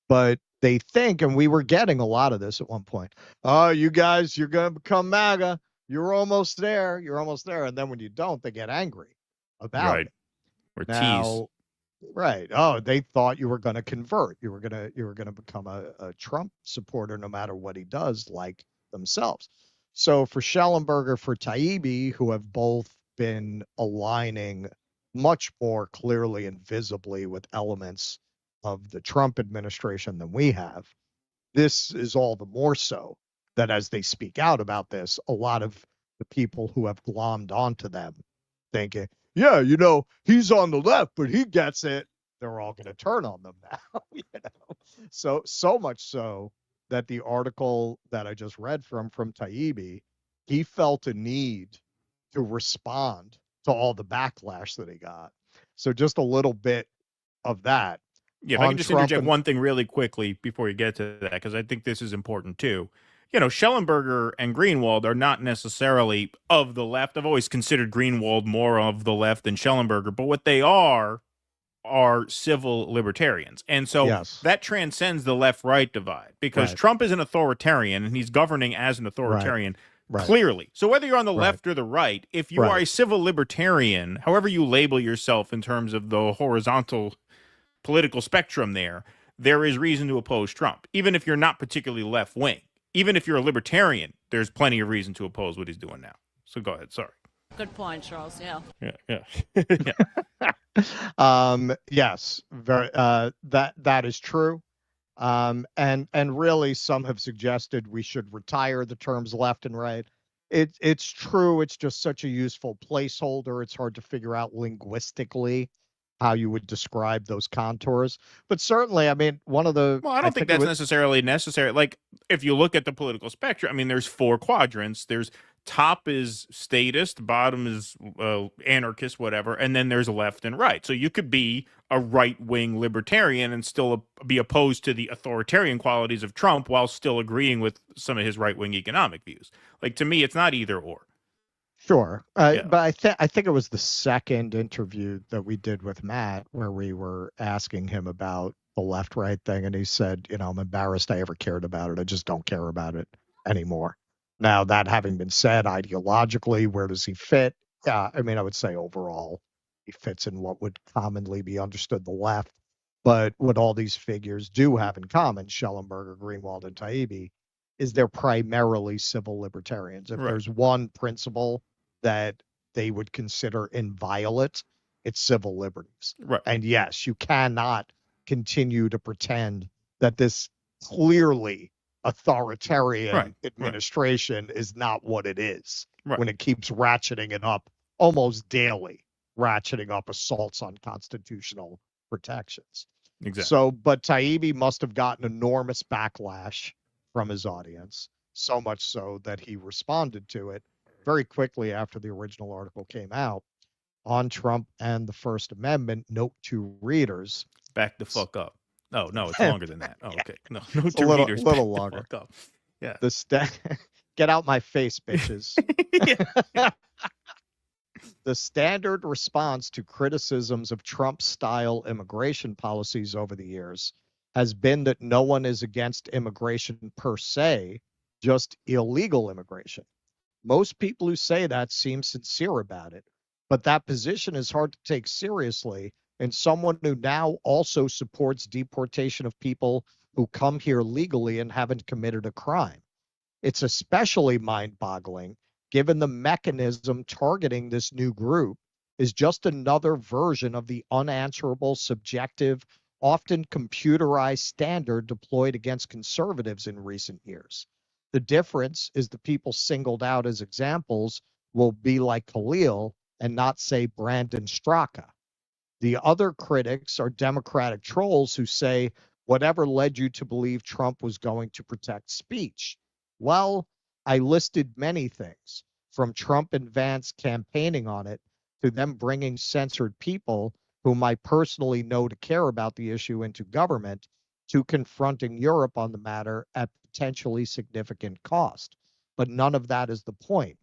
But they think, and we were getting a lot of this at one point, oh, you guys, you're going to become MAGA. You're almost there. You're almost there. And then when you don't, they get angry about it. Or now, tease. Right. Oh, they thought you were going to convert. You were going to become a Trump supporter no matter what he does, like themselves. So for Shellenberger, for Taibbi, who have both been aligning much more clearly and visibly with elements of the Trump administration than we have, this is all the more so that as they speak out about this, a lot of the people who have glommed onto them thinking, yeah, you know, he's on the left, but he gets it. They're all going to turn on them now, you know. So much so that the article that I just read from Taibbi, he felt a need to respond to all the backlash that he got. So just a little bit of that. Yeah, if I can just interject one thing really quickly before you get to that, because I think this is important too. You know, Shellenberger and Greenwald are not necessarily of the left. I've always considered Greenwald more of the left than Shellenberger, but what they are civil libertarians. And so that transcends the left-right divide, because Trump is an authoritarian and he's governing as an authoritarian clearly. So whether you're on the left or the right, if you are a civil libertarian, however you label yourself in terms of the horizontal political spectrum there is reason to oppose Trump, even if you're not particularly left-wing. Even if you're a libertarian, there's plenty of reason to oppose what he's doing now. So go ahead. Sorry. Good point, Charles. Yeah. Yes, very. That is true. And really, some have suggested we should retire the terms left and right. It's true. It's just such a useful placeholder. It's hard to figure out linguistically how you would describe those contours. But certainly, I mean, one of the... Well, I don't think that's necessarily necessary. Like, if you look at the political spectrum, I mean, there's four quadrants. There's top is statist, bottom is anarchist, whatever, and then there's left and right. So you could be a right-wing libertarian and still be opposed to the authoritarian qualities of Trump while still agreeing with some of his right-wing economic views. Like, to me, it's not either or. Sure. But I think it was the second interview that we did with Matt where we were asking him about the left-right thing, and he said, you know, I'm embarrassed I ever cared about it. I just don't care about it anymore. Now, that having been said, ideologically, where does he fit? Yeah, I mean, I would say overall he fits in what would commonly be understood the left. But what all these figures do have in common, Shellenberger, Greenwald, and Taibbi, is they're primarily civil libertarians. If there's one principle that they would consider inviolate, it's civil liberties. And yes, you cannot continue to pretend that this clearly authoritarian administration is not what it is when it keeps ratcheting it up almost daily, ratcheting up assaults on constitutional protections. Exactly. So, but Taibbi must have gotten enormous backlash from his audience, so much so that he responded to it very quickly after the original article came out on Trump and the First Amendment. Note to readers. Back the fuck up. No, it's longer than that. Oh, okay. No, It's to a little, readers. little back longer. The fuck up. Yeah. Get out my face, bitches. The standard response to criticisms of Trump-style immigration policies over the years has been that no one is against immigration per se, just illegal immigration. Most people who say that seem sincere about it, but that position is hard to take seriously in someone who now also supports deportation of people who come here legally and haven't committed a crime. It's especially mind-boggling given the mechanism targeting this new group is just another version of the unanswerable, subjective, often computerized standard deployed against conservatives in recent years. The difference is the people singled out as examples will be like Khalil and not, say, Brandon Straka. The other critics are Democratic trolls who say, whatever led you to believe Trump was going to protect speech? Well, I listed many things, from Trump and Vance campaigning on it to them bringing censored people whom I personally know to care about the issue into government, to confronting Europe on the matter at potentially significant cost. But none of that is the point.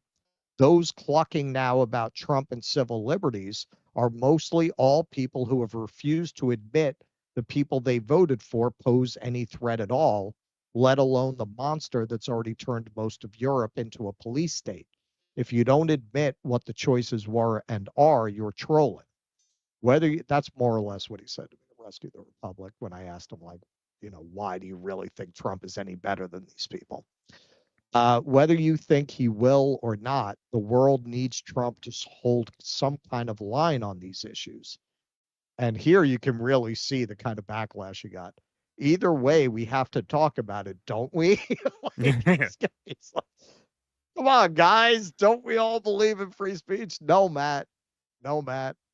Those clucking now about Trump and civil liberties are mostly all people who have refused to admit the people they voted for pose any threat at all, let alone the monster that's already turned most of Europe into a police state. If you don't admit what the choices were and are, you're trolling. That's more or less what he said to me to Rescue the Republic when I asked him, like, why do you really think Trump is any better than these people? Whether you think he will or not, the world needs Trump to hold some kind of line on these issues. And here you can really see the kind of backlash you got. Either way, we have to talk about it, don't we? Come on, guys. Don't we all believe in free speech? No, Matt.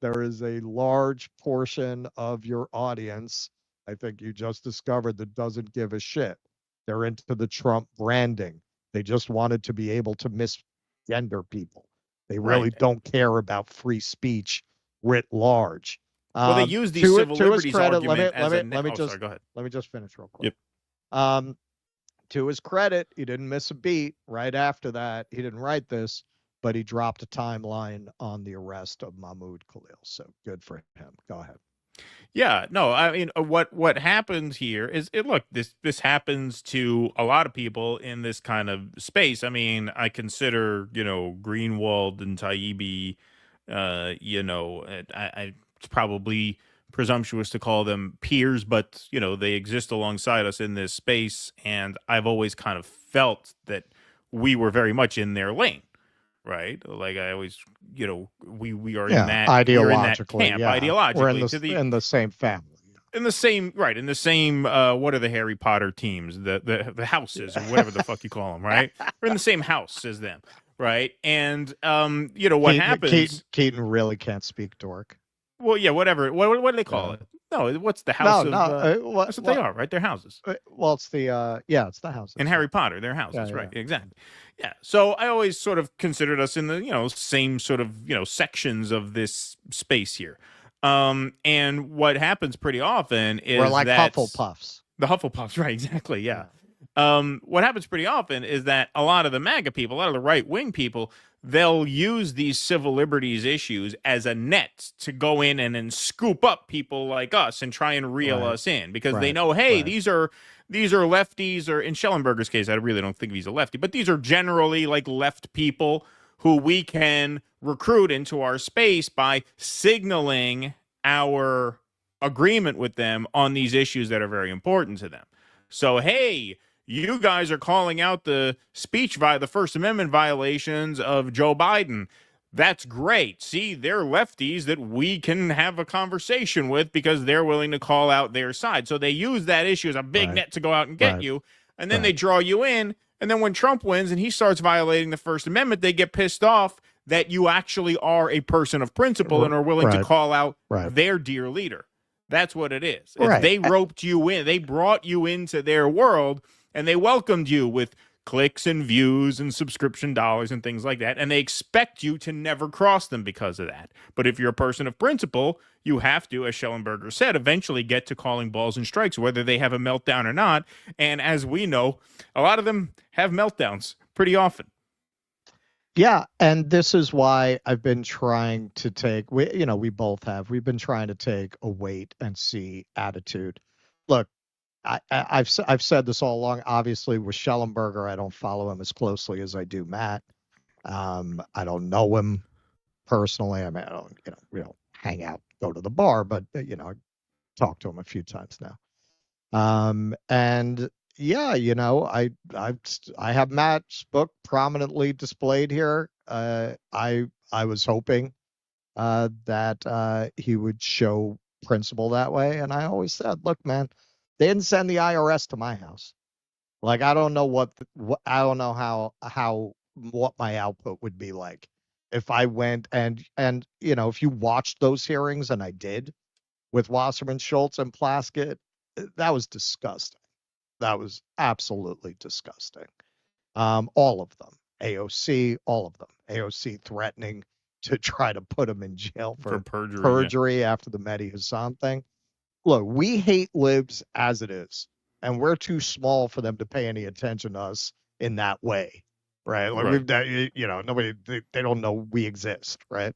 There is a large portion of your audience, I think you just discovered, that doesn't give a shit. They're into the Trump branding. They just wanted to be able to misgender people. They really don't care about free speech writ large. Well, they use these civil liberties argument as a... Sorry, go ahead. Let me just finish real quick. Yep. To his credit, he didn't miss a beat. Right after that, he didn't write this, but he dropped a timeline on the arrest of Mahmoud Khalil. So good for him. Go ahead. Yeah, no, I mean, what happens here is, look, this happens to a lot of people in this kind of space. I mean, I consider, Greenwald and Taibbi, it's probably presumptuous to call them peers, but, they exist alongside us in this space. And I've always kind of felt that we were very much in their lane. Right, like I always, we are in that ideologically, ideologically, we're in the same family, in the same what are the Harry Potter teams, the houses or whatever the fuck you call them, right? We're in the same house as them, right? And what happens? Keaton really can't speak dork. Well, yeah, whatever. What do they call it? No, what's the house of? That's what they are, right? They're houses. Well, it's it's the houses. In Harry Potter, they're houses, right? Yeah. Exactly. Yeah. So I always sort of considered us in the same sort of sections of this space here. And what happens pretty often is we're like Hufflepuffs. The Hufflepuffs, right? Exactly. Yeah. What happens pretty often is that a lot of the MAGA people, a lot of the right-wing people, they'll use these civil liberties issues as a net to go in and scoop up people like us and try and reel us in, because they know, hey, these are lefties, or in Shellenberger's case, I really don't think he's a lefty, but these are generally like left people who we can recruit into our space by signaling our agreement with them on these issues that are very important to them. So, hey, you guys are calling out the the First Amendment violations of Joe Biden. That's great. See, they're lefties that we can have a conversation with because they're willing to call out their side. So they use that issue as a big net to go out and get you. And then they draw you in. And then when Trump wins and he starts violating the First Amendment, they get pissed off that you actually are a person of principle and are willing to call out their dear leader. That's what it is. Right. If they roped you in, they brought you into their world, and they welcomed you with clicks and views and subscription dollars and things like that, and they expect you to never cross them because of that. But if you're a person of principle, you have to, as Shellenberger said, eventually get to calling balls and strikes, whether they have a meltdown or not. And as we know, a lot of them have meltdowns pretty often. Yeah, and this is why I've been trying to take, we both have, we've been trying to take a wait and see attitude. Look, I've said this all along. Obviously, with Shellenberger, I don't follow him as closely as I do Matt. I don't know him personally. I mean, I don't, we don't hang out, go to the bar, but I talked to him a few times now. And yeah, I have Matt's book prominently displayed here. I was hoping that he would show principle that way, and I always said, look, man, they didn't send the IRS to my house. Like, I don't know I don't know what my output would be like if I went and if you watched those hearings, and I did, with Wasserman, Schultz, and Plaskett, that was disgusting. That was absolutely disgusting. All of them, AOC, all of them. AOC threatening to try to put him in jail for perjury after the Mehdi Hassan thing. Look, we hate libs as it is, and we're too small for them to pay any attention to us in that way, right? Like, nobody, they don't know we exist, right?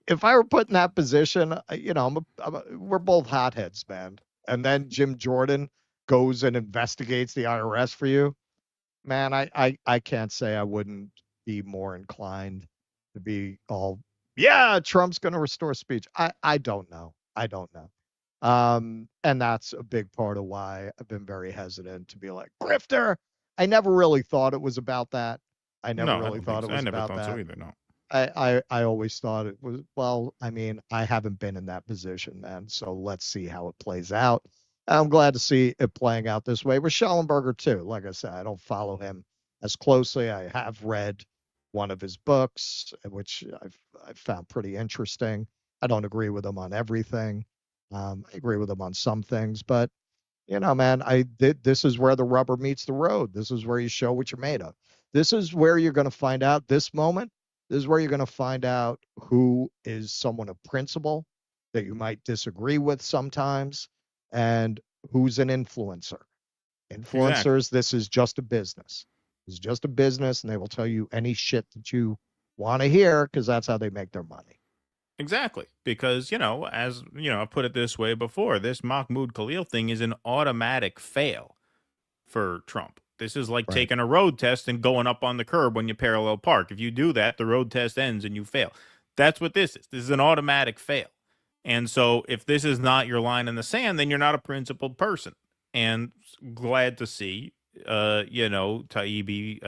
If I were put in that position, we're both hotheads, man. And then Jim Jordan goes and investigates the IRS for you, man, I can't say I wouldn't be more inclined to be all, yeah, Trump's going to restore speech. I don't know. And that's a big part of why I've been very hesitant to be like, grifter. I never really thought it was about that. I never really thought it was about that. So either, no. I always thought it was, well, I mean, I haven't been in that position, man. So let's see how it plays out. I'm glad to see it playing out this way with Shellenberger too. Like I said, I don't follow him as closely. I have read one of his books, which I've found pretty interesting. I don't agree with him on everything. I agree with him on some things, but man, this is where the rubber meets the road. This is where you show what you're made of. This is where you're going to find out this moment. This is where you're going to find out who is someone of principle that you might disagree with sometimes, and who's an influencer. Influencers, exactly. This is just a business. It's just a business, and they will tell you any shit that you want to hear because that's how they make their money. Exactly. Because, as, I've put it this way before, this Mahmoud Khalil thing is an automatic fail for Trump. This is like taking a road test and going up on the curb when you parallel park. If you do that, the road test ends and you fail. That's what this is. This is an automatic fail. And so if this is not your line in the sand, then you're not a principled person. And glad to see, Taibbi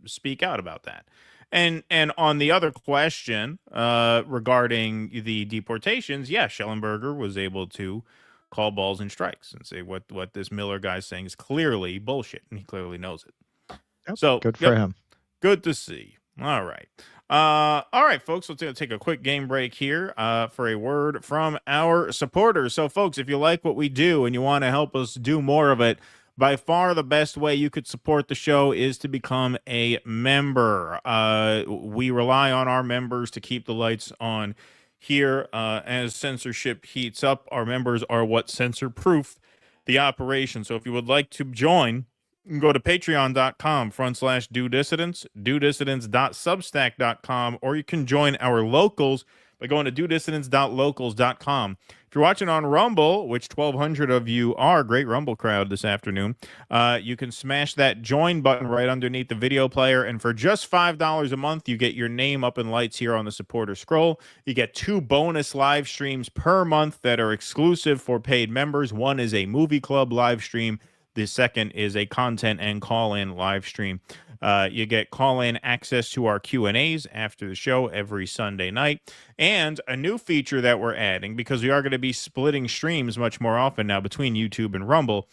speak out about that. And on the other question regarding the deportations, Shellenberger was able to call balls and strikes and say what this Miller guy's saying is clearly bullshit, and he clearly knows it. Yep, so good for him. Good to see. All right. All right, folks, let's take a quick game break here for a word from our supporters. So, folks, if you like what we do and you want to help us do more of it, by far the best way you could support the show is to become a member. We rely on our members to keep the lights on here. As censorship heats up, our members are what censor-proof the operation. So if you would like to join, you can go to patreon.com/DoDissidents, DoDissidents.substack.com, or you can join our locals by going to DoDissidents.locals.com. If you're watching on Rumble, which 1,200 of you are, great Rumble crowd this afternoon, you can smash that join button right underneath the video player, and for just $5 a month, you get your name up in lights here on the supporter scroll. You get 2 bonus live streams per month that are exclusive for paid members. One is a movie club live stream. The second is a content and call-in live stream. You get call-in access to our Q&As after the show every Sunday night. And a new feature that we're adding, because we are going to be splitting streams much more often now between YouTube and Rumble,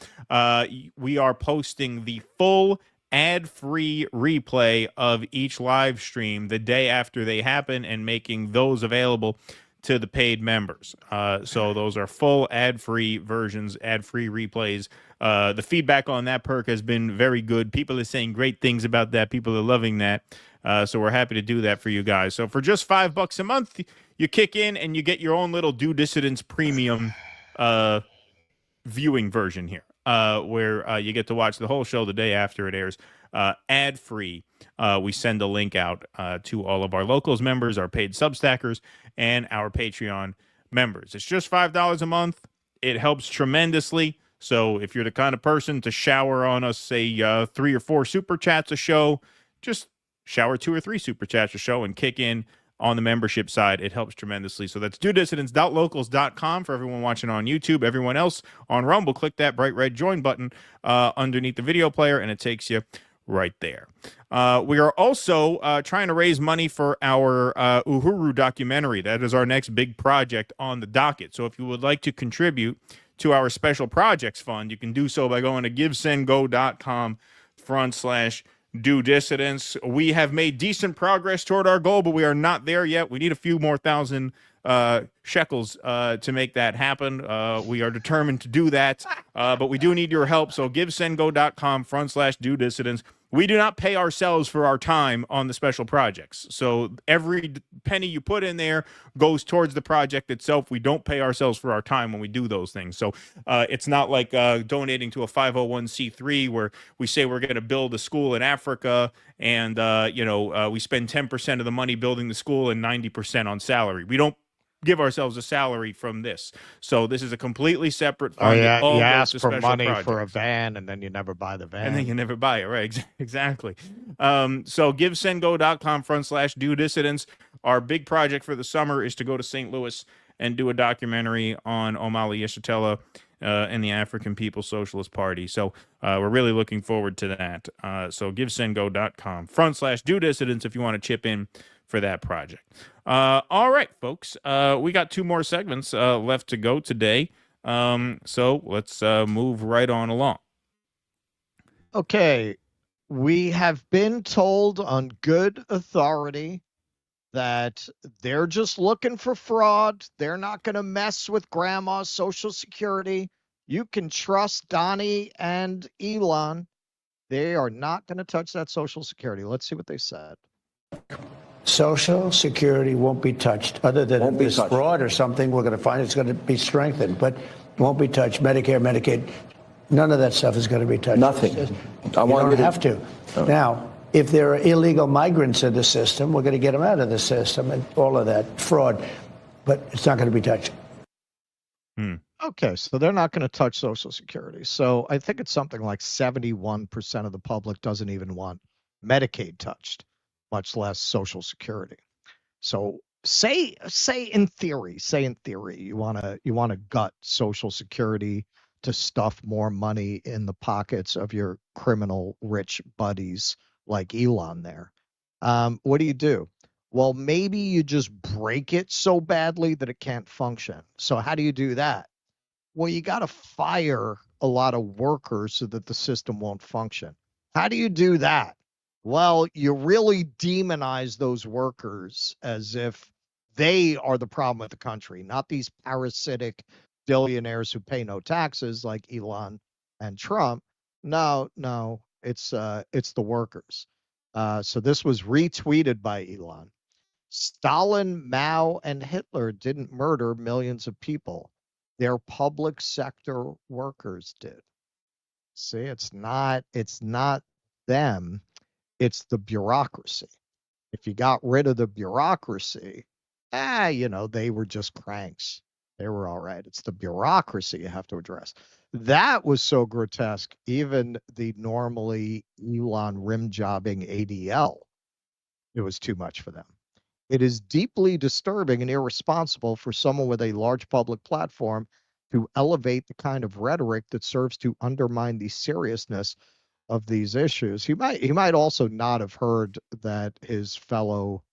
we are posting the full ad-free replay of each live stream the day after they happen and making those available to the paid members. So those are full ad-free versions, ad-free replays. The feedback on that perk has been very good. People are saying great things about that. People are loving that. So we're happy to do that for you guys. So for just $5 a month, you kick in and you get your own little Due Dissidence premium viewing version here, where you get to watch the whole show the day after it airs, ad-free. We send a link out to all of our Locals members, our paid Substackers, and our Patreon members. It's just $5 a month. It helps tremendously. So if you're the kind of person to shower on us, say 3 or 4 super chats a show, just shower 2 or 3 super chats a show and kick in on the membership side. It helps tremendously. So that's duedissidence.locals.com for everyone watching on YouTube. Everyone else on Rumble, click that bright red join button underneath the video player, and it takes you right there. We are also trying to raise money for our Uhuru documentary. That is our next big project on the docket. So if you would like to contribute to our special projects fund, you can do so by going to givesendgo.com/Due Dissidence. We have made decent progress toward our goal, but we are not there yet. We need a few more thousand shekels to make that happen. We are determined to do that, but we do need your help. So givesendgo.com/Due Dissidence. We do not pay ourselves for our time on the special projects. So every penny you put in there goes towards the project itself. We don't pay ourselves for our time when we do those things. So it's not like donating to a 501c3 where we say we're going to build a school in Africa and, we spend 10% of the money building the school and 90% on salary. We don't give ourselves a salary from this. So this is a completely separate fund. Oh, yeah, It all you goes ask to for special money projects. for a van, and then you never buy the van. And then you never buy it, right? Exactly. So givesendgo.com/Due Dissidence. Our big project for the summer is to go to St. Louis and do a documentary on Omali Yeshitela and the African People's Socialist Party. So we're really looking forward to that. So givesendgo.com/Due Dissidence if you want to chip in for that project. All right, folks. We got 2 more segments left to go today. So let's move right on along. Okay, we have been told on good authority that they're just looking for fraud. They're not going to mess with grandma's Social Security. You can trust Donnie and Elon. They are not going to touch that Social Security. Let's see what they said. Social Security won't be touched, other than if there's fraud or something, we're going to find it's going to be strengthened, but it won't be touched. Medicare, Medicaid, none of that stuff is going to be touched. Nothing. You don't have to. Now, if there are illegal migrants in the system, we're going to get them out of the system and all of that fraud, but it's not going to be touched. Okay, so they're not going to touch Social Security. So I think it's something like 71% of the public doesn't even want Medicaid touched, much less Social Security. So say in theory, you want to gut Social Security to stuff more money in the pockets of your criminal rich buddies like Elon there. What do? Well, maybe you just break it so badly that it can't function. So how do you do that? Well, you got to fire a lot of workers so that the system won't function. How do you do that? Well, you really demonize those workers as if they are the problem with the country, not these parasitic billionaires who pay no taxes like Elon and Trump. No, it's the workers. So this was retweeted by Elon. Stalin, Mao, and Hitler didn't murder millions of people. Their public sector workers did. See, it's not them. It's the bureaucracy. If you got rid of the bureaucracy, they were just cranks. They were all right. It's the bureaucracy you have to address. That was so grotesque. Even the normally Elon rim jobbing ADL, it was too much for them. It is deeply disturbing and irresponsible for someone with a large public platform to elevate the kind of rhetoric that serves to undermine the seriousness of these issues. He might also not have heard that his fellow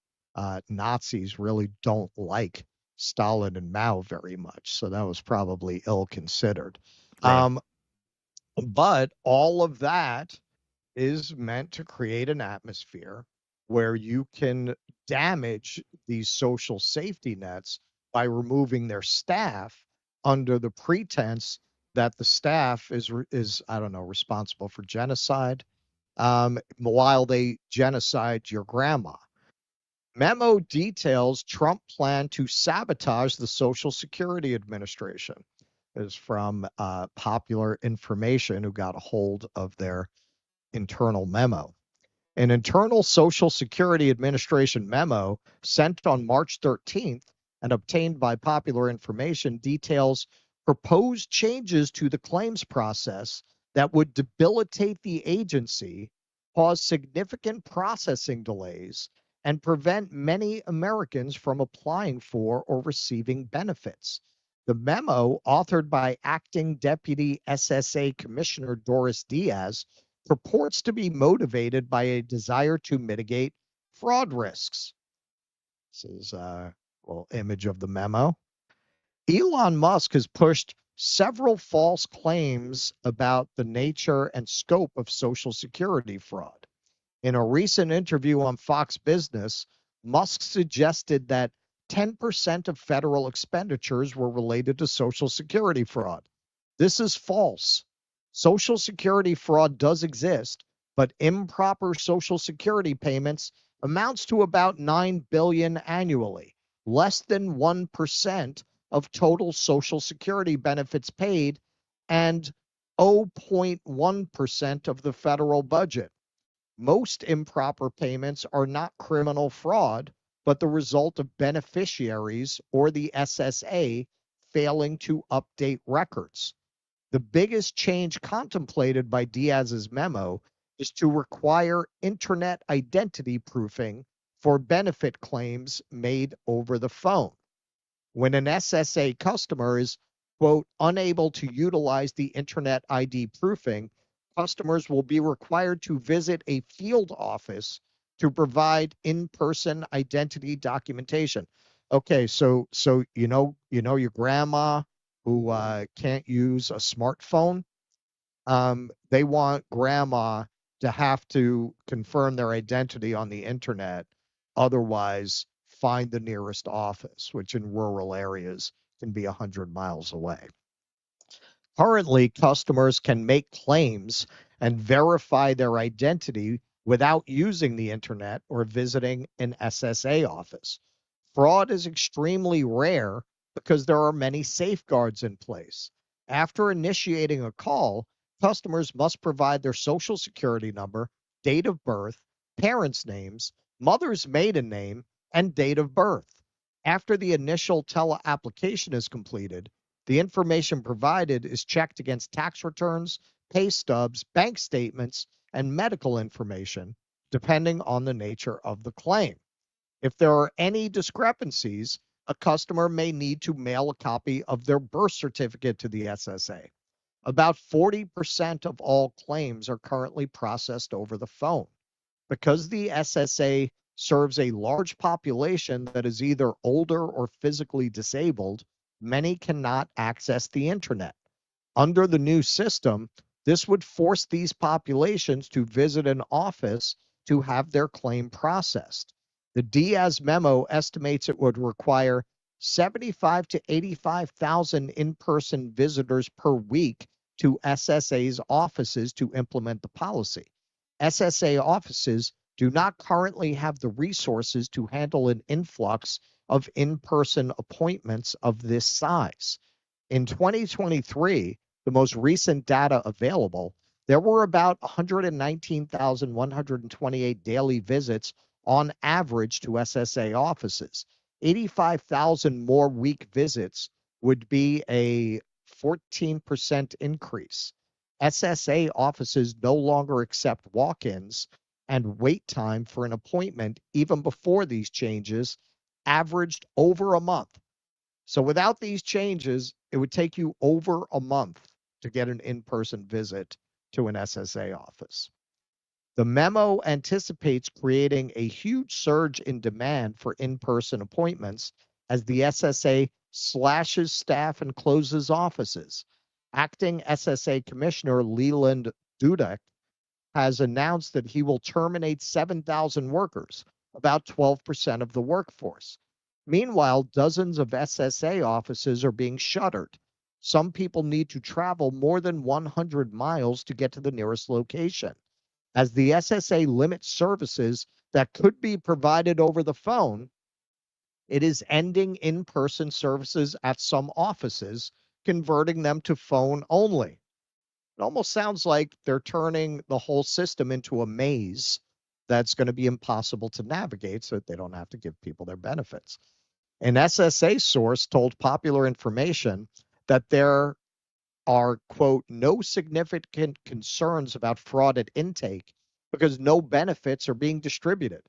Nazis really don't like Stalin and Mao very much, so that was probably ill-considered. Right. But all of that is meant to create an atmosphere where you can damage these social safety nets by removing their staff under the pretense that the staff is I don't know, responsible for genocide, while they genocide your grandma. Memo details Trump plan to sabotage the Social Security Administration. Is from Popular Information, who got a hold of their internal memo. An internal Social Security Administration memo sent on March 13th and obtained by Popular Information details proposed changes to the claims process that would debilitate the agency, cause significant processing delays, and prevent many Americans from applying for or receiving benefits. The memo, authored by Acting Deputy SSA Commissioner Doris Diaz, purports to be motivated by a desire to mitigate fraud risks. This is a little image of the memo. Elon Musk has pushed several false claims about the nature and scope of Social Security fraud. In a recent interview on Fox Business, Musk suggested that 10% of federal expenditures were related to Social Security fraud. This is false. Social Security fraud does exist, but improper Social Security payments amounts to about $9 billion annually, less than 1% of total Social Security benefits paid, and 0.1% of the federal budget. Most improper payments are not criminal fraud, but the result of beneficiaries or the SSA failing to update records. The biggest change contemplated by Diaz's memo is to require internet identity proofing for benefit claims made over the phone. When an SSA customer is, quote, unable to utilize the internet ID proofing, customers will be required to visit a field office to provide in-person identity documentation. Okay, so you know your grandma who can't use a smartphone. They want grandma to have to confirm their identity on the internet, otherwise find the nearest office, which in rural areas can be 100 miles away. Currently, customers can make claims and verify their identity without using the internet or visiting an SSA office. Fraud is extremely rare because there are many safeguards in place. After initiating a call, customers must provide their Social Security number, date of birth, parents' names, mother's maiden name, and date of birth. After the initial tele-application is completed, the information provided is checked against tax returns, pay stubs, bank statements, and medical information, depending on the nature of the claim. If there are any discrepancies, a customer may need to mail a copy of their birth certificate to the SSA. About 40% of all claims are currently processed over the phone. Because the SSA serves a large population that is either older or physically disabled, many cannot access the internet. Under the new system, this would force these populations to visit an office to have their claim processed. The Diaz memo estimates it would require 75 to 85,000 in-person visitors per week to SSA's offices to implement the policy. SSA offices do not currently have the resources to handle an influx of in-person appointments of this size. In 2023, the most recent data available, there were about 119,128 daily visits on average to SSA offices. 85,000 more week visits would be a 14% increase. SSA offices no longer accept walk-ins, and wait time for an appointment, even before these changes, averaged over a month. So without these changes, it would take you over a month to get an in-person visit to an SSA office. The memo anticipates creating a huge surge in demand for in-person appointments as the SSA slashes staff and closes offices. Acting SSA Commissioner Leland Dudek has announced that he will terminate 7,000 workers, about 12% of the workforce. Meanwhile, dozens of SSA offices are being shuttered. Some people need to travel more than 100 miles to get to the nearest location. As the SSA limits services that could be provided over the phone, it is ending in-person services at some offices, converting them to phone only. It almost sounds like they're turning the whole system into a maze that's going to be impossible to navigate so that they don't have to give people their benefits. An SSA source told Popular Information that there are, quote, no significant concerns about fraud at intake because no benefits are being distributed.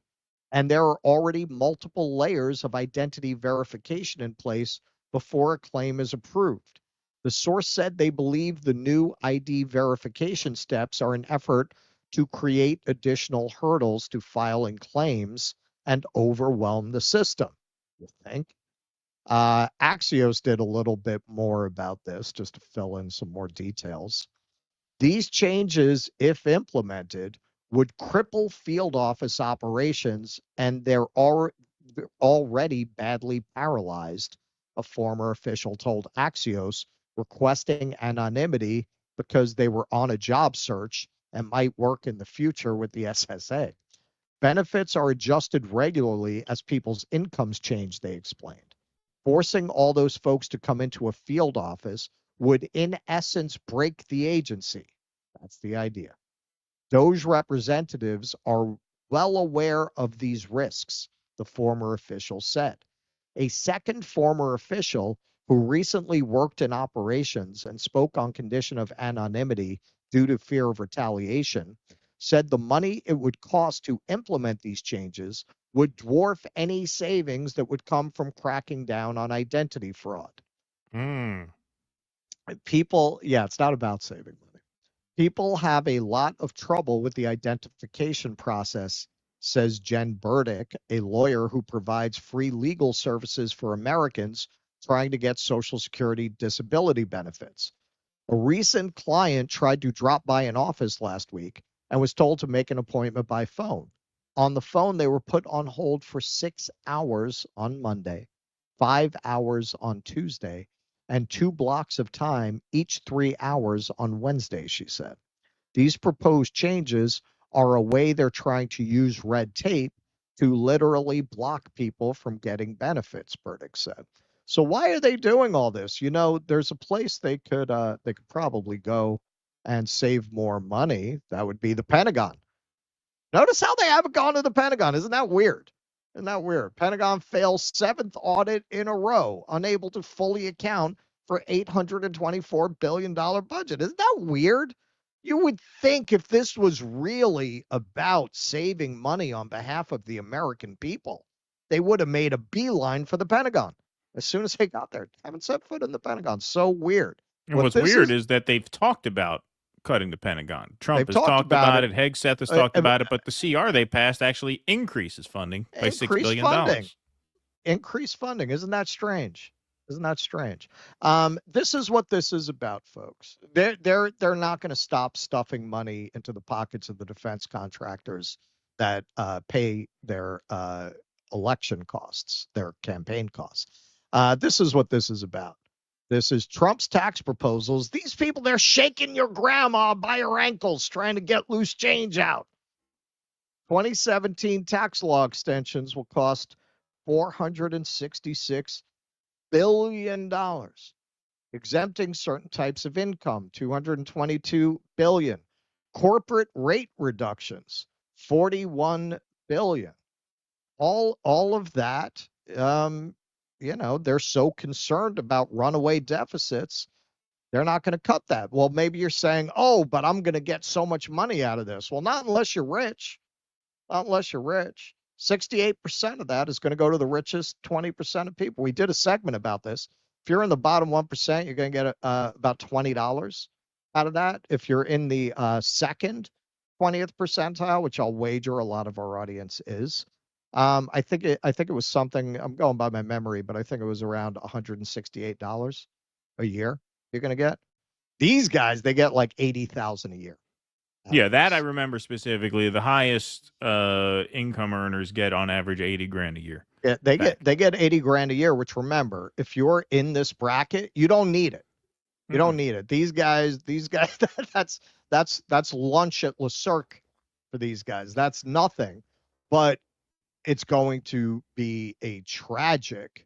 And there are already multiple layers of identity verification in place before a claim is approved. The source said they believe the new ID verification steps are an effort to create additional hurdles to filing claims and overwhelm the system. You think? Axios did a little bit more about this just to fill in some more details. These changes, if implemented, would cripple field office operations, and they're already badly paralyzed, a former official told Axios, requesting anonymity because they were on a job search and might work in the future with the SSA. Benefits are adjusted regularly as people's incomes change, they explained. Forcing all those folks to come into a field office would, in essence, break the agency. That's the idea. Doge representatives are well aware of these risks, the former official said. A second former official who recently worked in operations and spoke on condition of anonymity due to fear of retaliation said the money it would cost to implement these changes would dwarf any savings that would come from cracking down on identity fraud. People, it's not about saving money. People have a lot of trouble with the identification process, says Jen Burdick, a lawyer who provides free legal services for Americans trying to get Social Security disability benefits. A recent client tried to drop by an office last week and was told to make an appointment by phone. On the phone, they were put on hold for 6 hours on Monday, 5 hours on Tuesday, and 2 blocks of time, each 3 hours on Wednesday, she said. These proposed changes are a way they're trying to use red tape to literally block people from getting benefits, Burdick said. So why are they doing all this? You know, there's a place they could probably go and save more money. That would be the Pentagon. Notice how they haven't gone to the Pentagon. Isn't that weird? Isn't that weird? Pentagon fails 7th audit in a row, unable to fully account for $824 billion budget. Isn't that weird? You would think if this was really about saving money on behalf of the American people, they would have made a beeline for the Pentagon as soon as they got there. Haven't set foot in the Pentagon. So weird. And what's weird is that they've talked about cutting the Pentagon. Trump has talked about it. Hegseth has talked about it, but the CR they passed actually increases funding by $6 billion. Increased funding. Isn't that strange? Isn't that strange? This is what this is about, folks. They're not going to stop stuffing money into the pockets of the defense contractors that pay their election costs, their campaign costs. This is what this is about. This is Trump's tax proposals. These people, they're shaking your grandma by her ankles trying to get loose change out. 2017 tax law extensions will cost $466 billion. Exempting certain types of income, $222 billion. Corporate rate reductions, $41 billion. All of that, they're so concerned about runaway deficits, they're not going to cut that. Well, maybe you're saying, oh, but I'm going to get so much money out of this. Well, not unless you're rich. Not unless you're rich. 68% of that is going to go to the richest 20% of people. We did a segment about this. If you're in the bottom 1%, you're going to get about $20 out of that. If you're in the second 20th percentile, which I'll wager a lot of our audience is, I think it was something, I'm going by my memory, but I think it was around $168 a year you're going to get. These guys, they get like $80,000 a year. Yeah, that I remember specifically. The highest income earners get on average $80,000 a year. Yeah, they get 80 grand a year, which, remember, if you're in this bracket, you don't need it. You don't need it. These guys, that's lunch at Le Cirque for these guys. That's nothing. But it's going to be a tragic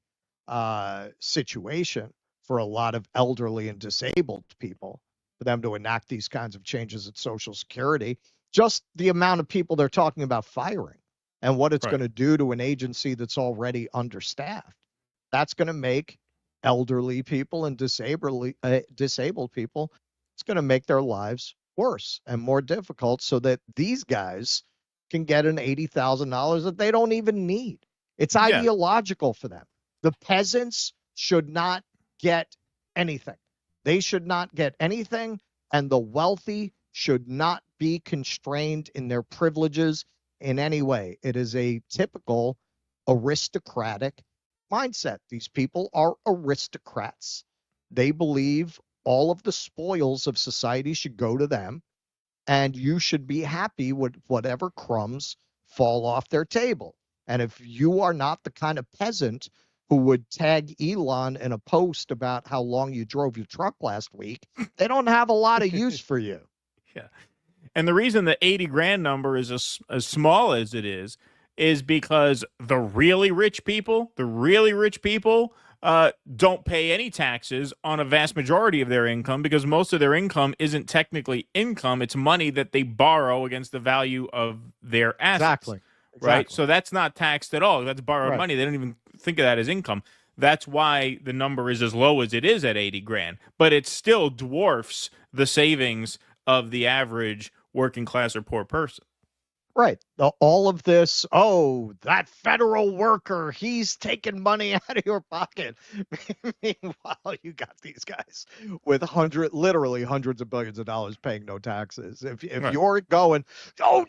situation for a lot of elderly and disabled people, for them to enact these kinds of changes at Social Security. Just the amount of people they're talking about firing and what it's going to do to an agency that's already understaffed. That's going to make elderly people and disabled people, it's going to make their lives worse and more difficult, so that these guys can get an $80,000 that they don't even need. It's ideological for them. The peasants should not get anything. They should not get anything, and the wealthy should not be constrained in their privileges in any way. It is a typical aristocratic mindset. These people are aristocrats. They believe all of the spoils of society should go to them, and you should be happy with whatever crumbs fall off their table. And if you are not the kind of peasant who would tag Elon in a post about how long you drove your truck last week, they don't have a lot of use for you. Yeah. And the reason the 80 grand number is as small as it is because the really rich people, don't pay any taxes on a vast majority of their income, because most of their income isn't technically income. It's money that they borrow against the value of their assets. Exactly. Right? So that's not taxed at all. That's borrowed money. They don't even think of that as income. That's why the number is as low as it is at 80 grand. But it still dwarfs the savings of the average working class or poor person. Right. All of this, that federal worker, he's taking money out of your pocket. Meanwhile, you got these guys with literally hundreds of billions of dollars paying no taxes. If you're going,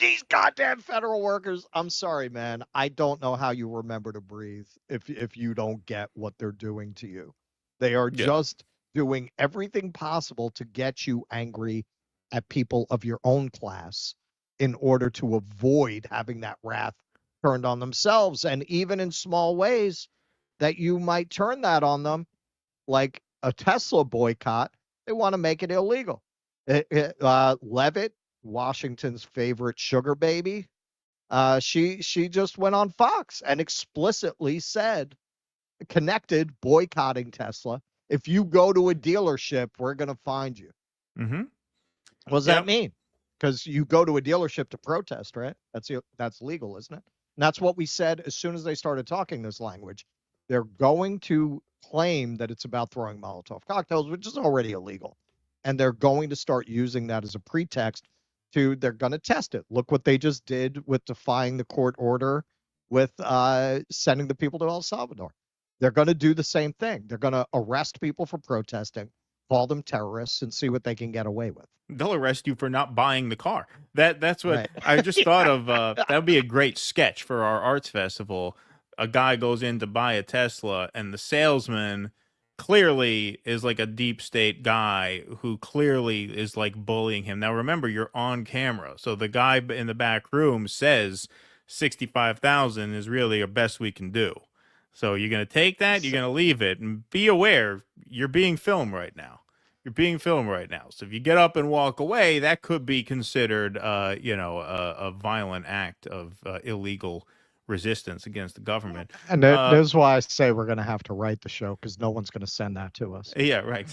these goddamn federal workers, I'm sorry, man. I don't know how you remember to breathe if you don't get what they're doing to you. They are just doing everything possible to get you angry at people of your own class, in order to avoid having that wrath turned on themselves. And even in small ways that you might turn that on them, like a Tesla boycott, they want to make it illegal. Levitt, Washington's favorite sugar baby, she just went on Fox and explicitly connected boycotting Tesla. If you go to a dealership, we're going to find you. Mm-hmm. What does that mean? Because you go to a dealership to protest, right? That's legal, isn't it? And that's what we said as soon as they started talking this language. They're going to claim that it's about throwing Molotov cocktails, which is already illegal. And they're going to start using that as a pretext they're going to test it. Look what they just did with defying the court order with sending the people to El Salvador. They're going to do the same thing. They're going to arrest people for protesting, call them terrorists, and see what they can get away with. They'll arrest you for not buying the car. That's what I just thought of. That would be a great sketch for our arts festival. A guy goes in to buy a Tesla, and the salesman clearly is like a deep state guy who clearly is like bullying him. Now, remember, you're on camera. So the guy in the back room says 65,000 is really our best we can do. So you're going to take that, you're going to leave it, and be aware you're being filmed right now. You're being filmed right now. So if you get up and walk away, that could be considered, a violent act of illegal resistance against the government. And that's why I say we're going to have to write the show, because no one's going to send that to us. Yeah, right.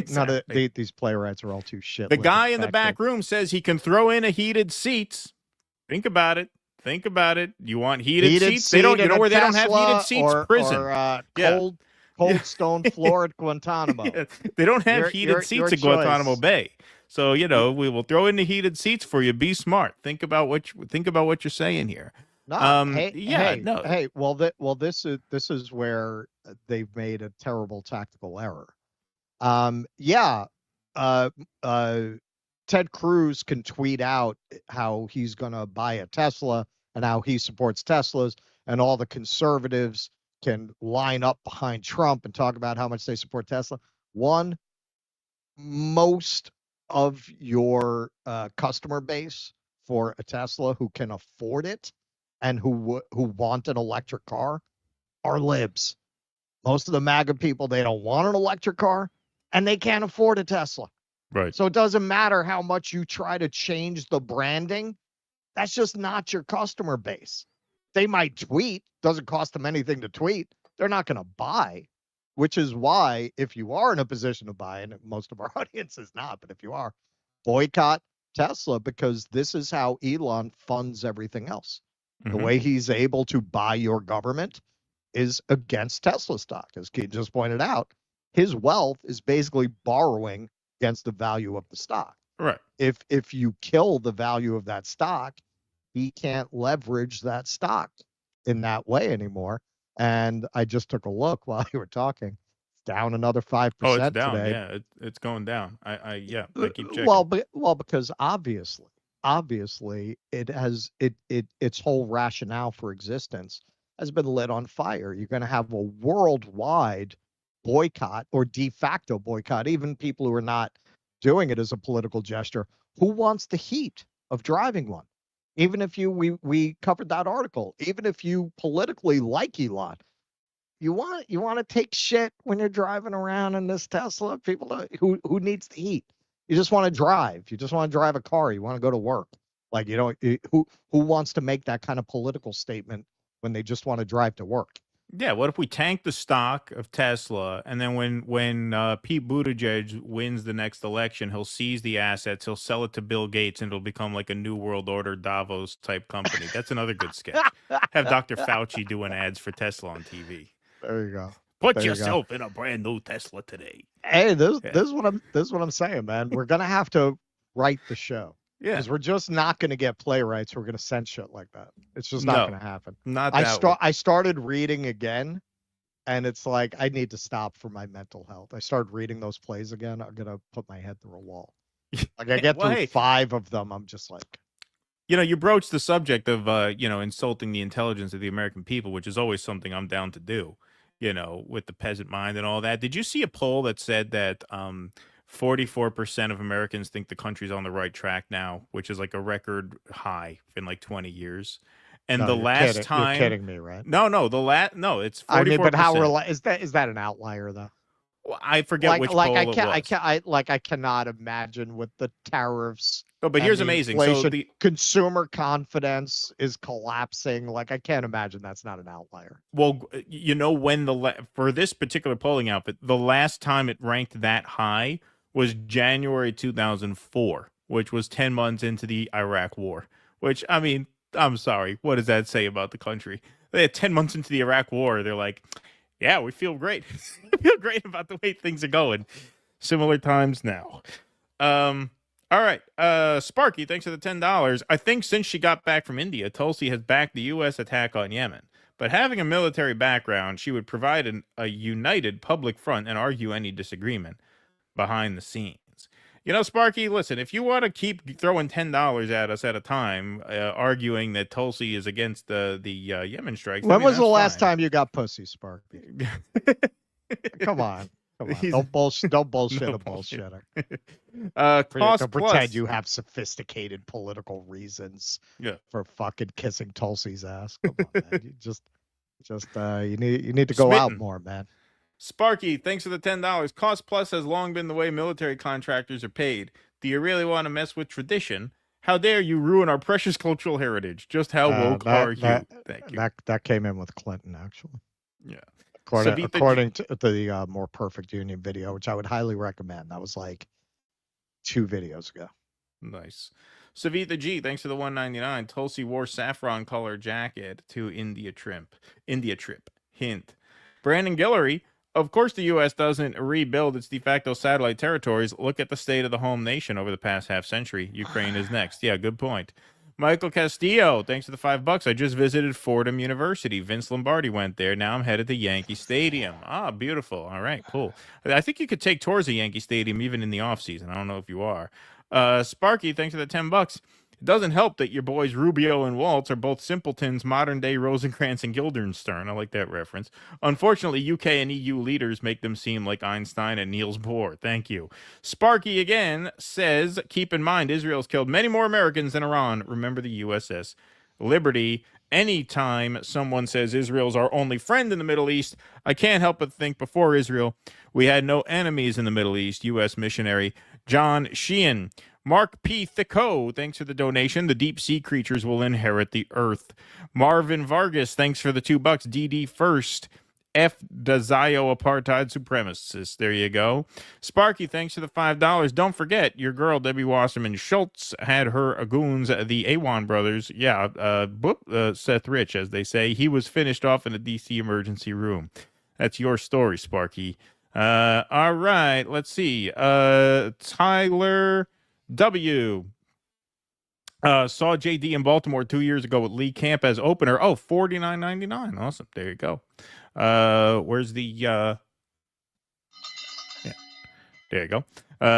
None of these playwrights are all too shit. The guy in the back room says he can throw in a heated seats. Think about it. You want heated seats? They don't. You know where they don't have heated seats? Prison. Or cold stone floor at Guantanamo. Yeah, they don't have heated seats at Guantanamo Bay. So we will throw in the heated seats for you. Be smart. Think about what you're saying here. No, this is where they've made a terrible tactical error. Ted Cruz can tweet out how he's going to buy a Tesla and how he supports Teslas, and all the conservatives can line up behind Trump and talk about how much they support Tesla. Most of your customer base for a Tesla who can afford it and who want an electric car are libs. Most of the MAGA people, they don't want an electric car, and they can't afford a Tesla. Right. So it doesn't matter how much you try to change the branding. That's just not your customer base. They might tweet. Doesn't cost them anything to tweet. They're not going to buy, which is why if you are in a position to buy, and most of our audience is not, but if you are, boycott Tesla, because this is how Elon funds everything else. The way he's able to buy your government is against Tesla stock. As Keith just pointed out, his wealth is basically borrowing against the value of the stock. Right. If you kill the value of that stock, he can't leverage that stock in that way anymore. And I just took a look while you were talking. It's down another 5% Oh, it's down. today. Yeah, it's going down. I keep checking. Well, because obviously it has its whole rationale for existence has been lit on fire. You're going to have a worldwide boycott or de facto boycott, even people who are not doing it as a political gesture. Who wants the heat of driving one? Even if we covered that article, even if you politically like Elon, you want to take shit when you're driving around in this Tesla. People who needs the heat. You just want to drive. You just want to drive a car. You want to go to work. Like, who wants to make that kind of political statement when they just want to drive to work? Yeah, what if we tank the stock of Tesla, and then when Pete Buttigieg wins the next election, he'll seize the assets, he'll sell it to Bill Gates, and it'll become like a New World Order Davos type company. That's another good sketch. Have Dr. Fauci doing ads for Tesla on TV. There you go. Put There you yourself in a brand new Tesla today. Hey, this is what I'm saying, man. We're gonna have to write the show. Yeah. Because we're just not going to get playwrights who are going to send shit like that. It's just not going to happen. Not that way. I started reading again, and it's like I need to stop for my mental health. I started reading those plays again. I'm going to put my head through a wall. Like I get through 5 of them. I'm just like. You broached the subject of, insulting the intelligence of the American people, which is always something I'm down to do, with the peasant mind and all that. Did you see a poll that said that 44% of Americans think the country's on the right track now, which is like a record high in like 20 years. And the last time, you're kidding me, right? No, it's 44%. I mean, but how is that an outlier though? Well, I forget which poll it was. I cannot imagine with the tariffs. Oh, but here's amazing. Inflation, So the consumer confidence is collapsing. Like I can't imagine that's not an outlier. Well, when for this particular polling outfit, the last time it ranked that high was January 2004, which was 10 months into the Iraq war, which, I mean, I'm sorry. What does that say about the country? They had 10 months into the Iraq war. They're like, yeah, we feel great. We feel great about the way things are going. Similar times now. All right. Sparky, thanks for the $10. I think since she got back from India, Tulsi has backed the U.S. attack on Yemen. But having a military background, she would provide a united public front and argue any disagreement behind the scenes. Sparky, listen, if you want to keep throwing $10 at us at a time, arguing that Tulsi is against the Yemen strikes. When was the last time you got pussy, Sparky? Come on. Don't bullshit a bullshitter. Don't pretend you have sophisticated political reasons for fucking kissing Tulsi's ass. Come on, man. You need to go out more, man. Sparky, thanks for the $10. Cost plus has long been the way military contractors are paid. Do you really want to mess with tradition? How dare you ruin our precious cultural heritage? Just how woke are you? Thank you. That came in with Clinton, actually. Yeah. According to the More Perfect Union video, which I would highly recommend. That was like 2 videos ago. Nice. Savita G, thanks for the $1.99. Tulsi wore saffron color jacket to India trip. Hint. Brandon Guillory, of course the U.S. doesn't rebuild its de facto satellite territories. Look at the state of the home nation over the past half century. Ukraine is next. Yeah, good point. Michael Castillo, thanks for the $5. I just visited Fordham University. Vince Lombardi went there. Now I'm headed to Yankee Stadium. Ah, beautiful. All right, cool. I think you could take tours of Yankee Stadium even in the off season. I don't know if you are. Sparky, thanks for the $10. It doesn't help that your boys Rubio and Waltz are both simpletons, modern-day Rosencrantz and Guildenstern. I like that reference. Unfortunately, UK and EU leaders make them seem like Einstein and Niels Bohr. Thank you. Sparky again says, keep in mind, Israel's killed many more Americans than Iran. Remember the USS Liberty anytime someone says Israel's our only friend in the Middle East, I can't help but think before Israel, we had no enemies in the Middle East. U.S. missionary John Sheehan. Mark P. Thicot, thanks for the donation. The deep sea creatures will inherit the earth. Marvin Vargas, thanks for the $2. DD first. F. Dazio apartheid supremacists. There you go. Sparky, thanks for the $5. Don't forget, your girl Debbie Wasserman Schultz had her goons, the Awan brothers. Yeah, Seth Rich, as they say. He was finished off in a D.C. emergency room. That's your story, Sparky. All right, let's see. Tyler W. Saw JD in Baltimore 2 years ago with Lee Camp as opener. Oh, $49.99. Awesome. There you go. Where's the yeah, there you go.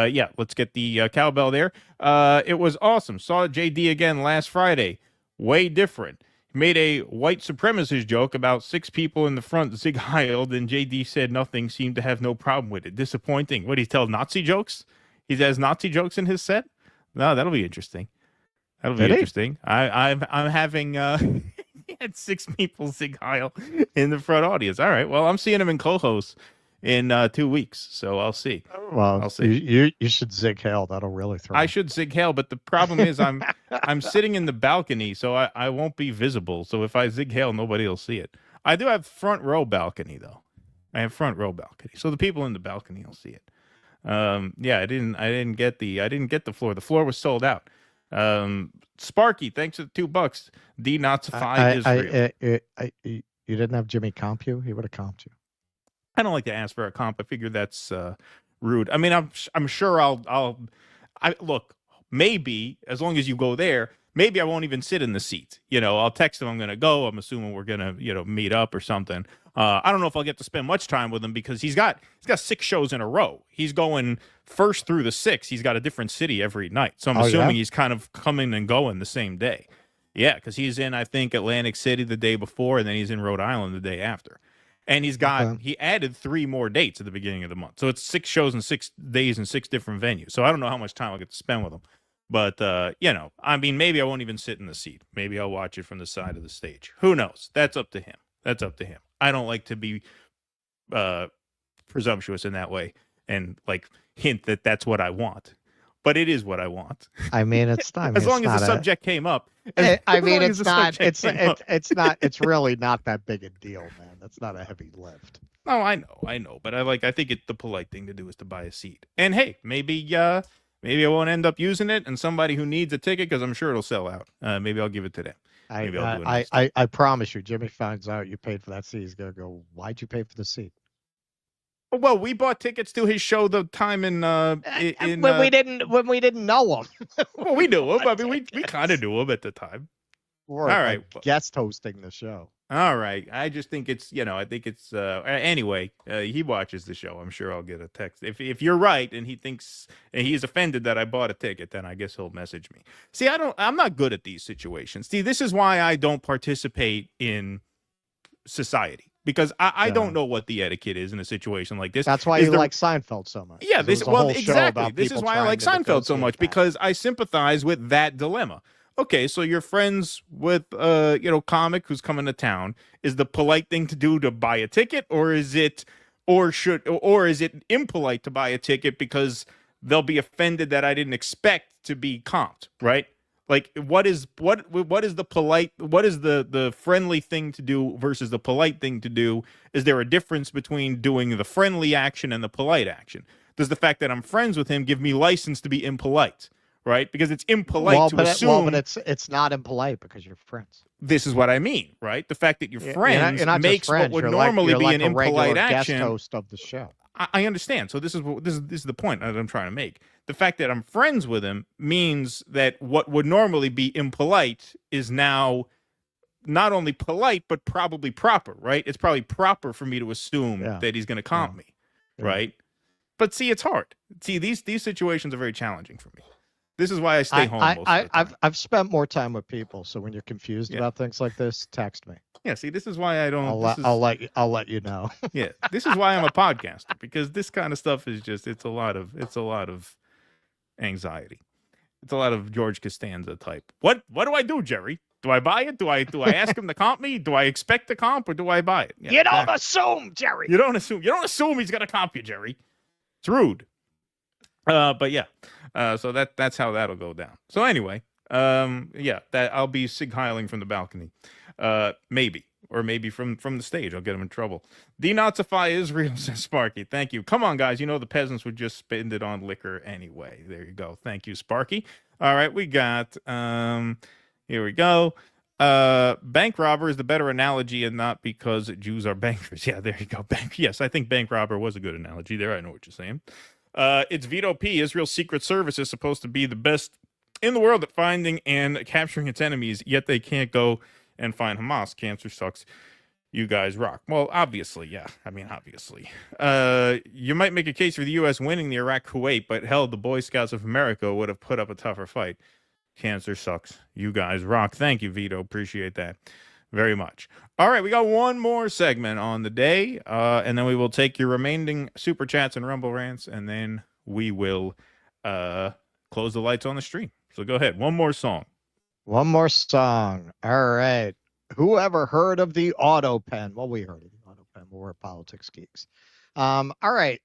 Yeah, let's get the cowbell there. It was awesome. Saw JD again last Friday. Way different. Made a white supremacist joke about 6 people in the front Zig Heiled, and JD said nothing, seemed to have no problem with it. Disappointing. What, he tells Nazi jokes? He has Nazi jokes in his set? No, that'll be interesting. That'll be interesting. I'm having he had 6 people Zig Heil in the front audience. All right. Well, I'm seeing him in co-host in 2 weeks, so I'll see. Well, I'll see. You should Zig Heil. That'll really throw. I should Zig Heil, but the problem is I'm sitting in the balcony, so I won't be visible. So if I Zig Heil, nobody will see it. I do have front row balcony though. I have front row balcony, so the people in the balcony will see it. Yeah, I didn't get the floor. The floor was sold out. Sparky, thanks for the $2. Denazify Israel. You didn't have Jimmy comp you? He would have comped you. I don't like to ask for a comp. I figure that's rude. I mean, I'm sure I'll look. Maybe as long as you go there, maybe I won't even sit in the seat. You know, I'll text him I'm going to go. I'm assuming we're going to meet up or something. I don't know if I'll get to spend much time with him because he's got 6 shows in a row. He's going first through the 6. He's got a different city every night. So I'm assuming he's kind of coming and going the same day. Yeah, because he's in, I think, Atlantic City the day before, and then he's in Rhode Island the day after. And he added 3 more dates at the beginning of the month. So it's 6 shows in 6 days in 6 different venues. So I don't know how much time I'll get to spend with him. But, I mean, maybe I won't even sit in the seat. Maybe I'll watch it from the side of the stage. Who knows? That's up to him. I don't like to be presumptuous in that way and, hint that that's what I want. But it is what I want. I mean, it's not. As long as the subject came up. It's not. It's really not that big a deal, man. That's not a heavy lift. No, I know. But I think the polite thing to do is to buy a seat. And hey, maybe I won't end up using it, and somebody who needs a ticket, because I'm sure it'll sell out. Maybe I'll give it to them. Maybe I'll do it. I promise you, Jimmy finds out you paid for that seat, he's gonna go, "Why'd you pay for the seat?" Well, we bought tickets to his show the time when we didn't know him. Well, we knew him. I mean, we kind of knew him at the time. All right, guest hosting the show. All right, I just think it's anyway. He watches the show. I'm sure I'll get a text if you're right, and he thinks and he's offended that I bought a ticket. Then I guess he'll message me. See, I'm not good at these situations. See, this is why I don't participate in society. Because I don't know what the etiquette is in a situation like this. That's why you like Seinfeld so much. Yeah, exactly. This is why I like Seinfeld so much, because I sympathize with that dilemma. Okay, so you're friends with comic who's coming to town. Is the polite thing to do to buy a ticket, or is it impolite to buy a ticket because they'll be offended that I didn't expect to be comped, right? Like, what is the polite? What is the friendly thing to do versus the polite thing to do? Is there a difference between doing the friendly action and the polite action? Does the fact that I'm friends with him give me license to be impolite? Right? Because it's impolite to assume. But it's not impolite because you're friends. This is what I mean, right? The fact that you're friends you're not makes what would normally be an impolite action. Guest host of the show. I understand. So this is the point that I'm trying to make. The fact that I'm friends with him means that what would normally be impolite is now not only polite but probably proper, right? It's probably proper for me to assume that he's going to comp me, right? But see, it's hard. See, these situations are very challenging for me. This is why I stay home most of the time. I've spent more time with people, so when you're confused about things like this, text me. Yeah, see, this is why I don't. I'll let you know. Yeah, this is why I'm a podcaster, because this kind of stuff is just it's a lot of anxiety. It's a lot of George Costanza type. What do I do, Jerry? Do I buy it? Do I ask him to comp me? Do I expect to comp or do I buy it? Yeah, you don't exactly. assume, Jerry. You don't assume he's gonna comp you, Jerry. It's rude. But yeah. So that's how that'll go down. So anyway, yeah, that I'll be sig heiling from the balcony. Maybe. Or maybe from the stage. I'll get him in trouble. Denazify Israel, says Sparky. Thank you. Come on, guys. You know the peasants would just spend it on liquor anyway. There you go. Thank you, Sparky. All right, we got here we go. Bank robber is the better analogy, and not because Jews are bankers. Yeah, there you go. Yes, I think bank robber was a good analogy there. I know what you're saying. It's Vito P. Israel's Secret Service is supposed to be the best in the world at finding and capturing its enemies, yet they can't go and find Hamas. Cancer sucks. You guys rock. Well, obviously, yeah. I mean, obviously. You might make a case for the U.S. winning the Iraq-Kuwait, but hell, the Boy Scouts of America would have put up a tougher fight. Cancer sucks. You guys rock. Thank you, Vito. Appreciate that very much. All right, we got one more segment on the day, and then we will take your remaining Super Chats and Rumble Rants, and then we will close the lights on the stream. So go ahead. One more song. One more song. All right. Whoever heard of the auto pen? Well, we heard of the auto pen. We're politics geeks. All right.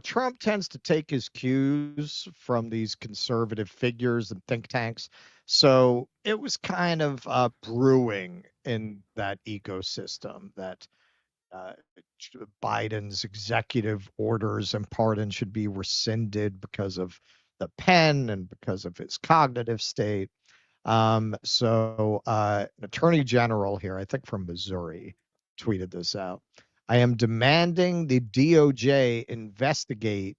Trump tends to take his cues from these conservative figures and think tanks. So it was kind of brewing in that ecosystem that Biden's executive orders and pardons should be rescinded because of the pen and because of his cognitive state. So an attorney general here, I think from Missouri, tweeted this out. I am demanding the DOJ investigate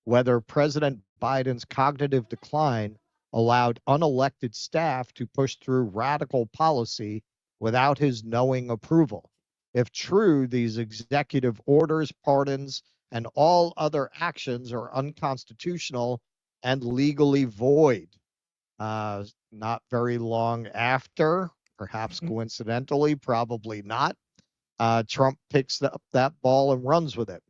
whether President Biden's cognitive decline allowed unelected staff to push through radical policy without his knowing approval. If true, these executive orders, pardons, and all other actions are unconstitutional and legally void. Not very long after, perhaps coincidentally, probably not, Trump picks up that ball and runs with it.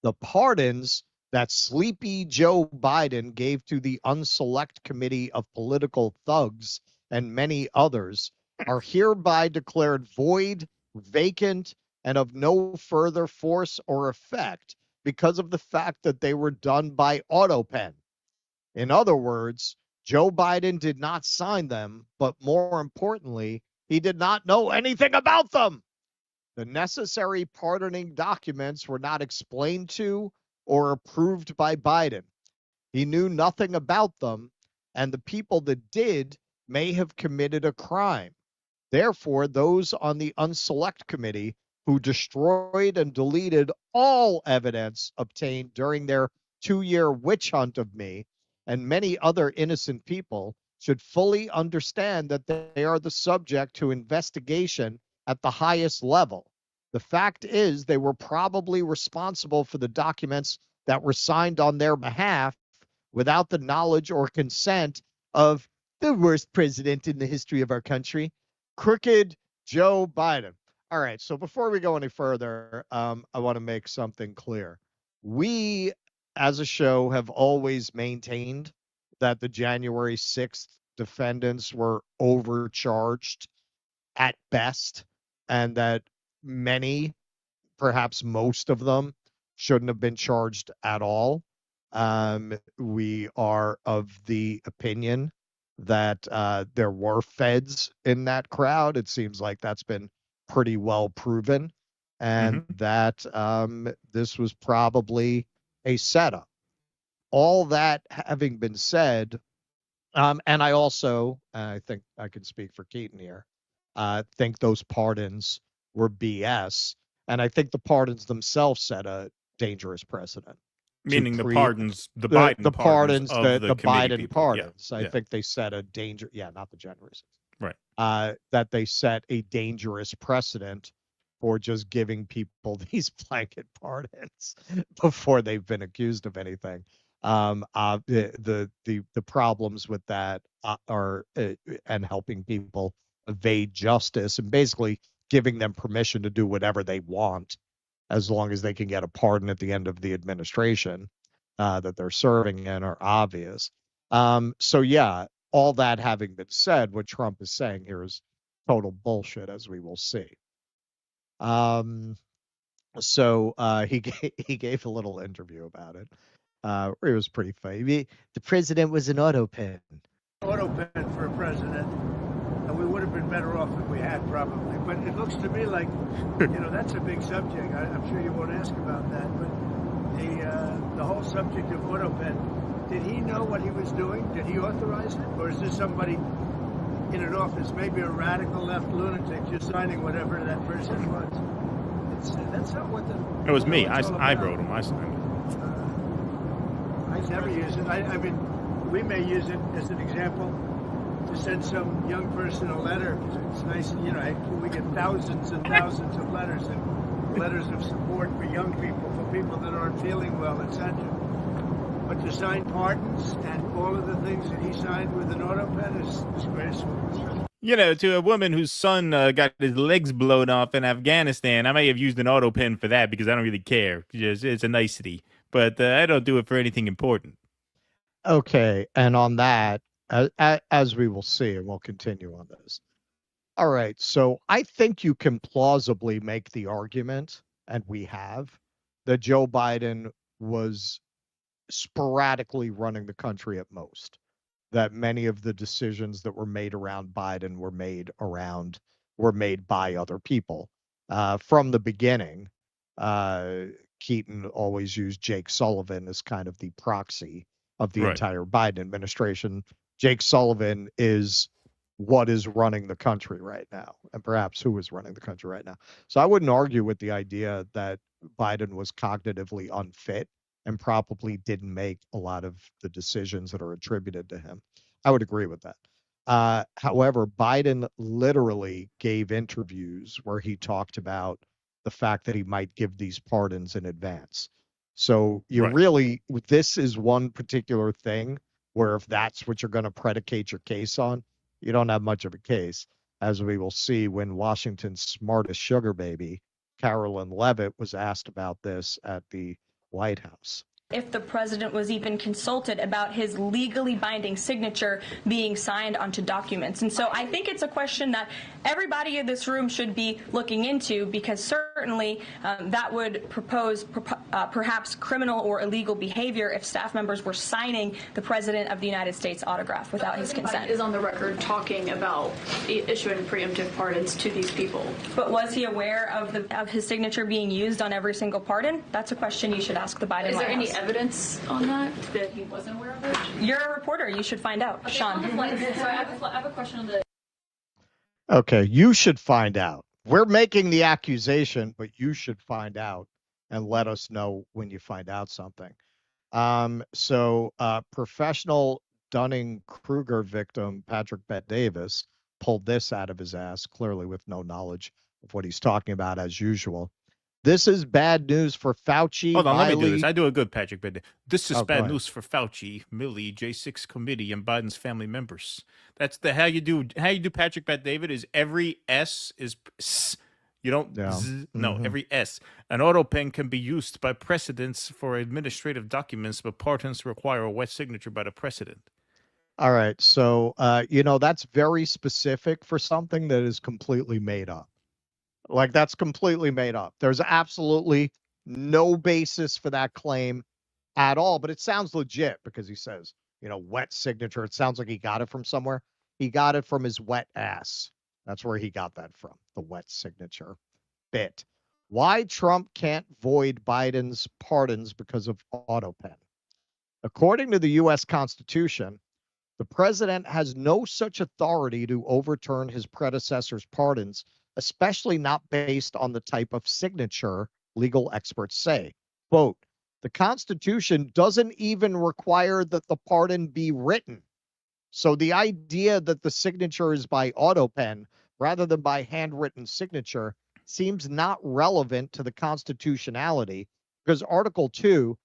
The pardons that sleepy Joe Biden gave to the unselect committee of political thugs and many others are hereby declared void, vacant, and of no further force or effect because of the fact that they were done by autopen. In other words, Joe Biden did not sign them, but more importantly, he did not know anything about them. The necessary pardoning documents were not explained to or approved by Biden. He knew nothing about them, and the people that did may have committed a crime. Therefore, those on the Unselect Committee who destroyed and deleted all evidence obtained during their 2-year witch hunt of me and many other innocent people should fully understand that they are the subject to investigation at the highest level. The fact is, they were probably responsible for the documents that were signed on their behalf without the knowledge or consent of the worst president in the history of our country, crooked Joe Biden. All right, so before we go any further, I want to make something clear. We, as a show, have always maintained that the January 6th defendants were overcharged at best, and that many, perhaps most of them, shouldn't have been charged at all. We are of the opinion that there were feds in that crowd. It seems like that's been pretty well proven, and that this was probably a setup. All that having been said, and I also, I think I can speak for Keaton here, think those pardons were BS, and I think the pardons themselves set a dangerous precedent. Meaning the pardons, the Biden pardons, the Biden people. pardons. Yeah, I think they set a danger. Yeah, not the January 6th. Right. That they set a dangerous precedent for just giving people these blanket pardons before they've been accused of anything. The problems with that are and helping people evade justice and basically giving them permission to do whatever they want as long as they can get a pardon at the end of the administration that they're serving in are obvious. So yeah, all that having been said, what Trump is saying here is total bullshit, as we will see. So he gave a little interview about it. It was pretty funny. The president was an auto pen. Auto pen for a president, and we would have been better off if we had, probably. But it looks to me like, that's a big subject. I'm sure you won't ask about that, but the whole subject of auto pen, did he know what he was doing? Did he authorize it? Or is this somebody in an office, maybe a radical left lunatic, just signing whatever that person wants? That's not what it was me. I wrote him. I signed it. I never use it. I mean, we may use it as an example to send some young person a letter. It's nice, we get thousands and thousands of letters and letters of support for young people, for people that aren't feeling well, etc. But to sign pardons and all of the things that he signed with an auto pen is disgraceful. To a woman whose son got his legs blown off in Afghanistan, I may have used an auto pen for that because I don't really care. It's a nicety. But I don't do it for anything important. Okay, and on that, as we will see, and we'll continue on this. All right, so I think you can plausibly make the argument, and we have, that Joe Biden was sporadically running the country at most. That many of the decisions that were made around Biden were made by other people. From the beginning, Keaton always used Jake Sullivan as kind of the proxy of the entire Biden administration. Jake Sullivan is what is running the country right now, and perhaps who is running the country right now. So I wouldn't argue with the idea that Biden was cognitively unfit and probably didn't make a lot of the decisions that are attributed to him. I would agree with that. However, Biden literally gave interviews where he talked about the fact that he might give these pardons in advance. So this is one particular thing where if that's what you're going to predicate your case on, you don't have much of a case, as we will see when Washington's smartest sugar baby, Carolyn Leavitt, was asked about this at the White House. If the president was even consulted about his legally binding signature being signed onto documents. And so I think it's a question that everybody in this room should be looking into, because certainly that would propose perhaps criminal or illegal behavior if staff members were signing the president of the United States autograph without his consent. Is on the record talking about issuing preemptive pardons to these people. But was he aware of his signature being used on every single pardon? That's a question you should ask the Biden White House. Is there any evidence on that he wasn't aware of it? You're a reporter. You should find out. Okay, Sean. so I have a question on the... Okay, you should find out. We're making the accusation, but you should find out and let us know when you find out something. Professional Dunning-Kruger victim Patrick Bet-Davis pulled this out of his ass, clearly with no knowledge of what he's talking about, as usual. This is bad news for Fauci. Hold on, Miley. let me do this. I do a good Patrick Bet. This is go bad ahead. news for Fauci, Milley, J6 committee, and Biden's family members. That's the how you do Patrick Bet David is every S is S. You don't every S. An auto pen can be used by precedents for administrative documents, but pardons require a wet signature by the president. All right, so that's very specific for something that is completely made up. Like, that's completely made up. There's absolutely no basis for that claim at all, but it sounds legit because he says, wet signature. It sounds like he got it from somewhere. He got it from his wet ass. That's where he got that from, the wet signature bit. Why Trump can't void Biden's pardons because of auto pen. According to the U.S. Constitution, the president has no such authority to overturn his predecessor's pardons, especially not based on the type of signature, legal experts say. Quote, the Constitution doesn't even require that the pardon be written. So the idea that the signature is by auto pen rather than by handwritten signature seems not relevant to the constitutionality, because Article 2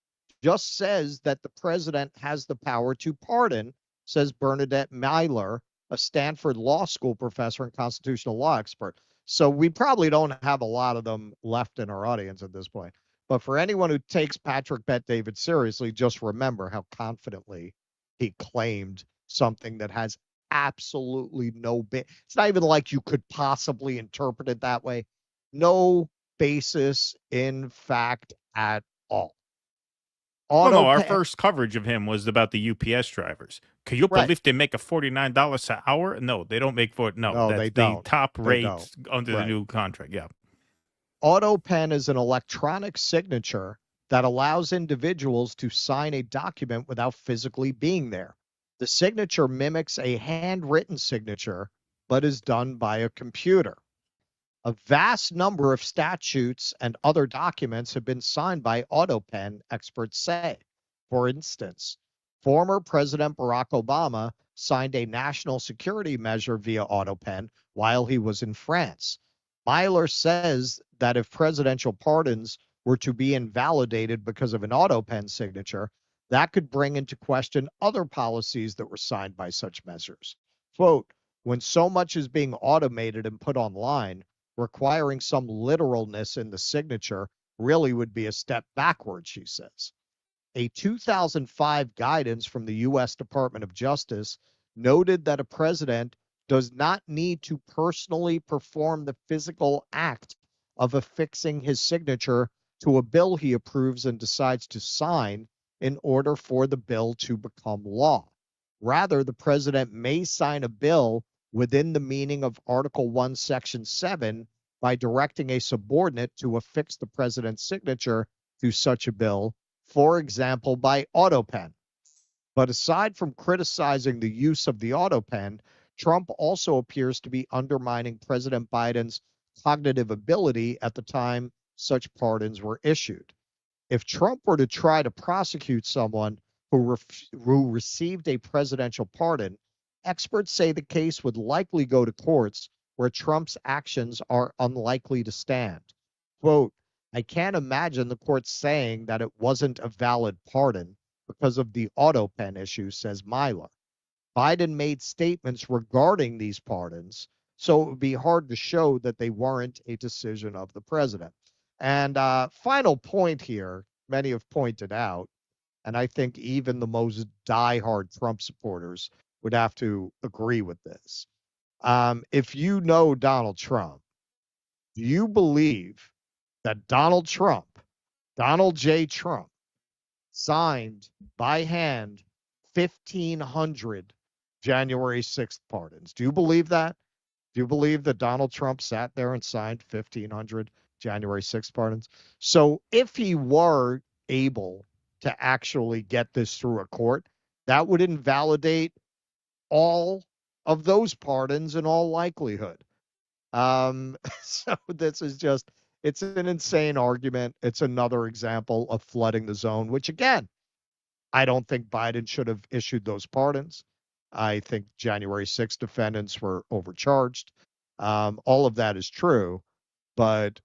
just says that the president has the power to pardon, says Bernadette Myler, a Stanford Law School professor and constitutional law expert. So we probably don't have a lot of them left in our audience at this point. But for anyone who takes Patrick Bet David seriously, just remember how confidently he claimed something that has absolutely no it's not even like you could possibly interpret it that way. No basis in fact at all. Well, no, our Auto first coverage of him was about the UPS drivers. Can you Right. believe they make a $49 an hour? No, they don't make No, that's they the don't. top They rate don't. under the Right. new contract. Yeah. AutoPen is an electronic signature that allows individuals to sign a document without physically being there. The signature mimics a handwritten signature, but is done by a computer. A vast number of statutes and other documents have been signed by AutoPen, experts say. For instance, former President Barack Obama signed a national security measure via AutoPen while he was in France. Myler says that if presidential pardons were to be invalidated because of an AutoPen signature, that could bring into question other policies that were signed by such measures. Quote, when so much is being automated and put online, requiring some literalness in the signature really would be a step backward, she says. A 2005 guidance from the U.S. Department of Justice noted that a president does not need to personally perform the physical act of affixing his signature to a bill he approves and decides to sign in order for the bill to become law. Rather, the president may sign a bill within the meaning of Article 1, Section 7 by directing a subordinate to affix the president's signature to such a bill, for example, by AutoPen. But aside from criticizing the use of the AutoPen, Trump also appears to be undermining President Biden's cognitive ability at the time such pardons were issued. If Trump were to try to prosecute someone who received a presidential pardon, experts say the case would likely go to courts where Trump's actions are unlikely to stand. Quote, I can't imagine the court saying that it wasn't a valid pardon because of the AutoPen issue, says Myler. Biden made statements regarding these pardons, so it would be hard to show that they weren't a decision of the president. And final point here, many have pointed out, and I think even the most diehard Trump supporters would have to agree with this. If you know Donald Trump, do you believe that Donald Trump, Donald J. Trump, signed by hand 1,500 January 6th pardons? Do you believe that? Do you believe that Donald Trump sat there and signed 1,500 January 6th pardons? So if he were able to actually get this through a court, that would invalidate all of those pardons in all likelihood. So this is just, it's an insane argument. It's another example of flooding the zone, which again, I don't think Biden should have issued those pardons. I think January 6th defendants were overcharged. All of that is true, but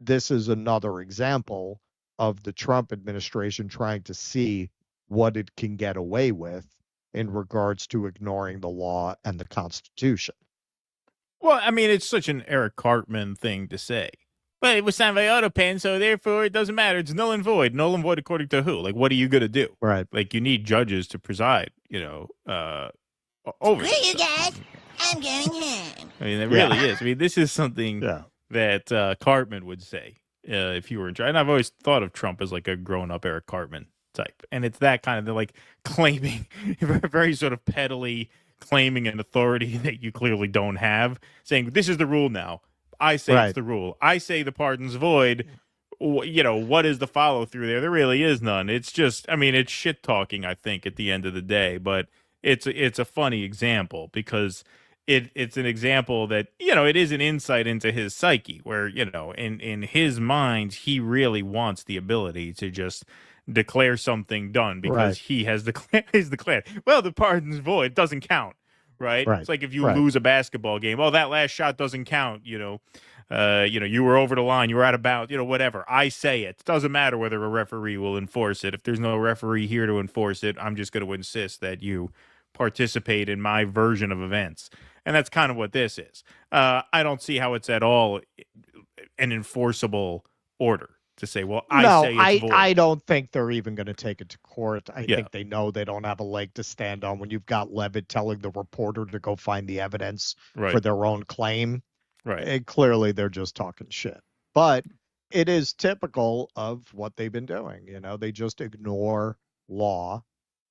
this is another example of the Trump administration trying to see what it can get away with in regards to ignoring the law and the Constitution. Well, I mean, it's such an Eric Cartman thing to say. But it was signed by AutoPen, so therefore it doesn't matter. It's null and void. Null and void according to who? Like, what are you going to do? Right. Like, you need judges to preside, over Screw you stuff. guys. I'm going home. I mean, it really is. I mean, this is something that Cartman would say if you were in charge. And I've always thought of Trump as like a grown-up Eric Cartman type. And it's that kind of, like, claiming, very sort of pettily claiming an authority that you clearly don't have, saying, this is the rule now. I say it's the rule. I say the pardon's void. What is the follow through there? There really is none. It's just, I mean, it's shit talking, I think, at the end of the day. But it's a funny example because it's an example that, it is an insight into his psyche where, in his mind, he really wants the ability to just declare something done because he has declared, well, the pardon's void. It doesn't count. Right? It's like if you lose a basketball game. Oh, that last shot doesn't count. You were over the line. You were out of bounds. Whatever. I say it. It doesn't matter whether a referee will enforce it. If there's no referee here to enforce it, I'm just going to insist that you participate in my version of events. And that's kind of what this is. I don't see how it's at all an enforceable order. to say, well, I don't think they're even going to take it to court. I Yeah. think they know they don't have a leg to stand on when you've got Levitt telling the reporter to go find the evidence for Right. their own claim. Right. And clearly they're just talking shit. But it is typical of what they've been doing. You know, they just ignore law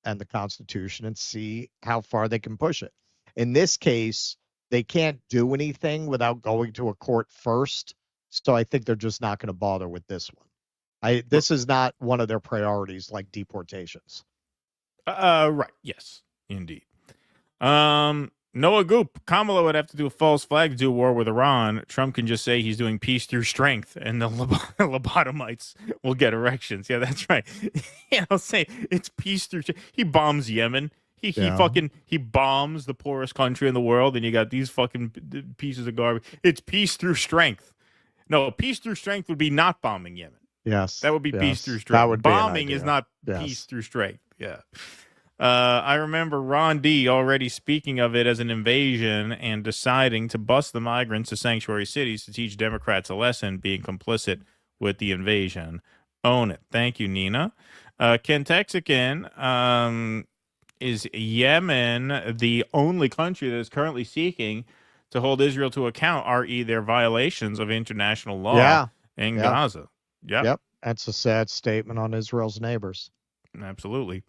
and the Constitution and see how far they can push it. In this case, they can't do anything without going to a court first. So I think they're just not going to bother with this one. This is not one of their priorities like deportations. Right. Yes, indeed. Noah Goop, Kamala would have to do a false flag to do a war with Iran. Trump can just say he's doing peace through strength, and the lobotomites will get erections. Yeah, that's right. Yeah, I'll say it's peace through. He bombs Yemen. He bombs the poorest country in the world, and you got these fucking pieces of garbage. It's peace through strength. No, peace through strength would be not bombing Yemen. Yes, that would be yes. peace through strength. That would be an Bombing idea. is not Yes. peace through strength. Yeah. I remember Ron D. already speaking of it as an invasion and deciding to bust the migrants to sanctuary cities to teach Democrats a lesson, being complicit with the invasion. Own it. Thank you, Nina. Ken Texican, is Yemen the only country that is currently seeking to hold Israel to account, i.e. their violations of international law in Gaza? Yep. That's a sad statement on Israel's neighbors. Absolutely.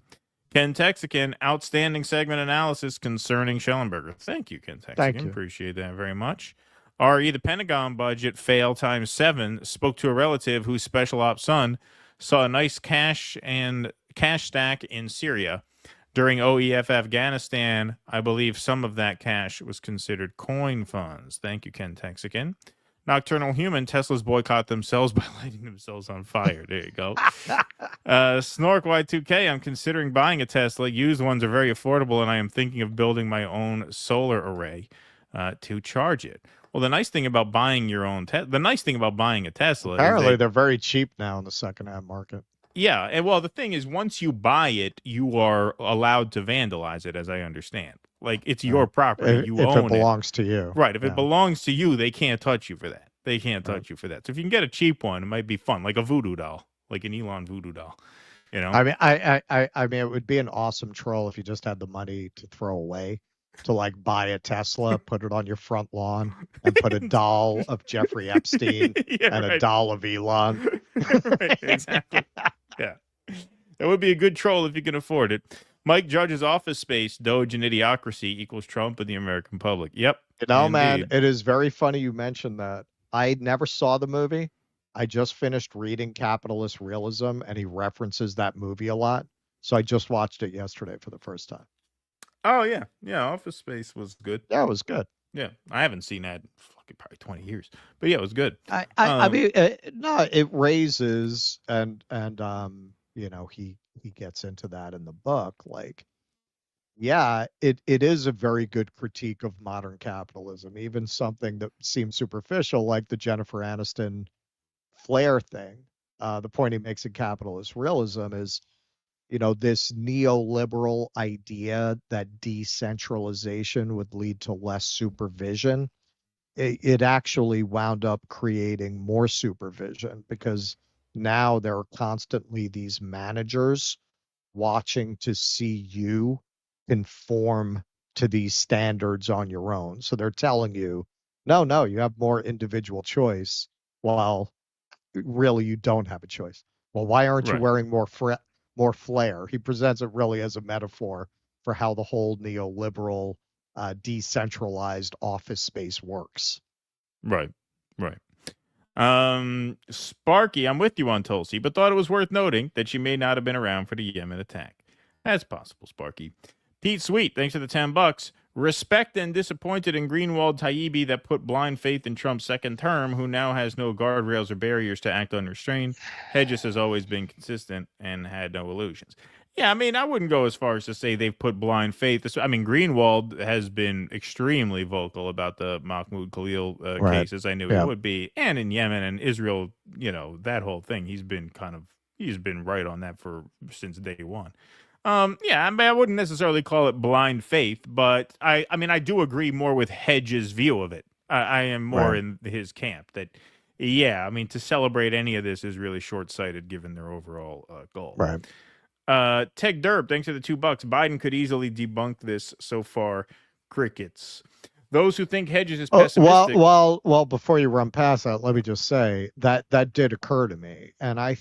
Ken Texican, outstanding segment analysis concerning Shellenberger. Thank you, Ken Texican. Thank you. Appreciate that very much. RE, the Pentagon budget fail times 7, spoke to a relative whose special ops son saw a nice cash stack in Syria. During OEF Afghanistan, I believe some of that cash was considered coin funds. Thank you, Ken Texican. Nocturnal Human, Teslas boycott themselves by lighting themselves on fire. There you go. Snork Y2K, I'm considering buying a Tesla. Used ones are very affordable, and I am thinking of building my own solar array to charge it. Well, the nice thing about buying your own the nice thing about buying a Tesla Apparently, is they're very cheap now in the secondhand market. yeah, and well, the thing is, once you buy it, you are allowed to vandalize it, as I understand. Like, it's your property. You own it belongs to you. Right. If it belongs to you, they can't touch you for that. They can't touch you for that. So if you can get a cheap one, it might be fun, like a voodoo doll, like an Elon voodoo doll. You know? I mean, I mean, it would be an awesome troll if you just had the money to throw away, to like buy a Tesla, put it on your front lawn, and put a doll of Jeffrey Epstein and a doll of Elon. Right, exactly. Yeah. That would be a good troll if you can afford it. Mike Judge's Office Space, Doge and Idiocracy equals Trump and the American public. Yep. You know, man, it is very funny you mentioned that. I never saw the movie. I just finished reading Capitalist Realism, and he references that movie a lot. So I just watched it yesterday for the first time. Oh, yeah. Yeah, Office Space was good. Yeah, it was good. Yeah, I haven't seen that in fucking probably 20 years. But yeah, it was good. I mean, no, it raises, and you know, he gets into that in the book. Like, yeah, it is a very good critique of modern capitalism, even something that seems superficial, like the Jennifer Aniston Flair thing. The point he makes in Capitalist Realism is, you know, this neoliberal idea that decentralization would lead to less supervision. It actually wound up creating more supervision, because now there are constantly these managers watching to see you conform to these standards on your own. So they're telling you, no, you have more individual choice, while really you don't have a choice. Well, why aren't you wearing more flair? He presents it really as a metaphor for how the whole neoliberal decentralized office space works. Right. Sparky, I'm with you on Tulsi, but thought it was worth noting that she may not have been around for the Yemen attack. That's possible, Sparky. Pete Sweet, thanks for the $10. Respect and disappointed in Greenwald Taibbi that put blind faith in Trump's second term, who now has no guardrails or barriers to act unrestrained. Hedges has always been consistent and had no illusions. Yeah, I mean, I wouldn't go as far as to say they've put blind faith. I mean, Greenwald has been extremely vocal about the Mahmoud Khalil cases. I knew he would be. And in Yemen and Israel, you know, that whole thing, he's been right on that since day one. Yeah, I mean, I wouldn't necessarily call it blind faith, but I mean, I do agree more with Hedges' view of it. I am more in his camp that yeah, I mean, to celebrate any of this is really short-sighted given their overall goal. Right. Teg Derp, thanks for the $2. Biden could easily debunk this so far. Crickets. Those who think Hedges is pessimistic. Well, before you run past that, let me just say that did occur to me. And I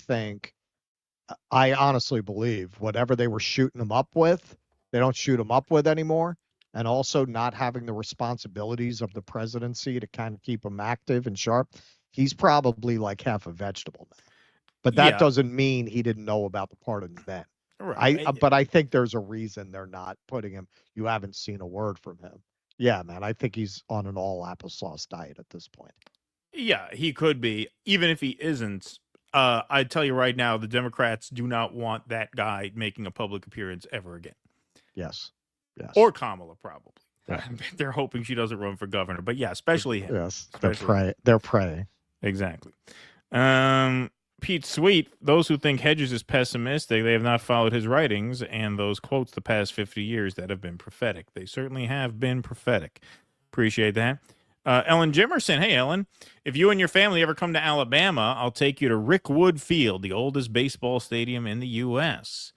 honestly believe whatever they were shooting him up with, they don't shoot him up with anymore. And also not having the responsibilities of the presidency to kind of keep him active and sharp. He's probably like half a vegetable now. But that doesn't mean he didn't know about the pardons then. Right. But I think there's a reason they're not putting him. You haven't seen a word from him. Yeah, man, I think he's on an all applesauce diet at this point. Yeah, he could be. Even if he isn't, I tell you right now, the Democrats do not want that guy making a public appearance ever again. Yes. Or Kamala, probably. Yeah. They're hoping she doesn't run for governor. But yeah, especially him. Yes, Especially they're prey. Exactly. Pete Sweet, those who think Hedges is pessimistic, they have not followed his writings and those quotes the past 50 years that have been prophetic. They certainly have been prophetic. Appreciate that. Ellen Jimerson, hey, Ellen, if you and your family ever come to Alabama, I'll take you to Rickwood Field, the oldest baseball stadium in the U.S.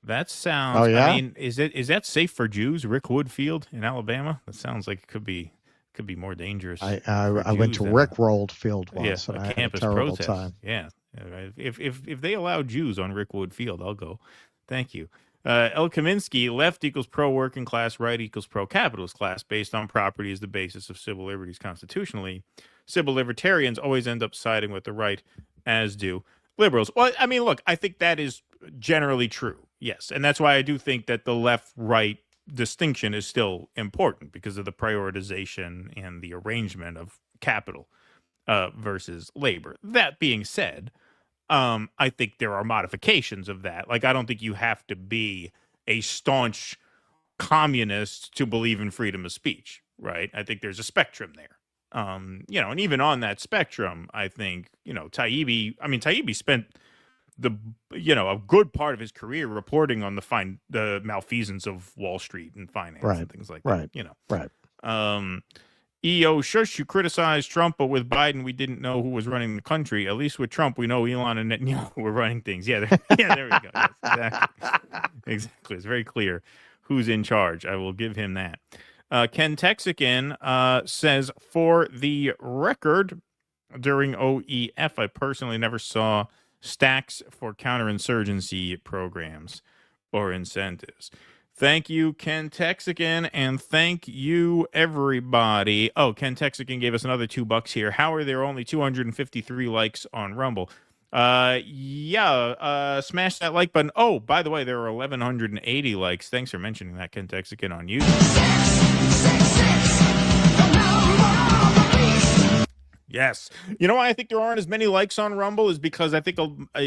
That sounds, Oh, yeah? I mean, is that safe for Jews, Rickwood Field in Alabama? That sounds like it could be more dangerous. I went to Rickrolled Field once, and I had a campus terrible protest. time. Yeah. If they allow Jews on Rickwood Field, I'll go. Thank you. El Kaminsky, left equals pro-working class, right equals pro-capitalist class, based on property as the basis of civil liberties constitutionally. Civil libertarians always end up siding with the right, as do liberals. Well, I mean, look, I think that is generally true, yes. And that's why I do think that the left-right distinction is still important because of the prioritization and the arrangement of capital versus labor. That being said, I think there are modifications of that. Like, I don't think you have to be a staunch communist to believe in freedom of speech, right? I think there's a spectrum there. And even on that spectrum, I think, Taibbi spent a good part of his career reporting on the malfeasance of Wall Street and finance and things like that. Right. EO Shush, you criticized Trump, but with Biden, we didn't know who was running the country. At least with Trump, we know Elon and Netanyahu were running things. Yeah, there we go. Yes, exactly. Exactly. It's very clear who's in charge. I will give him that. Ken Texican says, for the record, during OEF, I personally never saw stacks for counterinsurgency programs or incentives. Thank you, Ken Texican, and thank you, everybody. Oh, Ken Texican gave us another $2 here. How are there only 253 likes on Rumble? Smash that like button. Oh, by the way, there are 1,180 likes. Thanks for mentioning that, Ken Texican, on YouTube. Yes. You know why I think there aren't as many likes on Rumble is because I think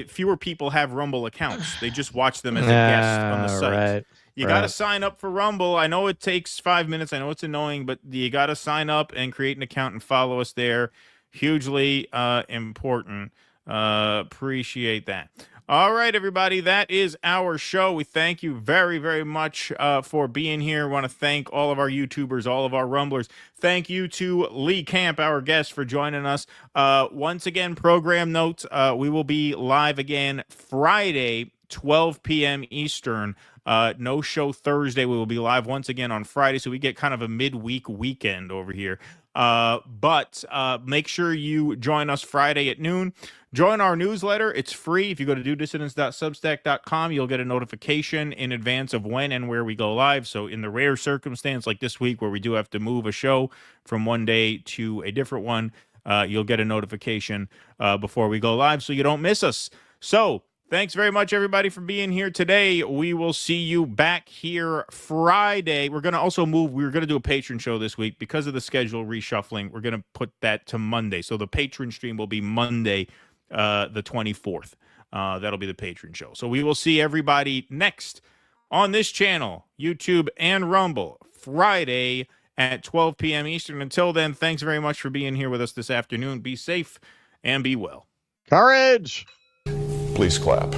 fewer people have Rumble accounts. They just watch them as a guest on the site. Right. You got to sign up for Rumble. I know it takes 5 minutes. I know it's annoying, but you got to sign up and create an account and follow us there. Hugely important. Appreciate that. All right, everybody. That is our show. We thank you very, very much for being here. We want to thank all of our YouTubers, all of our Rumblers. Thank you to Lee Camp, our guest, for joining us. Once again, program notes. We will be live again Friday, 12 p.m. Eastern. No show Thursday. We will be live once again on Friday, so we get kind of a midweek weekend over here. But make sure you join us Friday at noon. Join our newsletter. It's free. If you go to dudissidence.substack.com, you'll get a notification in advance of when and where we go live. So in the rare circumstance like this week where we do have to move a show from one day to a different one, you'll get a notification before we go live so you don't miss us. So thanks very much, everybody, for being here today. We will see you back here Friday. We're going to also move. We're going to do a patron show this week. Because of the schedule reshuffling, we're going to put that to Monday. So the patron stream will be Monday, the 24th. That'll be the patron show. So we will see everybody next on this channel, YouTube and Rumble, Friday at 12 p.m. Eastern. Until then, thanks very much for being here with us this afternoon. Be safe and be well. Courage! Please clap.